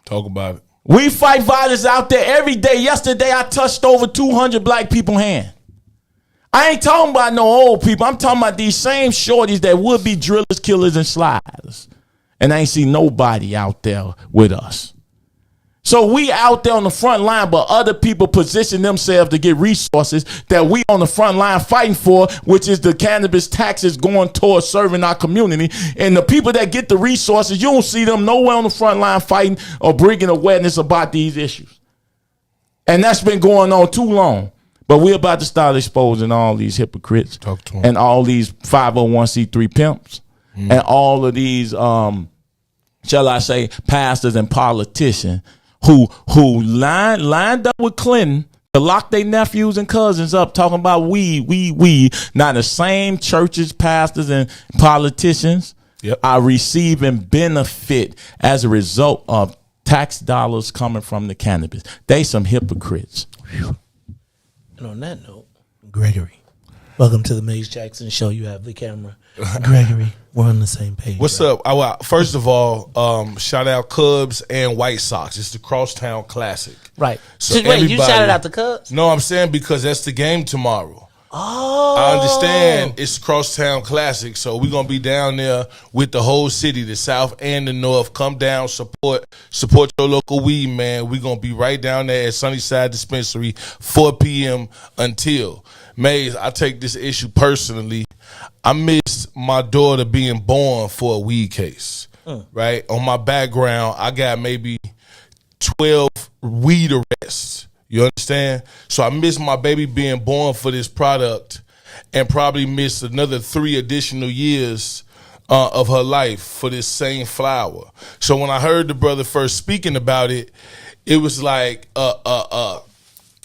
Talk about it. We fight violence out there every day. Yesterday, I touched over 200 black people's hand. I ain't talking about no old people. I'm talking about these same shorties that would be drillers, killers, and sliders. And I ain't see nobody out there with us. So we out there on the front line, but other people position themselves to get resources that we on the front line fighting for, which is the cannabis taxes going towards serving our community. And the people that get the resources, you don't see them nowhere on the front line fighting or bringing awareness about these issues. And that's been going on too long. But we're about to start exposing all these hypocrites and all these 501c3 pimps. And all of these, shall I say, pastors and politicians who lined up with Clinton to lock their nephews and cousins up, talking about we. Now the same churches, pastors, and politicians are receiving benefit as a result of tax dollars coming from the cannabis. They some hypocrites. And on that note, Gregory, welcome to the Maze Jackson Show. You have the camera. Gregory, we're on the same page. What's up? First of all, shout out Cubs and White Sox. It's the Crosstown Classic. Right. So Wait, you shouted out the Cubs? No, I'm saying because that's the game tomorrow. Oh. I understand it's Crosstown Classic, so we're going to be down there with the whole city, the South and the North. Come down, support your local weed, man. We're going to be right down there at Sunnyside Dispensary, 4 p.m. until. Maze, I take this issue personally. I missed my daughter being born for a weed case, right? On my background, I got maybe 12 weed arrests. You understand? So I missed my baby being born for this product and probably missed another 3 additional years of her life for this same flower. So when I heard the brother first speaking about it, it was like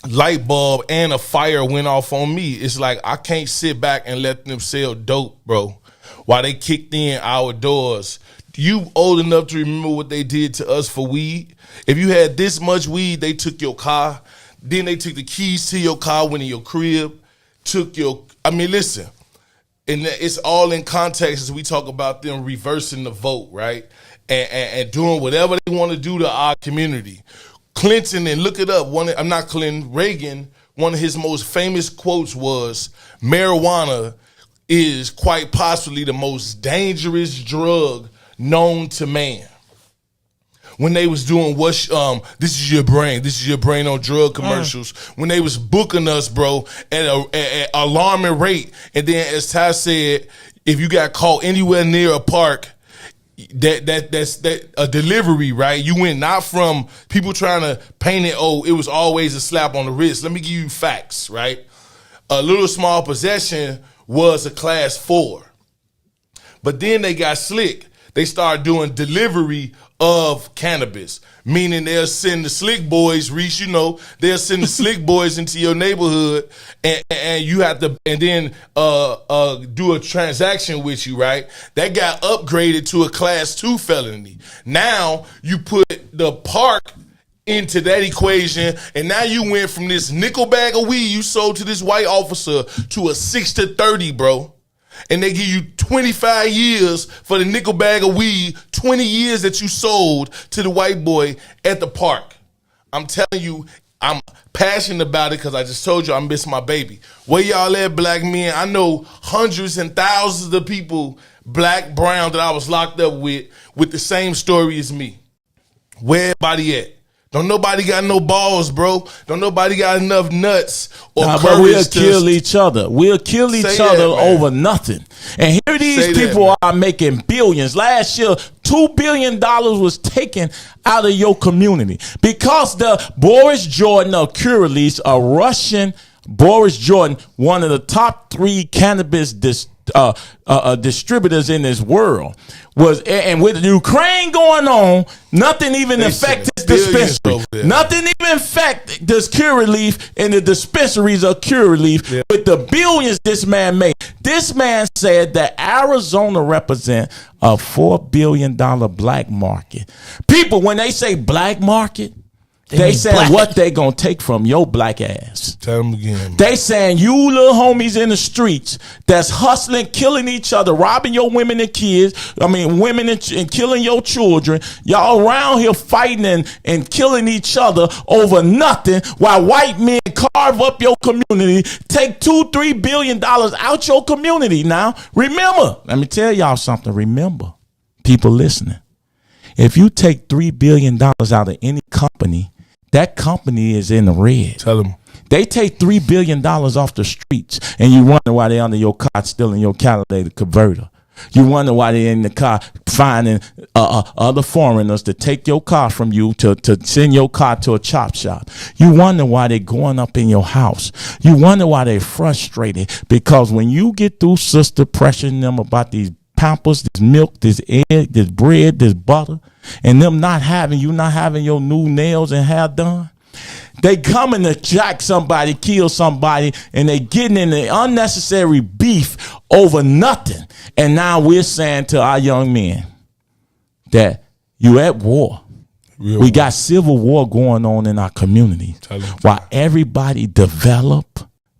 light bulb and a fire went off on me. It's like I can't sit back and let them sell dope, bro, while they kicked in our doors. You old enough to remember what they did to us for weed? If you had this much weed, they took your car. Then they took the keys to your car, went in your crib, listen, and it's all in context as we talk about them reversing the vote, right? And doing whatever they want to do to our community. Clinton, and look it up, Reagan, one of his most famous quotes was, marijuana is quite possibly the most dangerous drug known to man. When they was doing this is your brain on drug commercials, when they was booking us, bro, at an alarming rate. And then as Ty said, if you got caught anywhere near a park, that's a delivery, right? You went not from people trying to paint it, it was always a slap on the wrist. Let me give you facts, right? A little small possession was a class 4. But then they got slick. They started doing delivery of cannabis, meaning they'll send the slick boys, Riis, they'll send the slick boys into your neighborhood and you have to, and then do a transaction with you, right? That got upgraded to a class 2 felony. Now you put the park into that equation, and now you went from this nickel bag of weed you sold to this white officer to a 6 to 30, bro. And they give you 25 years for the nickel bag of weed, 20 years that you sold to the white boy at the park. I'm telling you, I'm passionate about it because I just told you I miss my baby. Where y'all at, black men? I know hundreds and thousands of people, black, brown, that I was locked up with the same story as me. Where everybody at? Don't nobody got no balls, bro. Don't nobody got enough nuts or courage. But we'll kill each other. We'll kill each other over nothing. And here these people are making billions. Last year, $2 billion was taken out of your community because the Boris Jordan of Curaleaf, a Russian Boris Jordan, one of the top 3 cannabis distributors in this world, was, and with Ukraine going on, nothing even affects this dispensary. Nothing even affects this Curaleaf and the dispensaries of Curaleaf with the billions this man made. This man said that Arizona represents a $4 billion black market. People, when they say black market, they saying what they gonna take from your black ass. Tell them again. They saying you little homies in the streets that's hustling, killing each other, robbing your women and kids. I mean, women and killing your children. Y'all around here fighting and killing each other over nothing while white men carve up your community, take $2-3 billion out your community. Now, remember, let me tell y'all something. Remember, people listening. If you take $3 billion out of any company, that company is in the red. Tell them. They take $3 billion off the streets, and you wonder why they under your car stealing your catalytic converter. You wonder why they in the car finding other foreigners to take your car from you to send your car to a chop shop. You wonder why they going up in your house. You wonder why they frustrated, because when you get through sister pressuring them about these Pampers, this milk, this egg, this bread, this butter, and them not having your new nails and hair done, they coming to jack somebody, kill somebody, and they getting in the unnecessary beef over nothing. And now we're saying to our young men that you at war. We got civil war going on in our community. While everybody develop,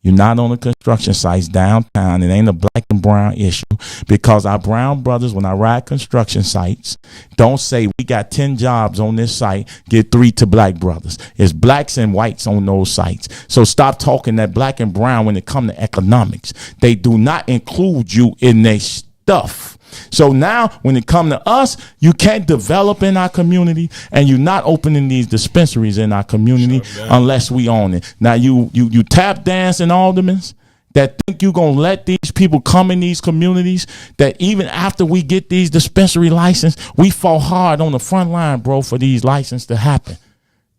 you're not on the construction sites downtown. It ain't a black and brown issue, because our brown brothers, when I ride construction sites, don't say we got 10 jobs on this site, get 3 to black brothers. It's blacks and whites on those sites. So stop talking that black and brown when it comes to economics. They do not include you in their stuff. So now when it come to us, you can't develop in our community, and you're not opening these dispensaries in our community unless we own it. Now you tap dancing aldermen that think you're going to let these people come in these communities, that even after we get these dispensary license, we fought hard on the front line, bro, for these licenses to happen.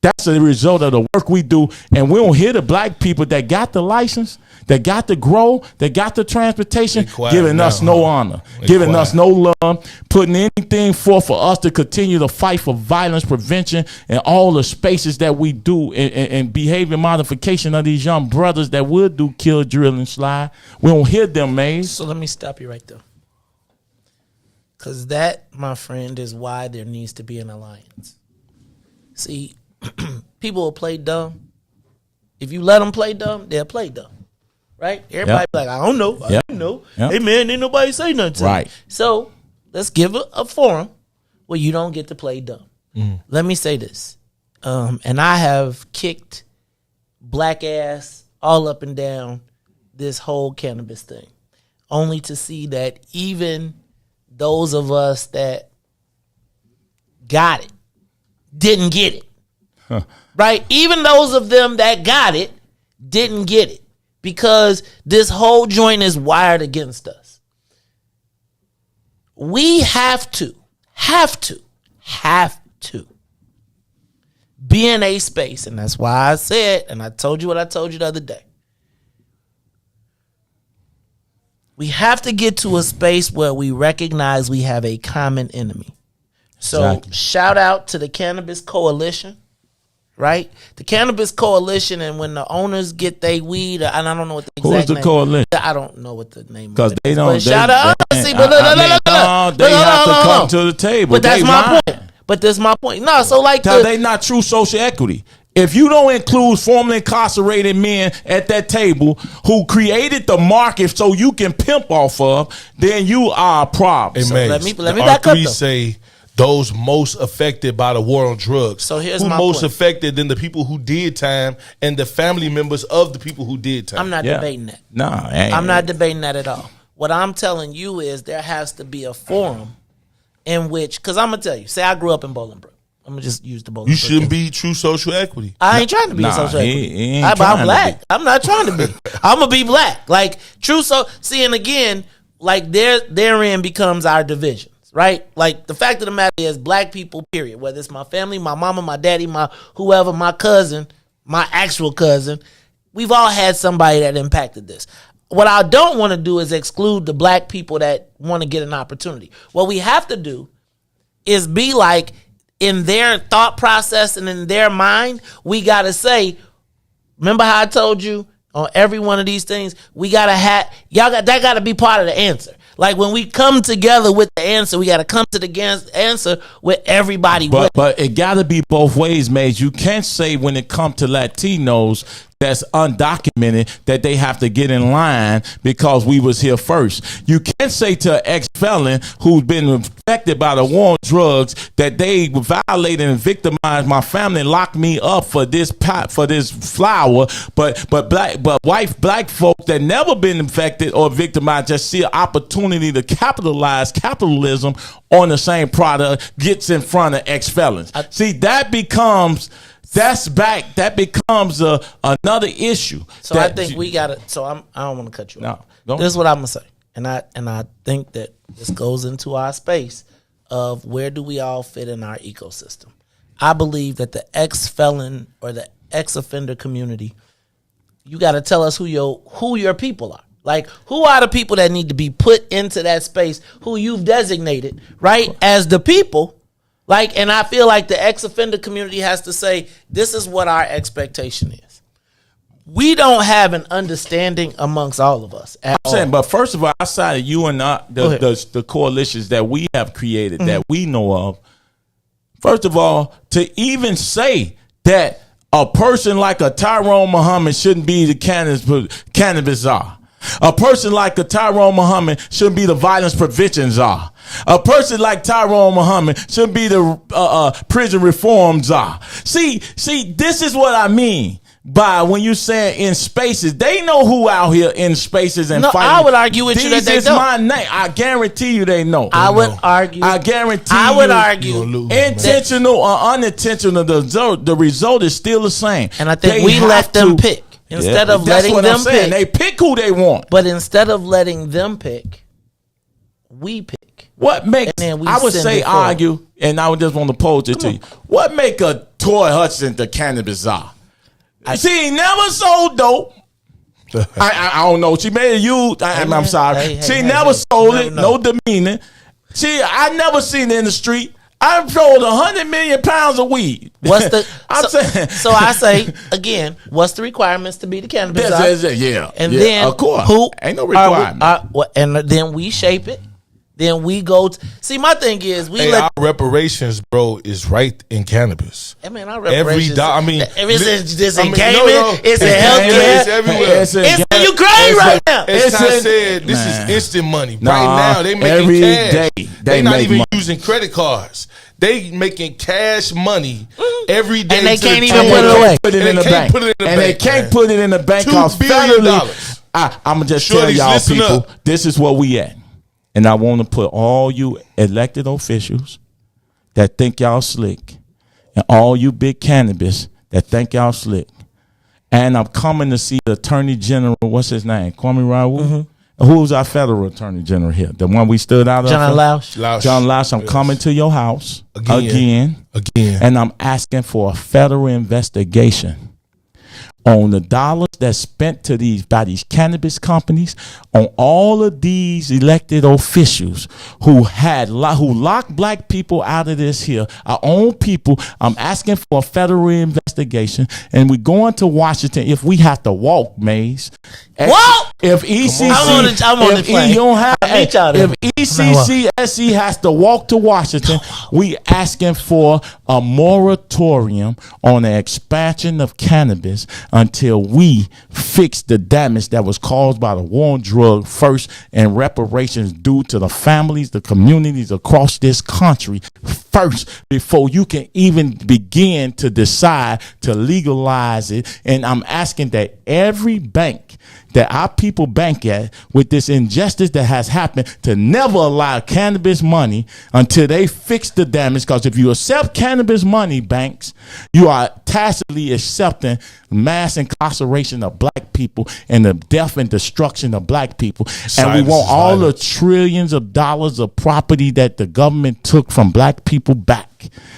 That's the result of the work we do. And we don't hear the black people that got the license, that got the grow, that got the transportation, giving us no honor, giving us no love, putting anything forth for us to continue to fight for violence prevention and all the spaces that we do and behavior modification of these young brothers that would do kill, drill, and slide. We don't hear them, man. So let me stop you right there. Because that, my friend, is why there needs to be an alliance. See, people will play dumb. If you let them play dumb, they'll play dumb. Right? Everybody be like, I don't know. I don't know. Hey, man, ain't nobody say nothing to me. So let's give a forum where you don't get to play dumb. Let me say this. And I have kicked black ass all up and down this whole cannabis thing, only to see that even those of us that got it didn't get it. Right? Even those of them that got it didn't get it, because this whole joint is wired against us. We have to be in a space, and that's why I said, and I told you what I told you the other day. We have to get to a space where we recognize we have a common enemy. So shout out to the Cannabis Coalition. Right? The Cannabis Coalition, and when the owners get their weed, and I don't know what the exact Who's the name. coalition? I don't know what the name is. Because they don't. Shout out. They have to come to the table. But that's my point. But that's my point. No, so like they not true social equity. If you don't include formerly incarcerated men at that table who created the market so you can pimp off of, then you are a problem. So let me back up. Say those most affected by the war on drugs. So here's who my most point. affected than the people who did time and the family members of the people who did time. I'm not debating that. No, I'm not debating that at all. What I'm telling you is there has to be a forum in which, because I'm going to tell you, say I grew up in Bolingbrook. I'm gonna just use the both. You shouldn't be true social equity. I ain't trying to be a social equity. I'm black. I'm not trying to be. I'm gonna be black. Like true. So see, and again, like therein becomes our divisions, right? Like the fact of the matter is, black people, period. Whether it's my family, my mama, my daddy, my whoever, my cousin, my actual cousin, we've all had somebody that impacted this. What I don't want to do is exclude the black people that want to get an opportunity. What we have to do is be like, in their thought process and in their mind, we got to say, remember how I told you on every one of these things, we got to that got to be part of the answer. Like when we come together with the answer, we got to come to the answer with everybody. But it got to be both ways, Maze. You can't say when it comes to Latinos that's undocumented that they have to get in line because we was here first. You can't say to an ex-felon who's been affected by the war on drugs that they violated and victimized my family and locked me up for this flower, but white black folk that never been infected or victimized just see an opportunity to capitalize capitalism on the same product, gets in front of ex-felons. See, that becomes another issue. So I think we got to. So I don't want to cut you off. This is what I'm gonna say, and I think that this goes into our space of where do we all fit in our ecosystem. I believe that the ex-felon or the ex-offender community, you got to tell us who your people are. Like, who are the people that need to be put into that space? Who you've designated, right, as the people. Like, and I feel like the ex-offender community has to say, this is what our expectation is. We don't have an understanding amongst all of us. I'm saying, but first of all, outside of you and the coalitions that we have created, that we know of, first of all, to even say that a person like a Tyrone Muhammad shouldn't be the cannabis czar. A person like a Tyrone Muhammad shouldn't be the violence prevention czar. A person like Tyrone Muhammad shouldn't be the prison reform czar. See, this is what I mean by when you say in spaces. They know who out here in spaces and fighting. I would argue with you that they don't. This is my name. I guarantee you they know. I would argue. Intentional or unintentional, the result is still the same. And I think we let them pick. Instead of letting them pick. They pick who they want. But instead of letting them pick, we pick. What makes, I would say argue, and I would just want to pose it to you. What make a Toy Hudson the cannabis czar? She never sold dope. I don't know. She made it used. I'm sorry. She never sold it. No demeanor. I never seen it in the street. I've sold 100 million pounds of weed. So I say again, what's the requirements to be the cannabis czar? And then of course, ain't no requirement. And then we shape it. Then we go. See, my thing is our reparations, bro, is right in cannabis. I mean, our reparations. It's in gaming. No. It's in healthcare. It's everywhere. It's in Ukraine right now. As I said, this is instant money. Right now, they making cash. They're not even using credit cards. They making cash money every day, and they can't even put it away. Put it in the bank, and they can't put it in the bank. $2 billion. I'm gonna just tell y'all people, this is where we at. And I want to put all you elected officials that think y'all slick, and all you big cannabis that think y'all slick. And I'm coming to see the Attorney General, what's his name? Kwame Raoul? Who's our federal Attorney General here? The one we stood out of? John Lausch. John Lausch, I'm coming to your house again. And I'm asking for a federal investigation on the dollars that's spent by these cannabis companies, on all of these elected officials who locked black people out of this here, our own people. I'm asking for a federal investigation, and we're going to Washington if we have to walk, Maze. What? If ECC, if ECCSC has to walk to Washington, we asking for a moratorium on the expansion of cannabis until we fix the damage that was caused by the war on drugs first, and reparations due to the families, the communities across this country first, before you can even begin to decide to legalize it. And I'm asking that every bank that our people bank at with this injustice that has happened to never allow cannabis money until they fix the damage. Because if you accept cannabis money, banks, you are tacitly accepting mass incarceration of black people and the death and destruction of black people. And we want all the trillions of dollars of property that the government took from black people back.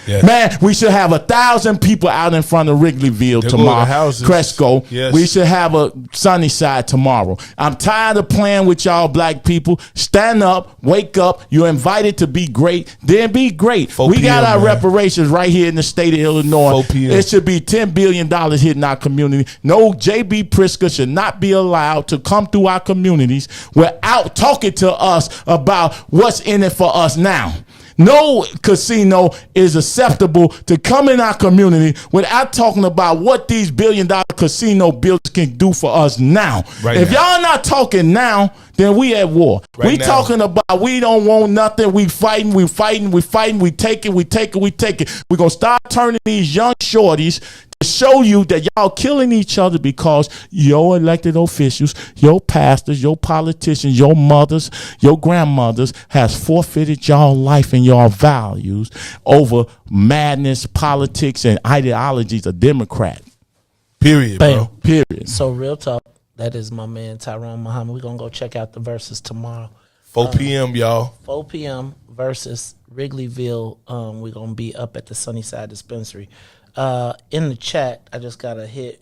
Yes. Man, we should have 1,000 people out in front of Wrigleyville tomorrow. Cresco. Yes. We should have a Sunnyside tomorrow. I'm tired of playing with y'all black people. Stand up, wake up. You're invited to be great. Then be great. We got our reparations right here in the state of Illinois. It should be $10 billion hitting our community. No, J.B. Pritzker should not be allowed to come through our communities without talking to us about what's in it for us now. No casino is acceptable to come in our community without talking about what these billion-dollar casino buildings can do for us now. If y'all not talking now, then we at war. We talking about we don't want nothing. We fighting, we take it. We're going to start turning these young shorties to show you that y'all killing each other because your elected officials, your pastors, your politicians, your mothers, your grandmothers has forfeited y'all life and your values over madness, politics, and ideologies of Democrats. Period, bro. Period. So real talk. That is my man Tyrone Muhammad. We're going to go check out the verses tomorrow. 4 p.m., y'all. 4 p.m. versus Wrigleyville. We're going to be up at the Sunnyside Dispensary. In the chat, I just got to hit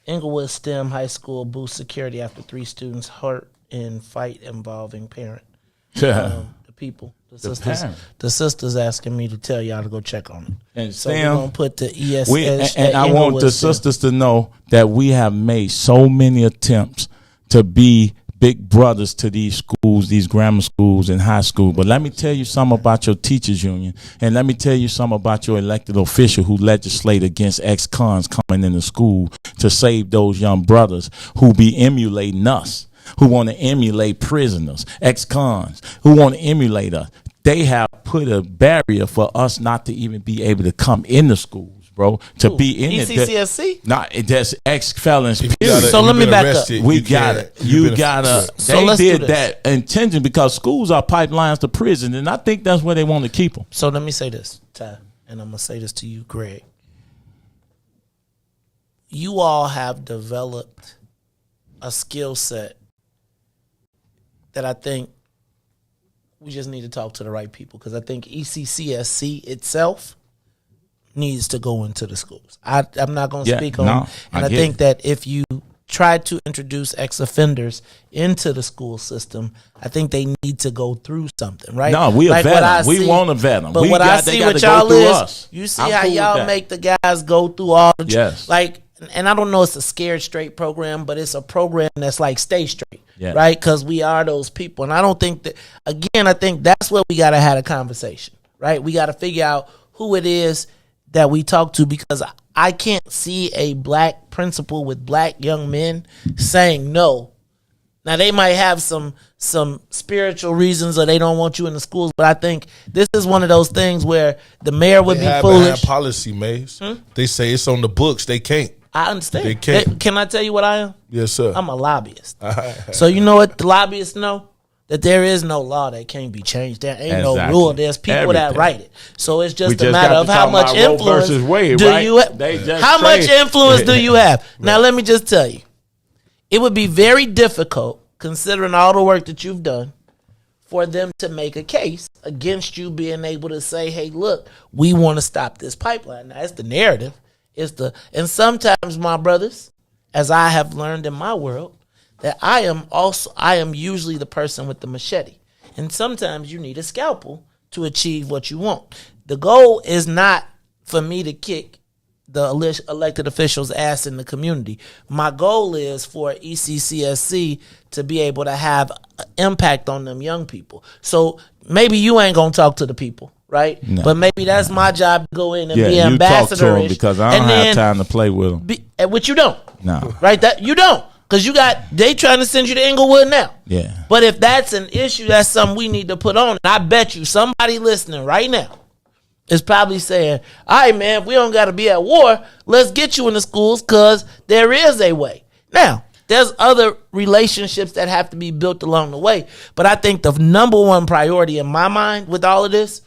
Inglewood STEM High School boost security after 3 students hurt in fight involving parent. The people. The sisters asking me to tell y'all to go check on it. And so we're going to put the ESS. And I want the sisters to know that we have made so many attempts to be big brothers to these schools, these grammar schools and high school. But let me tell you something about your teachers union. And let me tell you something about your elected official who legislate against ex-cons coming into school to save those young brothers who be emulating us, who want to emulate prisoners, ex-cons, who want to emulate us. They have put a barrier for us not to even be able to come in the schools, bro. To be in it. ECCSC? Nah, that's ex-felons. So let me back up. We got it. You got to. They did that intention because schools are pipelines to prison, and I think that's where they want to keep them. So let me say this, Ty, and I'm going to say this to you, Greg. You all have developed a skill set that I think we just need to talk to the right people, because I think ECCSC itself needs to go into the schools. I'm not going to speak on it. And I think that if you try to introduce ex-offenders into the school system, I think they need to go through something, right? No, we vet them. We want to vet them. But what I see with y'all is, you see how y'all make the guys go through all the, like, and I don't know it's a Scared Straight program, but it's a program that's like Stay Straight, right? Because we are those people. And I don't think that, again, I think that's where we got to have a conversation, right? We got to figure out who it is that we talk to, because I can't see a black principal with black young men saying no. Now, they might have some spiritual reasons or they don't want you in the schools, but I think this is one of those things where the mayor would be foolish. Policy, Maze. They say it's on the books. They can't. I understand. They can't. Can I tell you what I am? Yes, sir. I'm a lobbyist. So you know what the lobbyists know? That there is no law that can't be changed. There ain't no rule. There's people that write it. So it's just a matter of how much influence do you have. How much influence do you have? Now, let me just tell you. It would be very difficult, considering all the work that you've done, for them to make a case against you being able to say, hey, look, we want to stop this pipeline. Now, that's the narrative. And sometimes, my brothers, as I have learned in my world, that I am usually the person with the machete. And sometimes you need a scalpel to achieve what you want. The goal is not for me to kick the elected officials' ass in the community. My goal is for ECCSC to be able to have an impact on them young people. So maybe you ain't going to talk to the people, right? No. But maybe that's my job to go in and be ambassador. Talk to them because I don't have time to play with them. Which you don't. No. Right? That you don't. Because they trying to send you to Inglewood now. Yeah. But if that's an issue, that's something we need to put on. And I bet you somebody listening right now is probably saying, all right, man, if we don't got to be at war, let's get you in the schools, because there is a way. Now, there's other relationships that have to be built along the way. But I think the number one priority in my mind with all of this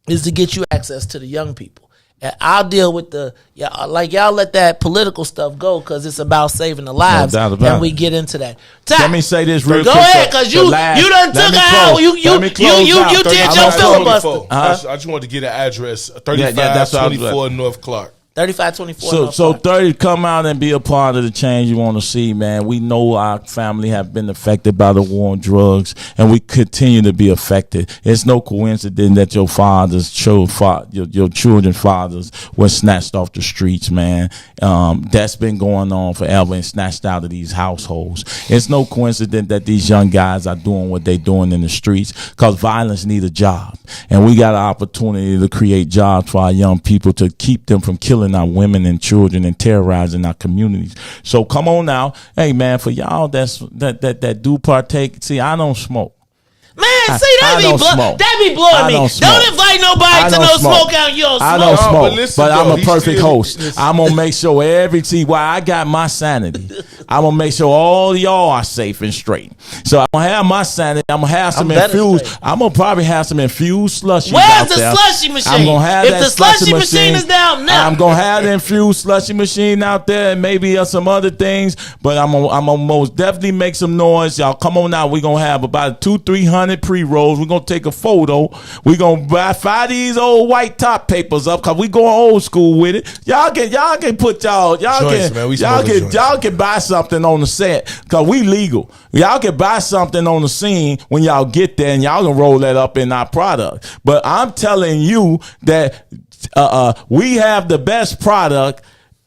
is to get you access to the young people. And I'll deal with y'all let that political stuff go because it's about saving the lives. And we get into that. Let me say this real quick. Go ahead, because you done took out. You did your filibuster. I just wanted to get an address. 3524 North Clark. 3524. So 30, come out and be a part of the change you want to see, man. We know our family have been affected by the war on drugs, and we continue to be affected. It's no coincidence that your your children's fathers were snatched off the streets, man. That's been going on forever and snatched out of these households. It's no coincidence that these young guys are doing what they're doing in the streets because violence needs a job, and we got an opportunity to create jobs for our young people to keep them from killing our women and children and terrorizing our communities. So come on now. Hey man, for y'all that do partake, see, I don't smoke. Man, see, that be blowing me. Don't invite nobody to no smoke out. You don't smoke. I don't smoke, but I'm a perfect host. I'm going to make sure I got my sanity. I'm going to make sure all y'all are safe and straight. So I'm going to have my sanity. I'm going to have some infused. I'm going to probably have some infused slushies out there. Where's the slushy machine? I'm going to have if the slushy machine is down now. I'm going to have the infused slushy machine out there and maybe some other things, but I'm going to most definitely make some noise. Y'all come on now. We're going to have about 200-300 pre-rolls. We're going to take a photo. We're going to fire these old white top papers up because we going old school with it. Y'all can put y'all can buy something on the set because we legal. Y'all can buy something on the scene when y'all get there and y'all can roll that up in our product. But I'm telling you that we have the best product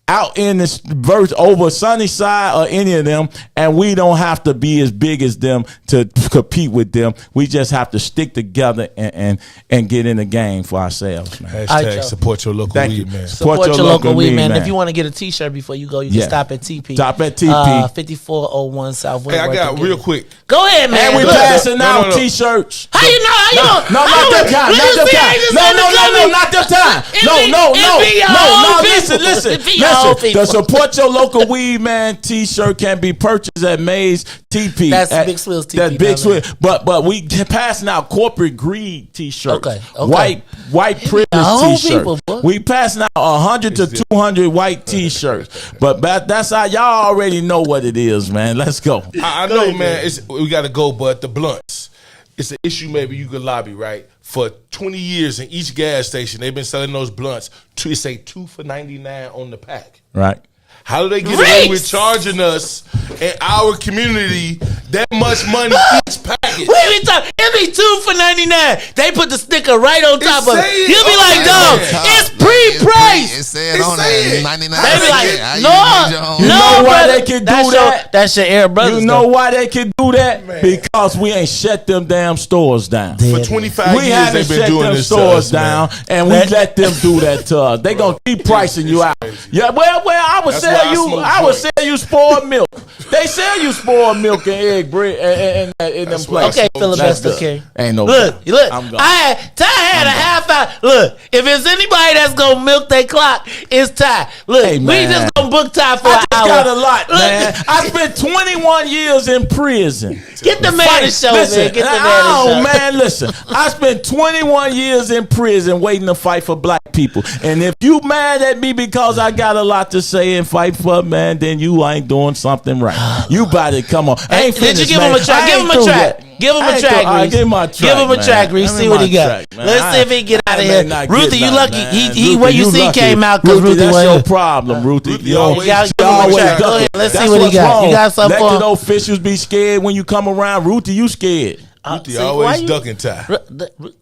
out in this verse over Sunnyside or any of them, and we don't have to be as big as them to compete with them. We just have to stick together and get in the game for ourselves, man. Hashtag support your local weed, man. Support your local weed, man. If you want to get a t-shirt before you go, you can stop at TP. Stop at TP. 5401 South Hey, I got real quick. Go ahead, man. And we passing out t-shirts. How you know? No, not that time. Not that time. No, listen. The support your local weed, man t-shirt can be purchased at Mays TP. That's Big Swill's TP. That's Big Swill. But we passing out corporate greed t-shirts. Okay. White privilege t-shirts. We passing out 100 to 200 white t-shirts. But that's how y'all already know what it is, man. Let's go. I know, man. We got to go, but the blunts. It's an issue maybe you could lobby, right? For 20 years in each gas station, they've been selling those blunts. It's 2 for $99 on the pack. Right. How do they get away with charging us in our community that much money each package? It be 2 for $99. They put the sticker right on top of it. You'll be like, dog, it's pre-priced. It said on there, 99. They be like, you know why they can do that? That's your Air Brothers. You know why they can do that? Man. Because we ain't shut them damn stores down. For 25 years they've been doing this stores down, and we let them do that to us. They gonna keep pricing you out. Yeah, well, I would say. I would sell you spoiled milk. They sell you spoiled milk and egg bread in them places. Okay, filibuster King. Ain't no look. I'm gone. Ty had a half hour. Look, if it's anybody that's gonna milk their clock, it's Ty. Look, hey, we just gonna book Ty for an hour. I got a lot, man. I spent 21 years in prison. Get the man to show, listen, man. Get the man to show. Man, listen. I spent 21 years in prison waiting to fight for black people. And if you mad at me because I got a lot to say and fight for, man, then you ain't doing something right. You about to come on. I ain't finished, Did you give him a track? Give him a track. Give him a track, Riis. Give him a track. Give him a track, Riis. See what he got. Let's see if he get out of here. Ruthie, you lucky. He where you see came out because Ruthie that's was your problem, Ruthie. You gotta give him a track. Go ahead. Let's see what he got. You got something for him? Let the officials be scared when you come around. Ruthie, you scared. Ruthie always ducking Ty.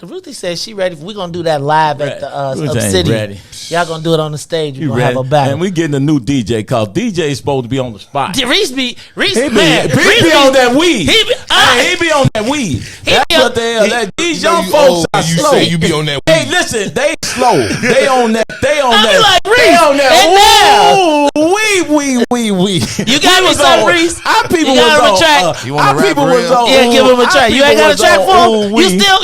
Ruthie said she ready. We're going to do that live at the Obsidian. Y'all going to do it on the stage. We're going to have a battle. And we getting a new DJ because DJ is supposed to be on the spot. Riis be on that weed. He be on that weed. That's what the hell. These young folks are slow. You be on that weed. Hey, listen, they slow. They on that. They on that. Wee. You got me some, Riis. Our people was on. You want a track? Our people was on. Yeah, give him a track. You ain't got a track for him. You thought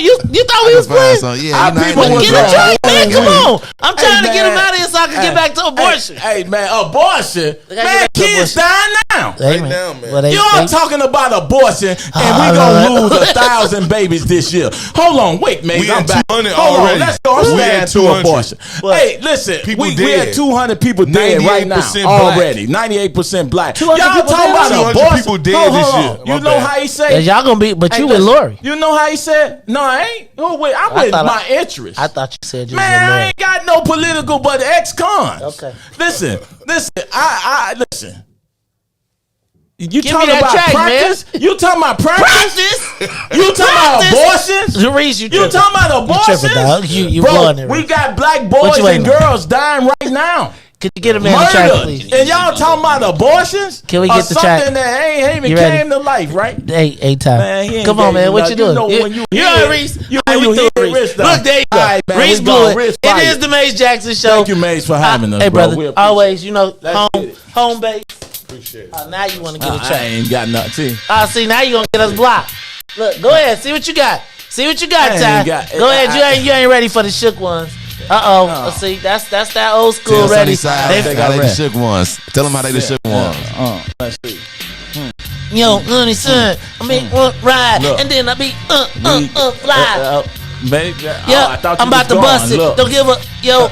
we was playing? Yeah, get a track, man. Come on. I'm trying to get him out of here so I can get back to abortion. Hey, man, abortion. Man, kids dying now. Hey, man. You're talking about abortion, and we gonna lose 1,000 babies this year. Hold on, wait, man. We I'm at back. 200 Hold already. on, let's go. I'm staying to abortion. Hey, listen, we had 200 people dead right now already. 98% black. Y'all talking about abortion? People dead this year. You know how he said? Y'all gonna be, but you with Lori. You know how he said? No, I ain't. I'm with my interest. I thought you said you man, was with Lori. I ain't got no political but ex-cons. Okay. Listen. I listen. You Give talking me that about track, practice? Man. You talking about practice? You talking about abortions? Riis, you talking about abortions? You tripping, dog. You Bro, blowing it. We got black boys and girls dying right now. Could you get a man the track, please? And y'all talking about abortions? Can we get the track? Something that ain't even came to life, right? Hey, Ty. Man, come on, man. What you doing? You heard Riis. You hear Riis. Look, there you go. Right, Riis blew it. It is the Maze Jackson Show. Thank you, Maze, for having us, hey, bro. brother. Always, home base. Appreciate it. Now you want to get a track. I ain't got nothing. See, now you going to get us blocked. Look, go ahead. See what you got. Ty. Go ahead. You ain't ready for the shook ones. Let's see. That's that old school ready. They the shook ones. Tell them how they the shook ones. Let's see. Yo, honey, son. I mean, ride, and then I be fly. I'm about to bust it. Don't give a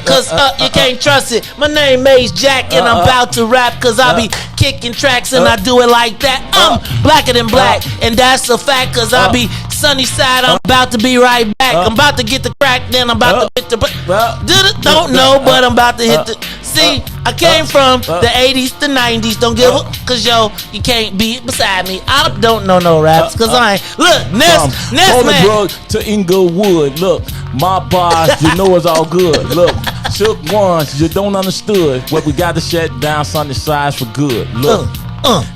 cause you can't trust it. My name Maze Jack, and I'm about to rap, cause I be kicking tracks and I do it like that. I'm blacker than black, and that's a fact, cause I be Sunnyside. I'm about to be right back. I'm about to get the crack, then I'm about to hit the. Don't know, but I'm about to hit the. See, I came from the 80s, the 90s. Don't give a, cause you can't be beside me. I don't know no raps, cause I ain't. Look, Ness man. To Inglewood, look, my bars, you know it's all good. Look, shook ones, you don't understood. What we got to shut down Sunnyside for good. Look.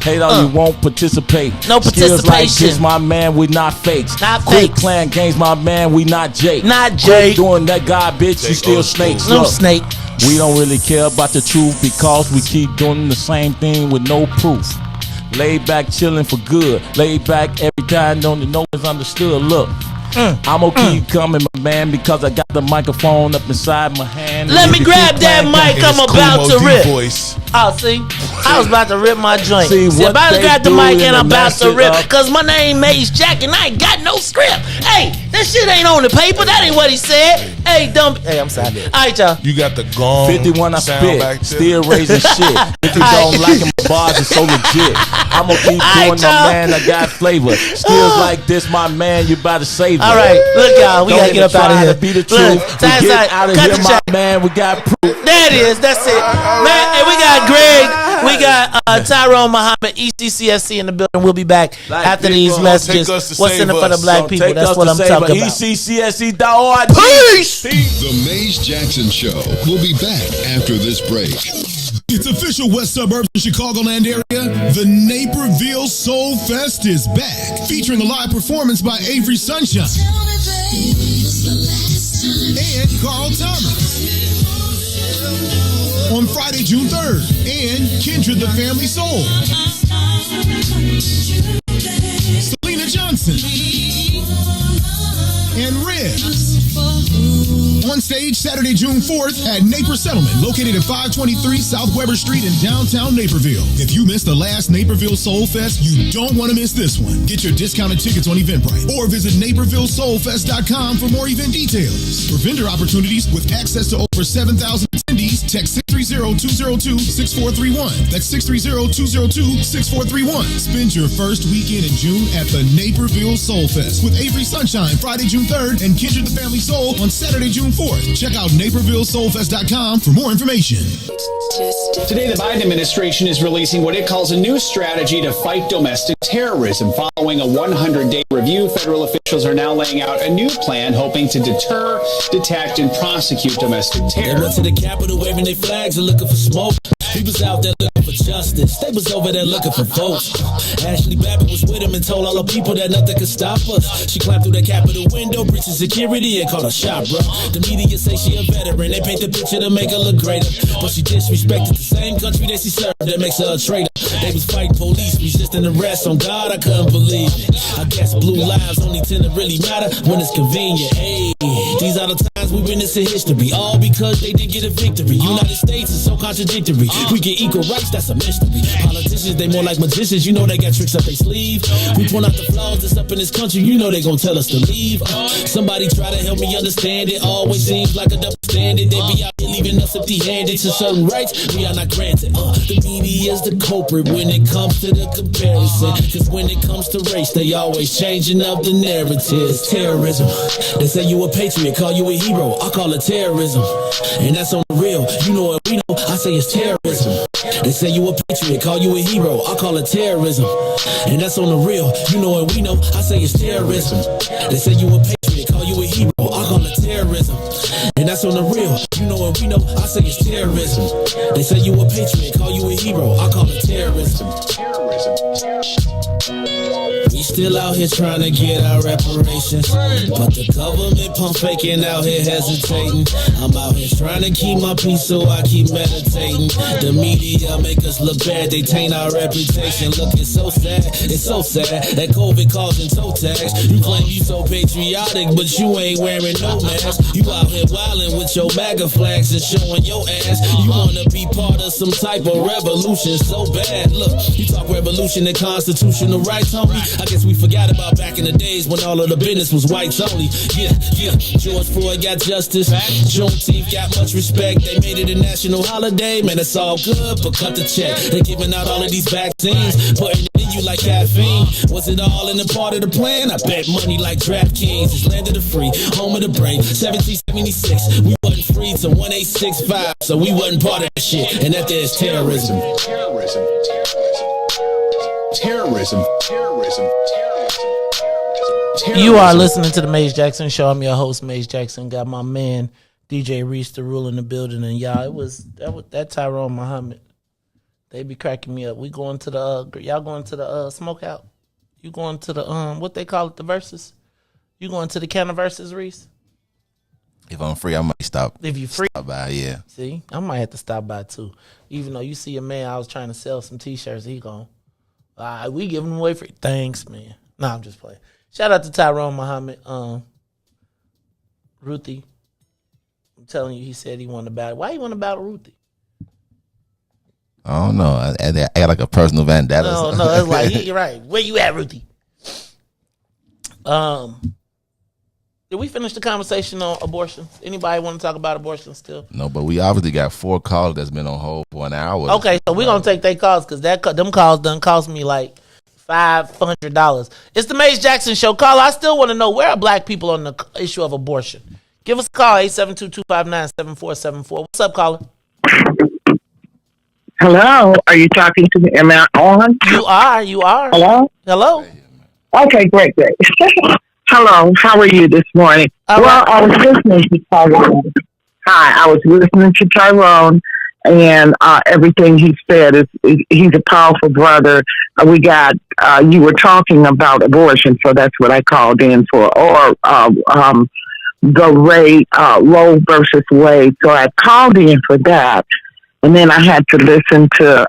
Hate all you won't participate. No Skills participation. Like this, my man, we not fakes. Not Quick fakes. Clan games, my man, we not Jake. Not Jake. Doing that guy, bitch, you still snakes. No Look, snake. we don't really care about the truth because we keep doing the same thing with no proof. Laid back, chilling for good. Laid back every time, don't know it's understood. Look. I'm gonna keep coming, my man, because I got the microphone up inside my hand. Let me grab that mic. I'm about to rip. Voice. Oh, see, I was about to rip my joint. See, I about to grab the mic and I'm about to rip, up. cause my name Maze Jack and I ain't got no script. Hey, that shit ain't on the paper. That ain't what he said. Hey, dumb. Hey, I'm sorry. All right, y'all. You got the gong. 51 I sound back spit, still raising shit. If you don't like him, my bars is so legit. I'm gonna keep doing my man, I got flavor. Skills like this, my man, you about to save it. All right, look, y'all, we gotta get up out of here. Be the truth. We get out of here, my man. We got proof. There it is. That's it, man. And we got Greg. We got Tyrone Muhammad, ECCSC in the building. We'll be back after these messages. What's in it for the black people? That's what I'm talking about. ECCSC.org. Peace. The Maze Jackson Show. We'll be back after this break. It's official West Suburbs in Chicagoland area. The Naperville Soul Fest is back, featuring a live performance by Avery Sunshine and Carl Thomas on Friday, June 3rd, and Kindred the Family Soul, Selena Johnson, and Riis. On stage Saturday, June 4th at Naper Settlement, located at 523 South Weber Street in downtown Naperville. If you missed the last Naperville Soul Fest, you don't want to miss this one. Get your discounted tickets on Eventbrite or visit NapervilleSoulFest.com for more event details. For vendor opportunities with access to over 7,000 attendees, text 630-202-6431. That's 630-202-6431. Spend your first weekend in June at the Naperville Soul Fest with Avery Sunshine Friday, June 3rd, and Kindred the Family Soul on Saturday, June 4th. Check out NapervilleSoulFest.com for more information. Today, the Biden administration is releasing what it calls a new strategy to fight domestic terrorism. Following a 100-day review, federal officials are now laying out a new plan hoping to deter, detect, and prosecute domestic terror. They went to the Capitol waving their flags and looking for smoke. He was out there looking for justice. They was over there looking for votes. Ashley Babbitt was with him and told all the people that nothing could stop us. She climbed through the Capitol window, breached security, and called a shot, bro. The media say she a veteran. They paint the picture to make her look greater, but she disrespected the same country that she served. That makes her a traitor. They neighbors fighting police, resisting arrest. On God, I couldn't believe it. I guess blue lives only tend to really matter when it's convenient. Hey, these are the times we witness in history, all because they didn't get a victory. United States is so contradictory. We get equal rights, that's a mystery. Politicians, they more like magicians. You know they got tricks up their sleeve. We point out the flaws that's up in this country. You know they gon' tell us to leave. Somebody try to help me understand it. Always seems like a double standard. They be out here leaving us empty-handed. To certain rights we are not granted. The media is the culprit when it comes to the comparison. Cause when it comes to race, they always changing up the narratives. Terrorism. They say you a patriot, call you a hero. I call it terrorism. And that's on the real. You know what we know. I say it's terrorism. They say you a patriot, call you a hero. I call it terrorism. And that's on the real. You know what we know. I say it's terrorism. They say you a patriot, call you a hero. I call it terrorism. And that's on the real. You know what we know. I say it's terrorism. They say you a patriot, call you a hero. I call it terrorism. We still out here trying to get our reparations, but the government pump faking out here hesitating. I'm out here trying to keep my peace, so I keep meditating. The media make us look bad, they taint our reputation. Look, it's so sad that COVID causing toe tags. You claim you so patriotic, but you ain't wearing no mask. You out here wildin' with your MAGA flags and showing your ass. You wanna be part of some type of revolution so bad. Look, you talk revolution and constitutional rights, homie. I guess we forgot about back in the days when all of the business was whites only. Yeah. George Floyd got justice. Juneteenth got much respect. They made it a national holiday. Man, it's all good, but cut the check. They giving out all of these vaccines, putting it in you like caffeine. Was it all in the part of the plan? I bet money like DraftKings. It's land of the free, home of the brave. 1776, we wasn't free till 1865, so we wasn't part of that shit. And that there's terrorism. You are listening to the Maze Jackson Show. I'm your host, Maze Jackson. Got my man DJ Riis the rule in the building, and y'all, it was that Tyrone Muhammad. They be cracking me up. We going to the y'all going to the smokeout? You going to the what they call it, the verses? You going to the Cannabis, Riis? If I'm free, I might stop. If you free, stop by, yeah. See, I might have to stop by too. Even though you see a man, I was trying to sell some T-shirts. He gone. We giving them away free. Thanks, man. Nah, I'm just playing. Shout out to Tyrone Muhammad. Ruthie. I'm telling you, he said he wanted to battle. Why he want to battle Ruthie? I don't know. I got like a personal vendetta. No, it's like, you're right. Where you at, Ruthie? Did we finish the conversation on abortion? Anybody want to talk about abortion still? No, but we obviously got 4 callers that's been on hold for an hour. Okay, so we're going to take their calls because them calls done cost me like $500. It's the Maze Jackson Show. Caller, I still want to know, where are black people on the issue of abortion? Give us a call, 872-259-7474. What's up, caller? Hello, are you talking to me? Am I on? You are. Hello? Okay, great. Hello, how are you this morning? I was listening to Tyrone. Hi, I was listening to Tyrone, and everything he said he's a powerful brother. You were talking about abortion, so that's what I called in for, or the Roe versus Wade. So I called in for that. And then I had to listen to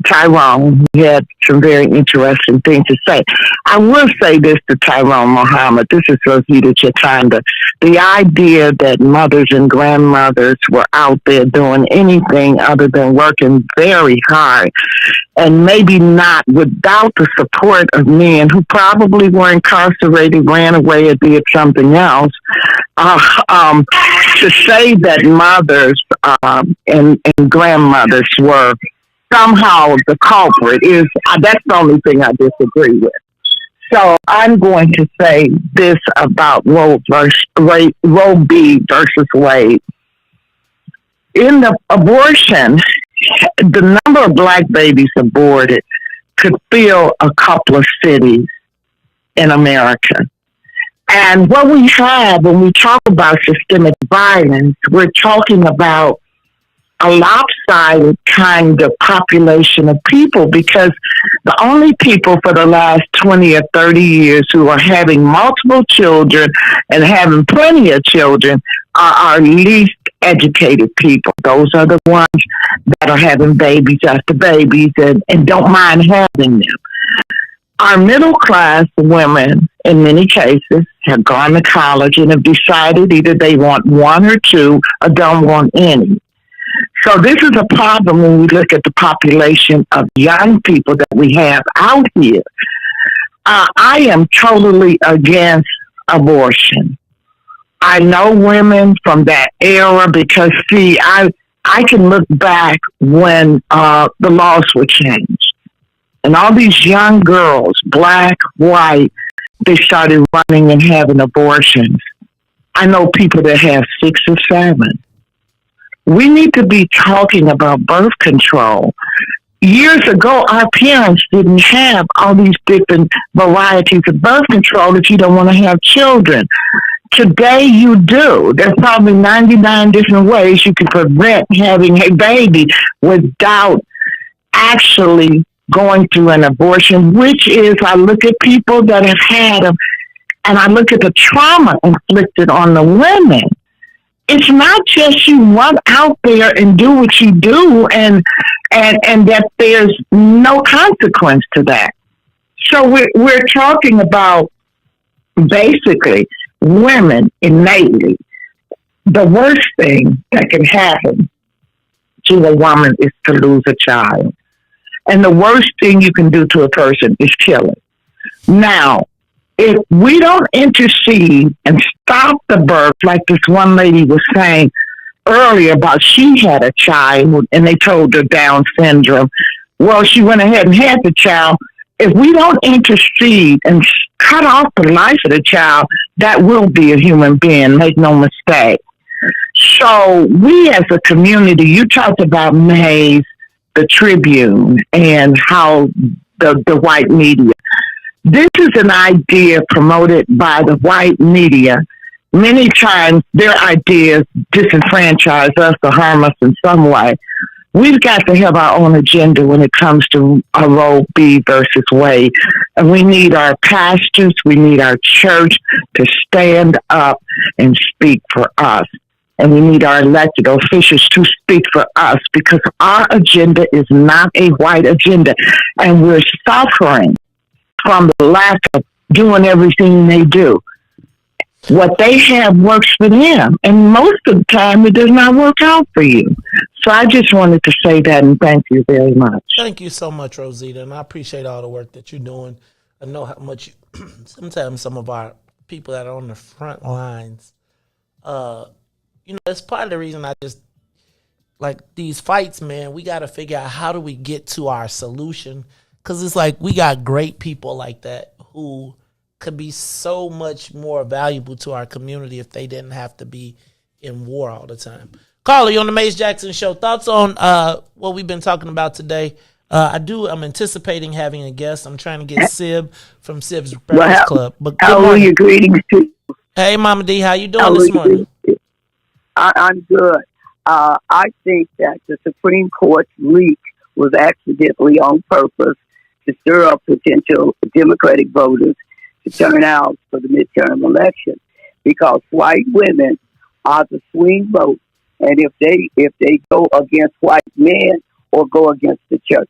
Tyrone. He had some very interesting things to say. I will say this to Tyrone Muhammad. This is Rosita Chatanda. The idea that mothers and grandmothers were out there doing anything other than working very hard, and maybe not without the support of men who probably were incarcerated, ran away, or did something else, to say that mothers and grandmothers were somehow the culprit that's the only thing I disagree with. So I'm going to say this about Roe v. versus Wade. In the abortion, the number of black babies aborted could fill a couple of cities in America. And what we have when we talk about systemic violence, we're talking about a lopsided kind of population of people, because the only people for the last 20 or 30 years who are having multiple children and having plenty of children are our least educated people. Those are the ones that are having babies after babies and don't mind having them. Our middle class women, in many cases, have gone to college and have decided either they want one or two or don't want any. So this is a problem when we look at the population of young people that we have out here. I am totally against abortion. I know women from that era because, see, I can look back when the laws were changed. And all these young girls, black, white, they started running and having abortions. I know people that have 6 or 7. We need to be talking about birth control. Years ago, our parents didn't have all these different varieties of birth control if you don't want to have children. Today you do. There's probably 99 different ways you can prevent having a baby without actually going through an abortion, which is, I look at people that have had them, and I look at the trauma inflicted on the women. It's not just you run out there and do what you do and that there's no consequence to that. So we're talking about basically women innately. The worst thing that can happen to a woman is to lose a child. And the worst thing you can do to a person is kill it. Now, if we don't intercede and stop the birth, like this one lady was saying earlier about she had a child and they told her Down syndrome. Well, she went ahead and had the child. If we don't intercede and cut off the life of the child, that will be a human being, make no mistake. So we as a community, you talked about Mays, the Tribune, and how the white media. This is an idea promoted by the white media. Many times their ideas disenfranchise us or harm us in some way. We've got to have our own agenda when it comes to a Roe v. versus Wade. And we need our pastors, we need our church to stand up and speak for us. And we need our elected officials to speak for us because our agenda is not a white agenda. And we're suffering from the lack of doing everything they do. What they have works for them. And most of the time, it does not work out for you. So I just wanted to say that and thank you very much. Thank you so much, Rosita. And I appreciate all the work that you're doing. I know how much sometimes some of our people that are on the front lines, it's part of the reason I just like these fights, man. We got to figure out how do we get to our solution. Because it's like we got great people like that who could be so much more valuable to our community if they didn't have to be in war all the time. Carly, on the Mace Jackson Show, thoughts on what we've been talking about today? I'm anticipating having a guest. I'm trying to get Sib from Sib's Breakfast Club. But how are you? Greetings to you. Hey, Mama D, how you doing this morning? I'm good. I think that the Supreme Court's leak was accidentally on purpose to stir up potential Democratic voters to turn out for the midterm election, because white women are the swing vote, and if they go against white men or go against the church,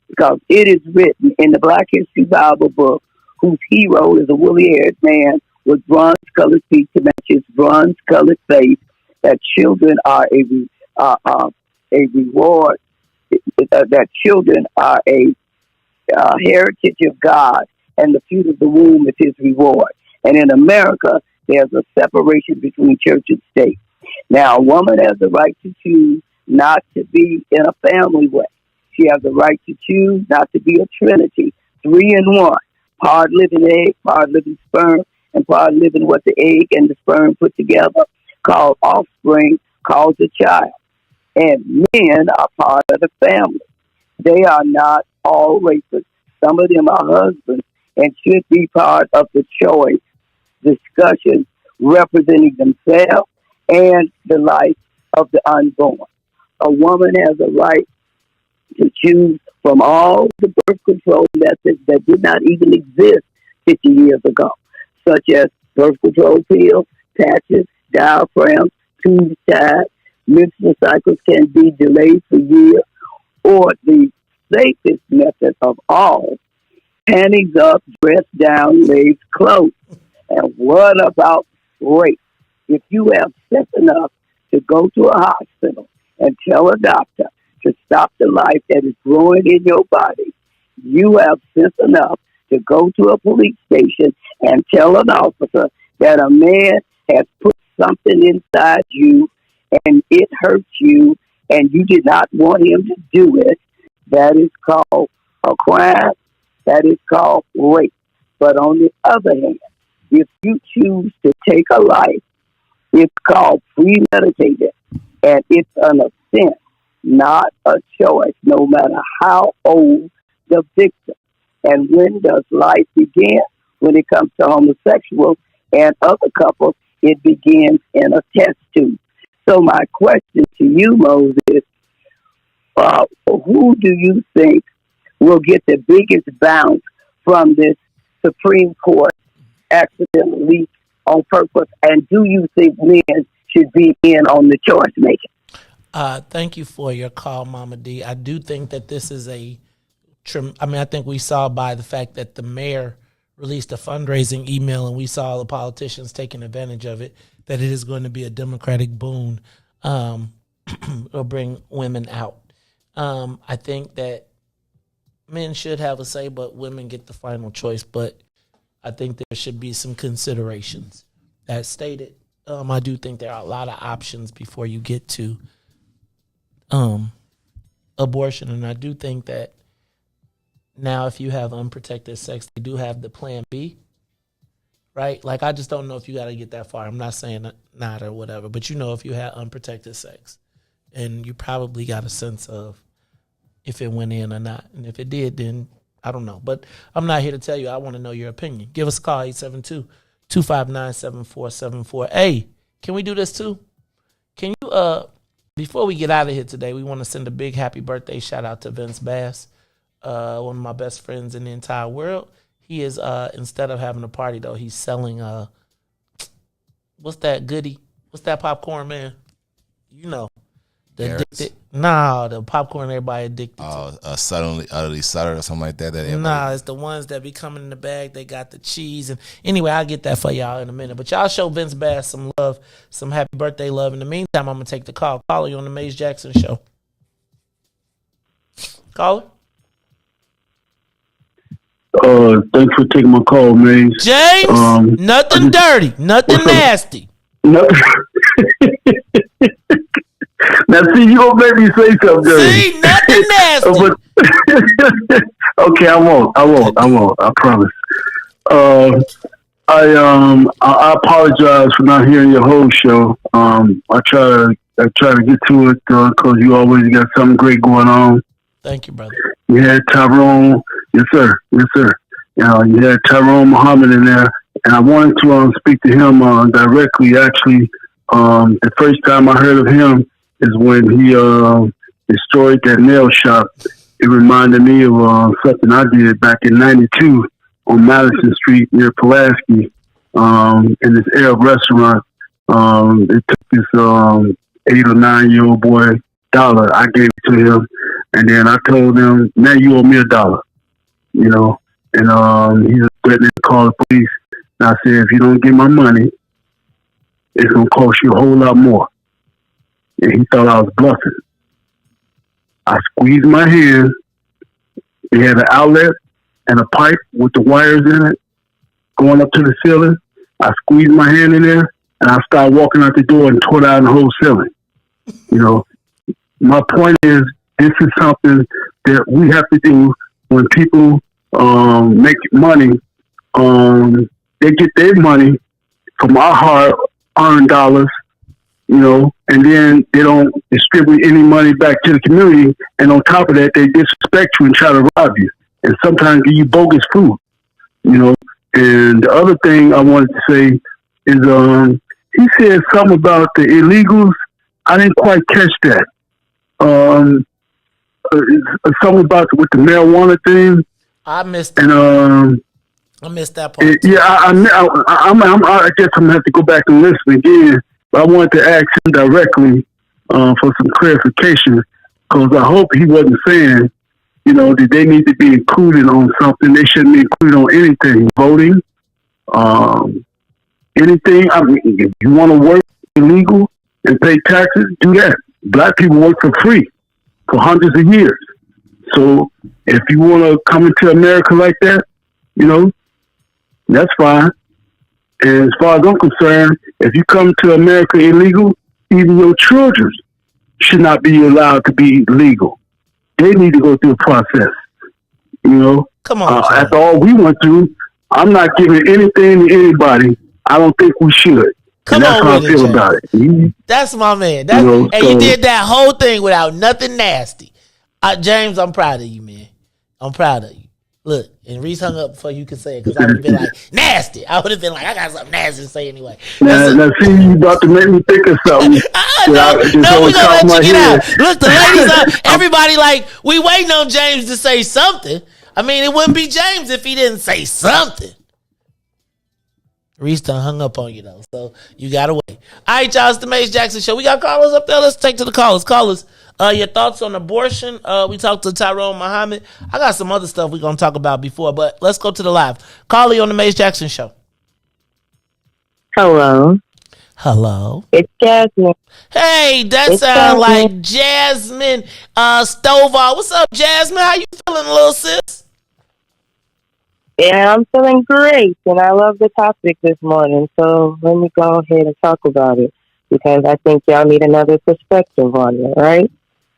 because it is written in the Black History Bible book, whose hero is a woolly-haired man with bronze-colored feet to match his bronze-colored face, that children are a reward, that children are a heritage of God, and the fruit of the womb is his reward. And in America, there's a separation between church and state. Now, a woman has the right to choose not to be in a family way. She has the right to choose not to be a trinity, 3 in 1, part living egg, part living sperm, and part living what the egg and the sperm put together, called offspring, called a child. And men are part of the family. They are not all races. Some of them are husbands and should be part of the choice discussion representing themselves and the life of the unborn. A woman has a right to choose from all the birth control methods that did not even exist 50 years ago, such as birth control pills, patches, diaphragms, tube-tied. Menstrual cycles can be delayed for years, or the safest method of all, panties up, dress down, legs closed. And what about rape? If you have sense enough to go to a hospital and tell a doctor to stop the life that is growing in your body, you have sense enough to go to a police station and tell an officer that a man has put something inside you and it hurts you and you did not want him to do it, that is called a crime. That is called rape. But on the other hand, if you choose to take a life, it's called premeditated, and it's an offense, not a choice, no matter how old the victim. And when does life begin? When it comes to homosexuals and other couples, it begins in a test tube. So my question to you, Moses, who do you think will get the biggest bounce from this Supreme Court accidental leak on purpose? And do you think men should be in on the choice making? Thank you for your call, Mama D. I do think that this is I think we saw by the fact that the mayor released a fundraising email and we saw the politicians taking advantage of it, that it is going to be a Democratic boon or bring women out. I think that men should have a say, but women get the final choice. But I think there should be some considerations. As stated, I do think there are a lot of options before you get to abortion. And I do think that now if you have unprotected sex, they do have the plan B, right? Like, I just don't know if you got to get that far. I'm not saying not or whatever, but if you had unprotected sex, and you probably got a sense of if it went in or not. And if it did, then I don't know. But I'm not here to tell you. I want to know your opinion. Give us a call, 872-259-7474. Hey, can we do this too? Can you, before we get out of here today, we want to send a big happy birthday shout out to Vince Bass, one of my best friends in the entire world. He is, instead of having a party, though, he's selling, what's that goodie? What's that popcorn, man? The popcorn everybody addicted to. Suddenly, utterly Sutter or something like that. It's the ones that be coming in the bag. They got the cheese. And anyway, I'll get that for y'all in a minute. But y'all show Vince Bass some love, some happy birthday love. In the meantime, I'm going to take the call. Caller, you on the Maze Jackson Show. Caller? Thanks for taking my call, Maze. James, nothing dirty, nothing nasty. Nothing. Now, see, you gonna make me say something dirty. See, nothing nasty. Okay, I won't. I promise. I apologize for not hearing your whole show. I try to get to it because you always got something great going on. Thank you, brother. You had Tyrone, yes sir. You had Tyrone Muhammad in there, and I wanted to speak to him directly. Actually, the first time I heard of him is when he destroyed that nail shop. It reminded me of something I did back in '92 on Madison Street near Pulaski, in this Arab restaurant. They took this 8 or 9 year old boy $1. I gave it to him, and then I told him, "Now you owe me $1." And he was threatening to call the police. And I said, "If you don't get my money, it's gonna cost you a whole lot more." And he thought I was bluffing. I squeezed my hand. They had an outlet and a pipe with the wires in it going up to the ceiling. I squeezed my hand in there, and I started walking out the door and tore down the whole ceiling. My point is, this is something that we have to do when people make money. They get their money from our hard-earned dollars, and then they don't distribute any money back to the community. And on top of that, they disrespect you and try to rob you, and sometimes give you bogus food. And the other thing I wanted to say is, he said something about the illegals. I didn't quite catch that. Something about with the marijuana thing. I missed that. And I missed that part. I guess I'm gonna have to go back and listen again. But I wanted to ask him directly for some clarification, because I hope he wasn't saying, that they need to be included on something. They shouldn't be included on anything. Voting, anything. I mean, if you want to work illegal and pay taxes, do that. Black people work for free for hundreds of years. So if you want to come into America like that, that's fine. And as far as I'm concerned, if you come to America illegal, even your children should not be allowed to be legal. They need to go through a process. Come on, after all we went through, I'm not giving anything to anybody. I don't think we should. Come that's on how with I feel it, about it. That's my man. so, You did that whole thing without nothing nasty. James, I'm proud of you, man. I'm proud of you. Look, and Riis hung up before you could say it, because I would have been like, nasty. I would have been like, I got something nasty to say anyway. Now see, you about to make me think of something. No, we're going to let you get out. Look, the ladies, everybody we waiting on James to say something. I mean, it wouldn't be James if he didn't say something. Riis done hung up on you, though, so you got to wait. All right, y'all, it's the Mace Jackson Show. We got callers up there. Let's take to the callers. Callers, your thoughts on abortion. We talked to Tyrone Muhammad. I got some other stuff we're going to talk about before, but let's go to the live. Caller on the Mace Jackson Show. Hello. Hello. It's Jasmine. Hey, that sounds like Jasmine Stovall. What's up, Jasmine? How you feeling, little sis? Yeah, I'm feeling great, and I love the topic this morning, so let me go ahead and talk about it, because I think y'all need another perspective on it, right?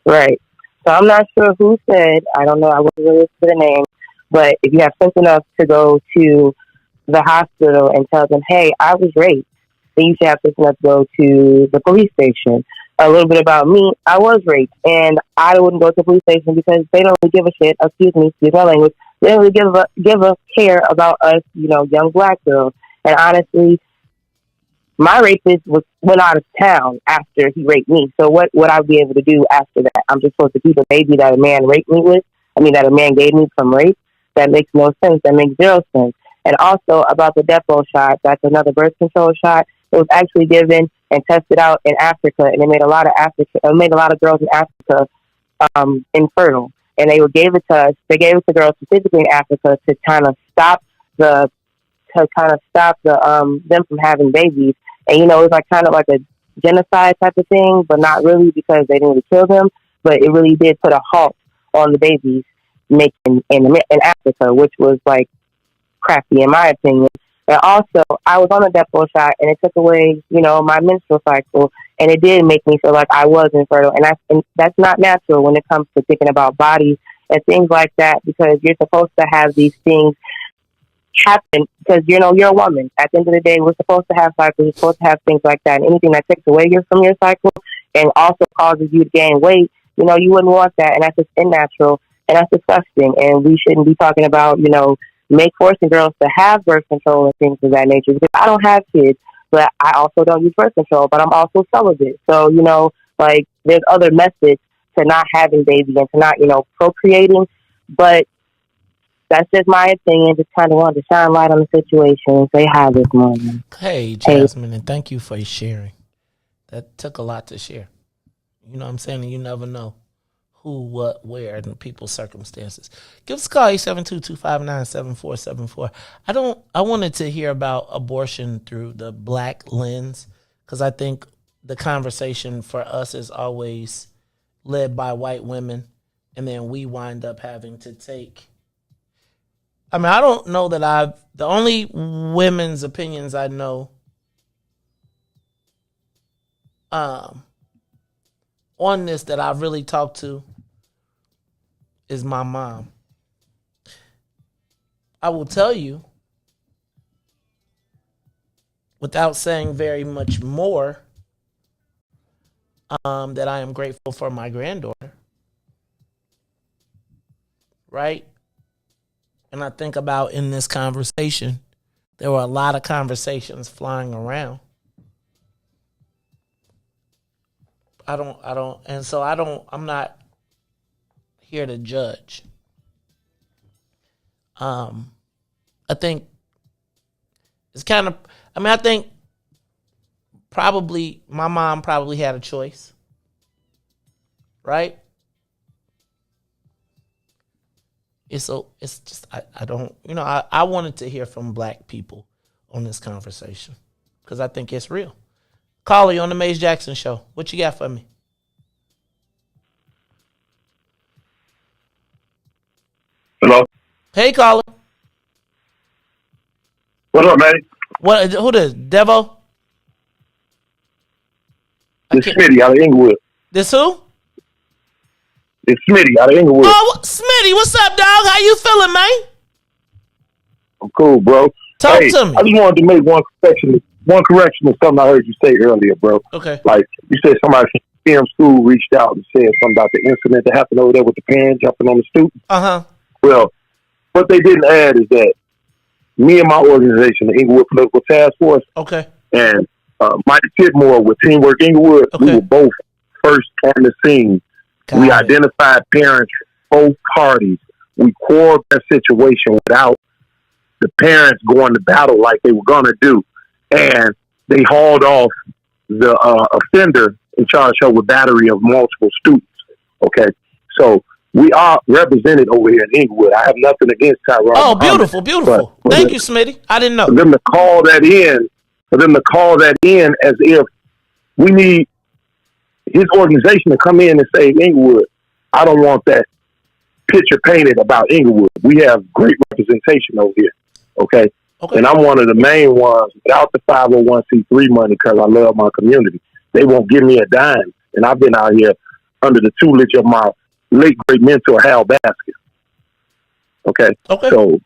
Right. So I'm not sure who said, I don't know, I wasn't really to the name, but if you have sense enough to go to the hospital and tell them, hey, I was raped, then you should have sense enough to go to the police station. A little bit about me, I was raped, and I wouldn't go to the police station because they don't really give a shit, excuse my language, they don't really give a care about us, young black girls. And honestly, my rapist went out of town after he raped me. So what would I be able to do after that? I'm just supposed to keep a baby that a man raped me with? That a man gave me from rape? That makes no sense. That makes zero sense. And also about the Depo shot, that's another birth control shot. It was actually given and tested out in Africa, and it made a lot of girls in Africa infertile. And they gave it to us. They gave it to girls specifically in Africa to kind of stop them from having babies. And it was kind of like a genocide type of thing, but not really, because they didn't kill them. But it really did put a halt on the babies making in Africa, which was crappy in my opinion. And also, I was on a Depo shot, and it took away, my menstrual cycle, and it did make me feel like I was infertile. And that's not natural when it comes to thinking about bodies and things like that, because you're supposed to have these things happen because, you're a woman. At the end of the day, we're supposed to have cycles, we're supposed to have things like that. And anything that takes away from your cycle and also causes you to gain weight, you wouldn't want that. And that's just unnatural, and that's disgusting. And we shouldn't be talking about, forcing girls to have birth control and things of that nature, because I don't have kids, but I also don't use birth control, but I'm also celibate. So, there's other methods to not having babies and to not, procreating. But that's just my opinion. Just kind of wanted to shine light on the situation and say hi this morning. Hey, Jasmine, and thank you for sharing. That took a lot to share. You know what I'm saying? And you never know who, what, where, and people's circumstances. Give us a call, 872-259-7474. I wanted to hear about abortion through the black lens, because I think the conversation for us is always led by white women, and then we wind up having to take... I don't know that the only women's opinions I know on this that I've really talked to is my mom. I will tell you, without saying very much more, that I am grateful for my granddaughter. Right? And I think about in this conversation, there were a lot of conversations flying around. I'm not here to judge. I think it's kind of, I think probably my mom probably had a choice, right? It's just I don't, I wanted to hear from black people on this conversation because I think it's real. Caller, you on the Maze Jackson Show. What you got for me? Hello. Hey, caller. What up, man? What? Who this? Devo? It's Smitty out of Inglewood. This who? It's Smitty out of Inglewood. Oh, Smitty, what's up, dog? How you feeling, man? I'm cool, bro. Talk to me. I just wanted to make one correction to something I heard you say earlier, bro. Okay. Like, you said somebody from school reached out and said something about the incident that happened over there with the parent jumping on the student. Uh-huh. Well, what they didn't add is that me and my organization, the Inglewood Political Task Force, okay, and Mike Tidmore with Teamwork Inglewood, we were both first on the scene. We identified parents, both parties. We quarreled that situation without the parents going to battle like they were going to do. And they hauled off the offender and charged her with battery of multiple students. Okay? So we are represented over here in Inglewood. I have nothing against Tyrone. Oh, beautiful, beautiful. Thank you, Smitty. I didn't know. For them to call that in as if we need his organization to come in and say, Inglewood, I don't want that picture painted about Inglewood. We have great representation over here. Okay? And I'm one of the main ones without the 501c3 money because I love my community. They won't give me a dime. And I've been out here under the tutelage of my late great mentor, Hal Baskin. Okay? So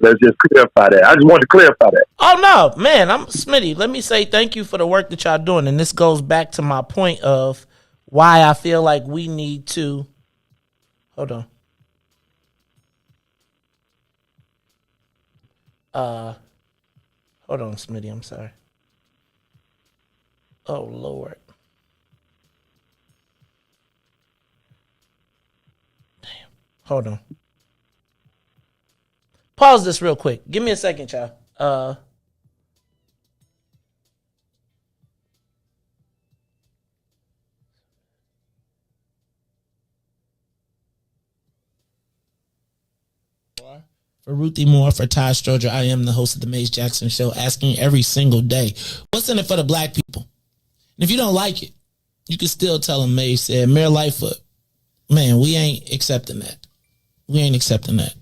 let's just clarify that. I just wanted to clarify that. Oh, no, man, I'm Smitty. Let me say thank you for the work that y'all doing. And this goes back to my point of why I feel like we need to. Hold on. Hold on, Smitty. I'm sorry. Oh, Lord. Damn. Hold on. Pause this real quick. Give me a second, y'all. For Ruthie Moore, for Ty Stroger, I am the host of the Maze Jackson Show, asking every single day, what's in it for the black people? And if you don't like it, you can still tell them Maze said, Mayor Lightfoot, man, we ain't accepting that. We ain't accepting that.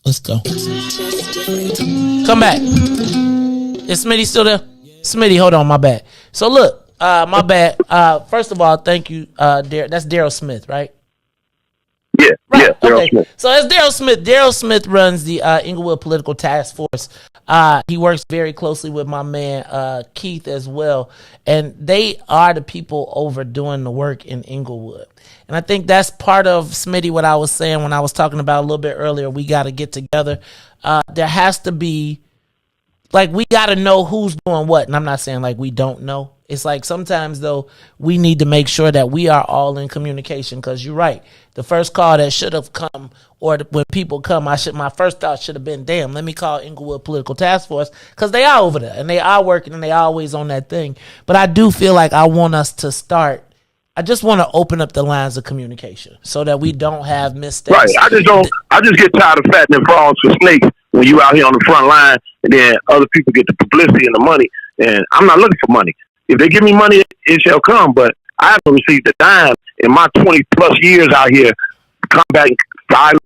Let's go. Come back. Is Smitty still there? Smitty, hold on, my bad. So look, my bad. First of all, thank you, that's Daryl Smith, right? Yeah, right. Yeah, Daryl Okay. Smith. So that's Daryl Smith. Daryl Smith runs the Inglewood Political Task Force. He works very closely with my man Keith as well, and they are the people over doing the work in Inglewood. And I think that's part of, Smitty, what I was saying when I was talking about a little bit earlier. We got to get together. There has to be, like, we got to know who's doing what. And I'm not saying like we don't know. It's like sometimes, though, we need to make sure that we are all in communication, because you're right. The first call that should have come, or when people come, my first thought should have been, damn, let me call Inglewood Political Task Force, because they are over there and they are working and they are always on that thing. But I do feel like I want us to start. I just want to open up the lines of communication so that we don't have mistakes. Right. I just get tired of fattening frogs for snakes when you out here on the front line and then other people get the publicity and the money. And I'm not looking for money. If they give me money, it shall come. But I haven't received a dime in my 20 plus years out here combating violence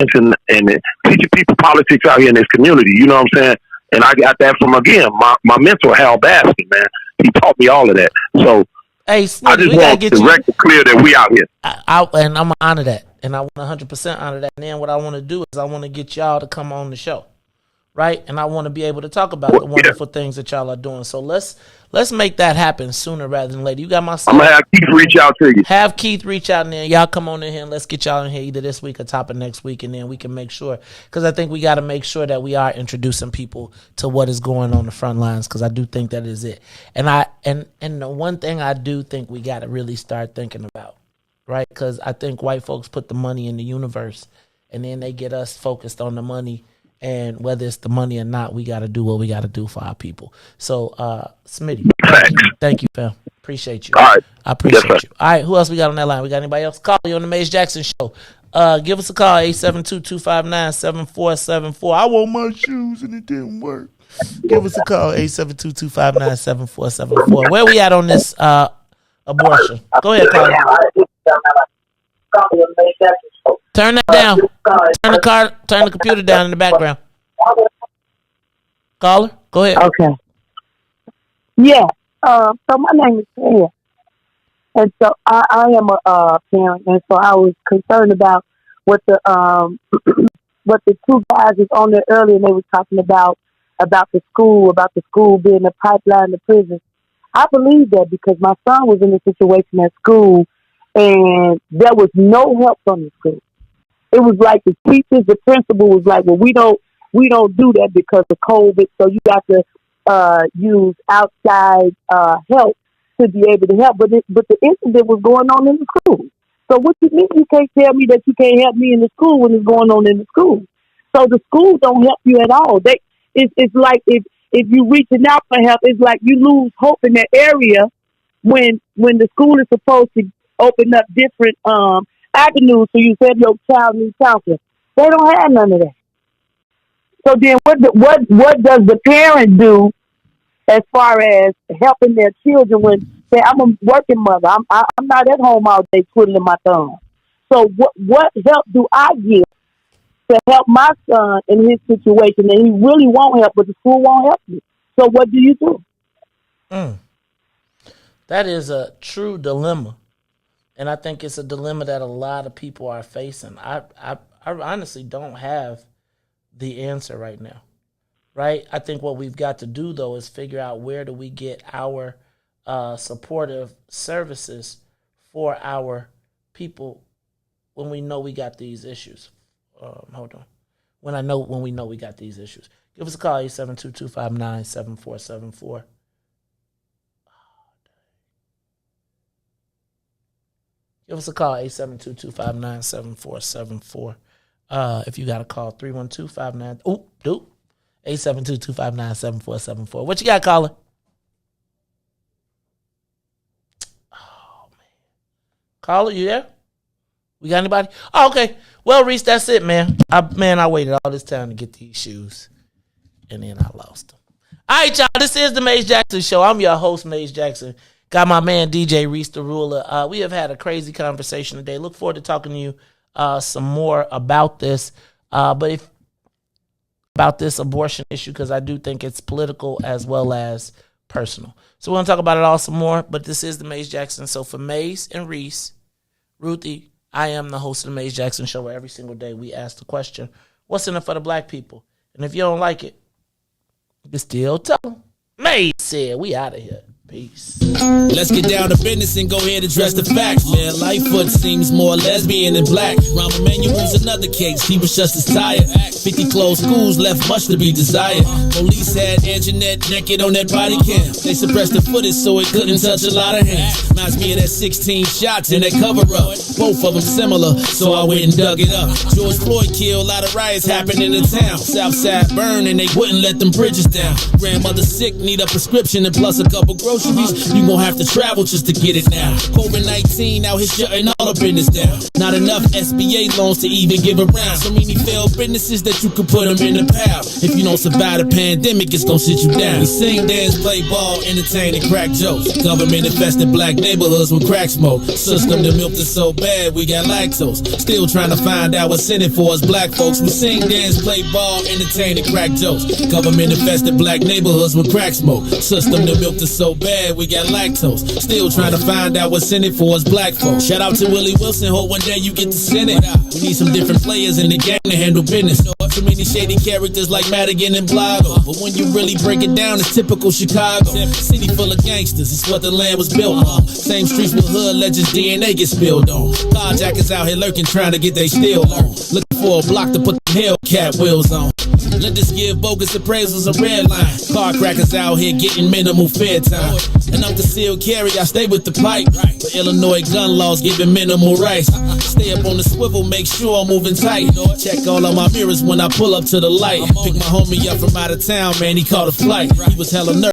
and teaching people politics out here in this community. You know what I'm saying? And I got that from, again, my mentor, Hal Baskin, man. He taught me all of that. So hey, Smitty, I just want to direct it clear that we out here. And I'm going to honor that. And I want 100% honor that. And then what I want to do is I want to get y'all to come on the show. Right? And I want to be able to talk about the wonderful things that y'all are doing. So let's make that happen sooner rather than later. You got my son. I'm going to have Keith reach out to you. Have Keith reach out, and then y'all come on in here and let's get y'all in here either this week or top of next week, and then we can make sure, because I think we got to make sure that we are introducing people to what is going on the front lines, because I do think that is it. And the one thing I do think we got to really start thinking about, right? Because I think white folks put the money in the universe, and then they get us focused on the money. And whether it's the money or not, we got to do what we got to do for our people. So, Smitty, thank you, fam. Appreciate you. All right. I appreciate Yes, sir. you. All right, who else we got on that line? We got anybody else? Call you on the Mace Jackson Show. Give us a call, 872-259-7474. I want my shoes and it didn't work. Give us a call, 872-259-7474. Where we at on this abortion? Go ahead, caller. Turn that down. Turn the computer down in the background. Caller, go ahead. Okay. Yeah. So my name is Claire. And so I am a parent, and so I was concerned about what the what the two guys was on there earlier, and they were talking about the school being a pipeline to prison. I believe that because my son was in a situation at school, and there was no help from the school. It was like the teachers, the principal was like, "Well, we don't do that because of COVID, so you got to use outside help to be able to help." But the incident was going on in the school. So what you mean you can't tell me that you can't help me in the school when it's going on in the school? So the school don't help you at all. It's like if you reaching out for help, it's like you lose hope in that area when the school is supposed to open up different avenues so you said your child needs counseling. They don't have none of that. So then what does the parent do as far as helping their children when say I'm a working mother, I'm not at home all day twiddling my thumb. So what help do I give to help my son in his situation? And he really won't help, but the school won't help me. So what do you do? That is a true dilemma, and I think it's a dilemma that a lot of people are facing. I honestly don't have the answer right now. Right? I think what we've got to do, though, is figure out where do we get our supportive services for our people when we know we got these issues. Hold on. When we know we got these issues. Give us a call, 872-259-7474. Give us a call, 872-259-7474. If you got a call, 312-59... Oh, dude. 872-259-7474. What you got, caller? Oh, man. Caller, you there? We got anybody? Oh, okay. Well, Riis, that's it, man. I waited all this time to get these shoes, and then I lost them. All right, y'all. This is the Mace Jackson Show. I'm your host, Mace Jackson. Got my man, DJ Riis, the ruler. We have had a crazy conversation today. Look forward to talking to you some more about this. About this abortion issue, because I do think it's political as well as personal. So we're going to talk about it all some more, but this is the Mace Jackson. So for Mace and Riis, Ruthie, I am the host of the Mace Jackson Show, where every single day we ask the question, what's in it for the black people? And if you don't like it, you can still tell them. Mace said, we out of here. Peace. Let's get down to business and go ahead and address the facts, man. Lightfoot seems more lesbian than black. Rahm Emanuel's another case. He was just as tired. 50 closed schools left much to be desired. Police had Anjanette naked on that body cam. They suppressed the footage so it couldn't touch a lot of hands. Reminds me of that 16 shots in that cover-up. Both of them similar, so I went and dug it up. George Floyd killed, a lot of riots happened in the town. Southside burned and they wouldn't let them bridges down. Grandmother sick, need a prescription and plus a couple groceries. You gon' have to travel just to get it now. COVID-19 out here shutting all the business down. Not enough SBA loans to even give around. So many failed businesses that you could put them in the pile. If you don't survive the pandemic, it's gon' sit you down. We sing, dance, play ball, entertain, and crack jokes. Government infested black neighborhoods with crack smoke. System that milked us so bad we got lactose. Still trying to find out what's in it for us black folks. We sing, dance, play ball, entertain, and crack jokes. Government infested black neighborhoods with crack smoke. System that milked us so bad we got lactose. Still trying to find out what's in it for us black folks. Shout out to Willie Wilson. Hope one day you get to send it. We need some different players in the game to handle business. So many shady characters like Madigan and Blago. But when you really break it down, it's typical Chicago. City full of gangsters, it's what the land was built on. Same streets with hood legends, DNA gets spilled on. Carjackers out here lurking, trying to get they steal on. Looking for a block to put the Hellcat wheels on. Lenders give bogus appraisals a red line. Car crackers out here getting minimal fair time. And I'm concealed carry, I stay with the pipe. But Illinois gun laws giving minimal rights. Stay up on the swivel, make sure I'm moving tight. Check all of my mirrors when I pull up to the light. Pick my homie up from out of town, man, he caught a flight. He was hella nervous.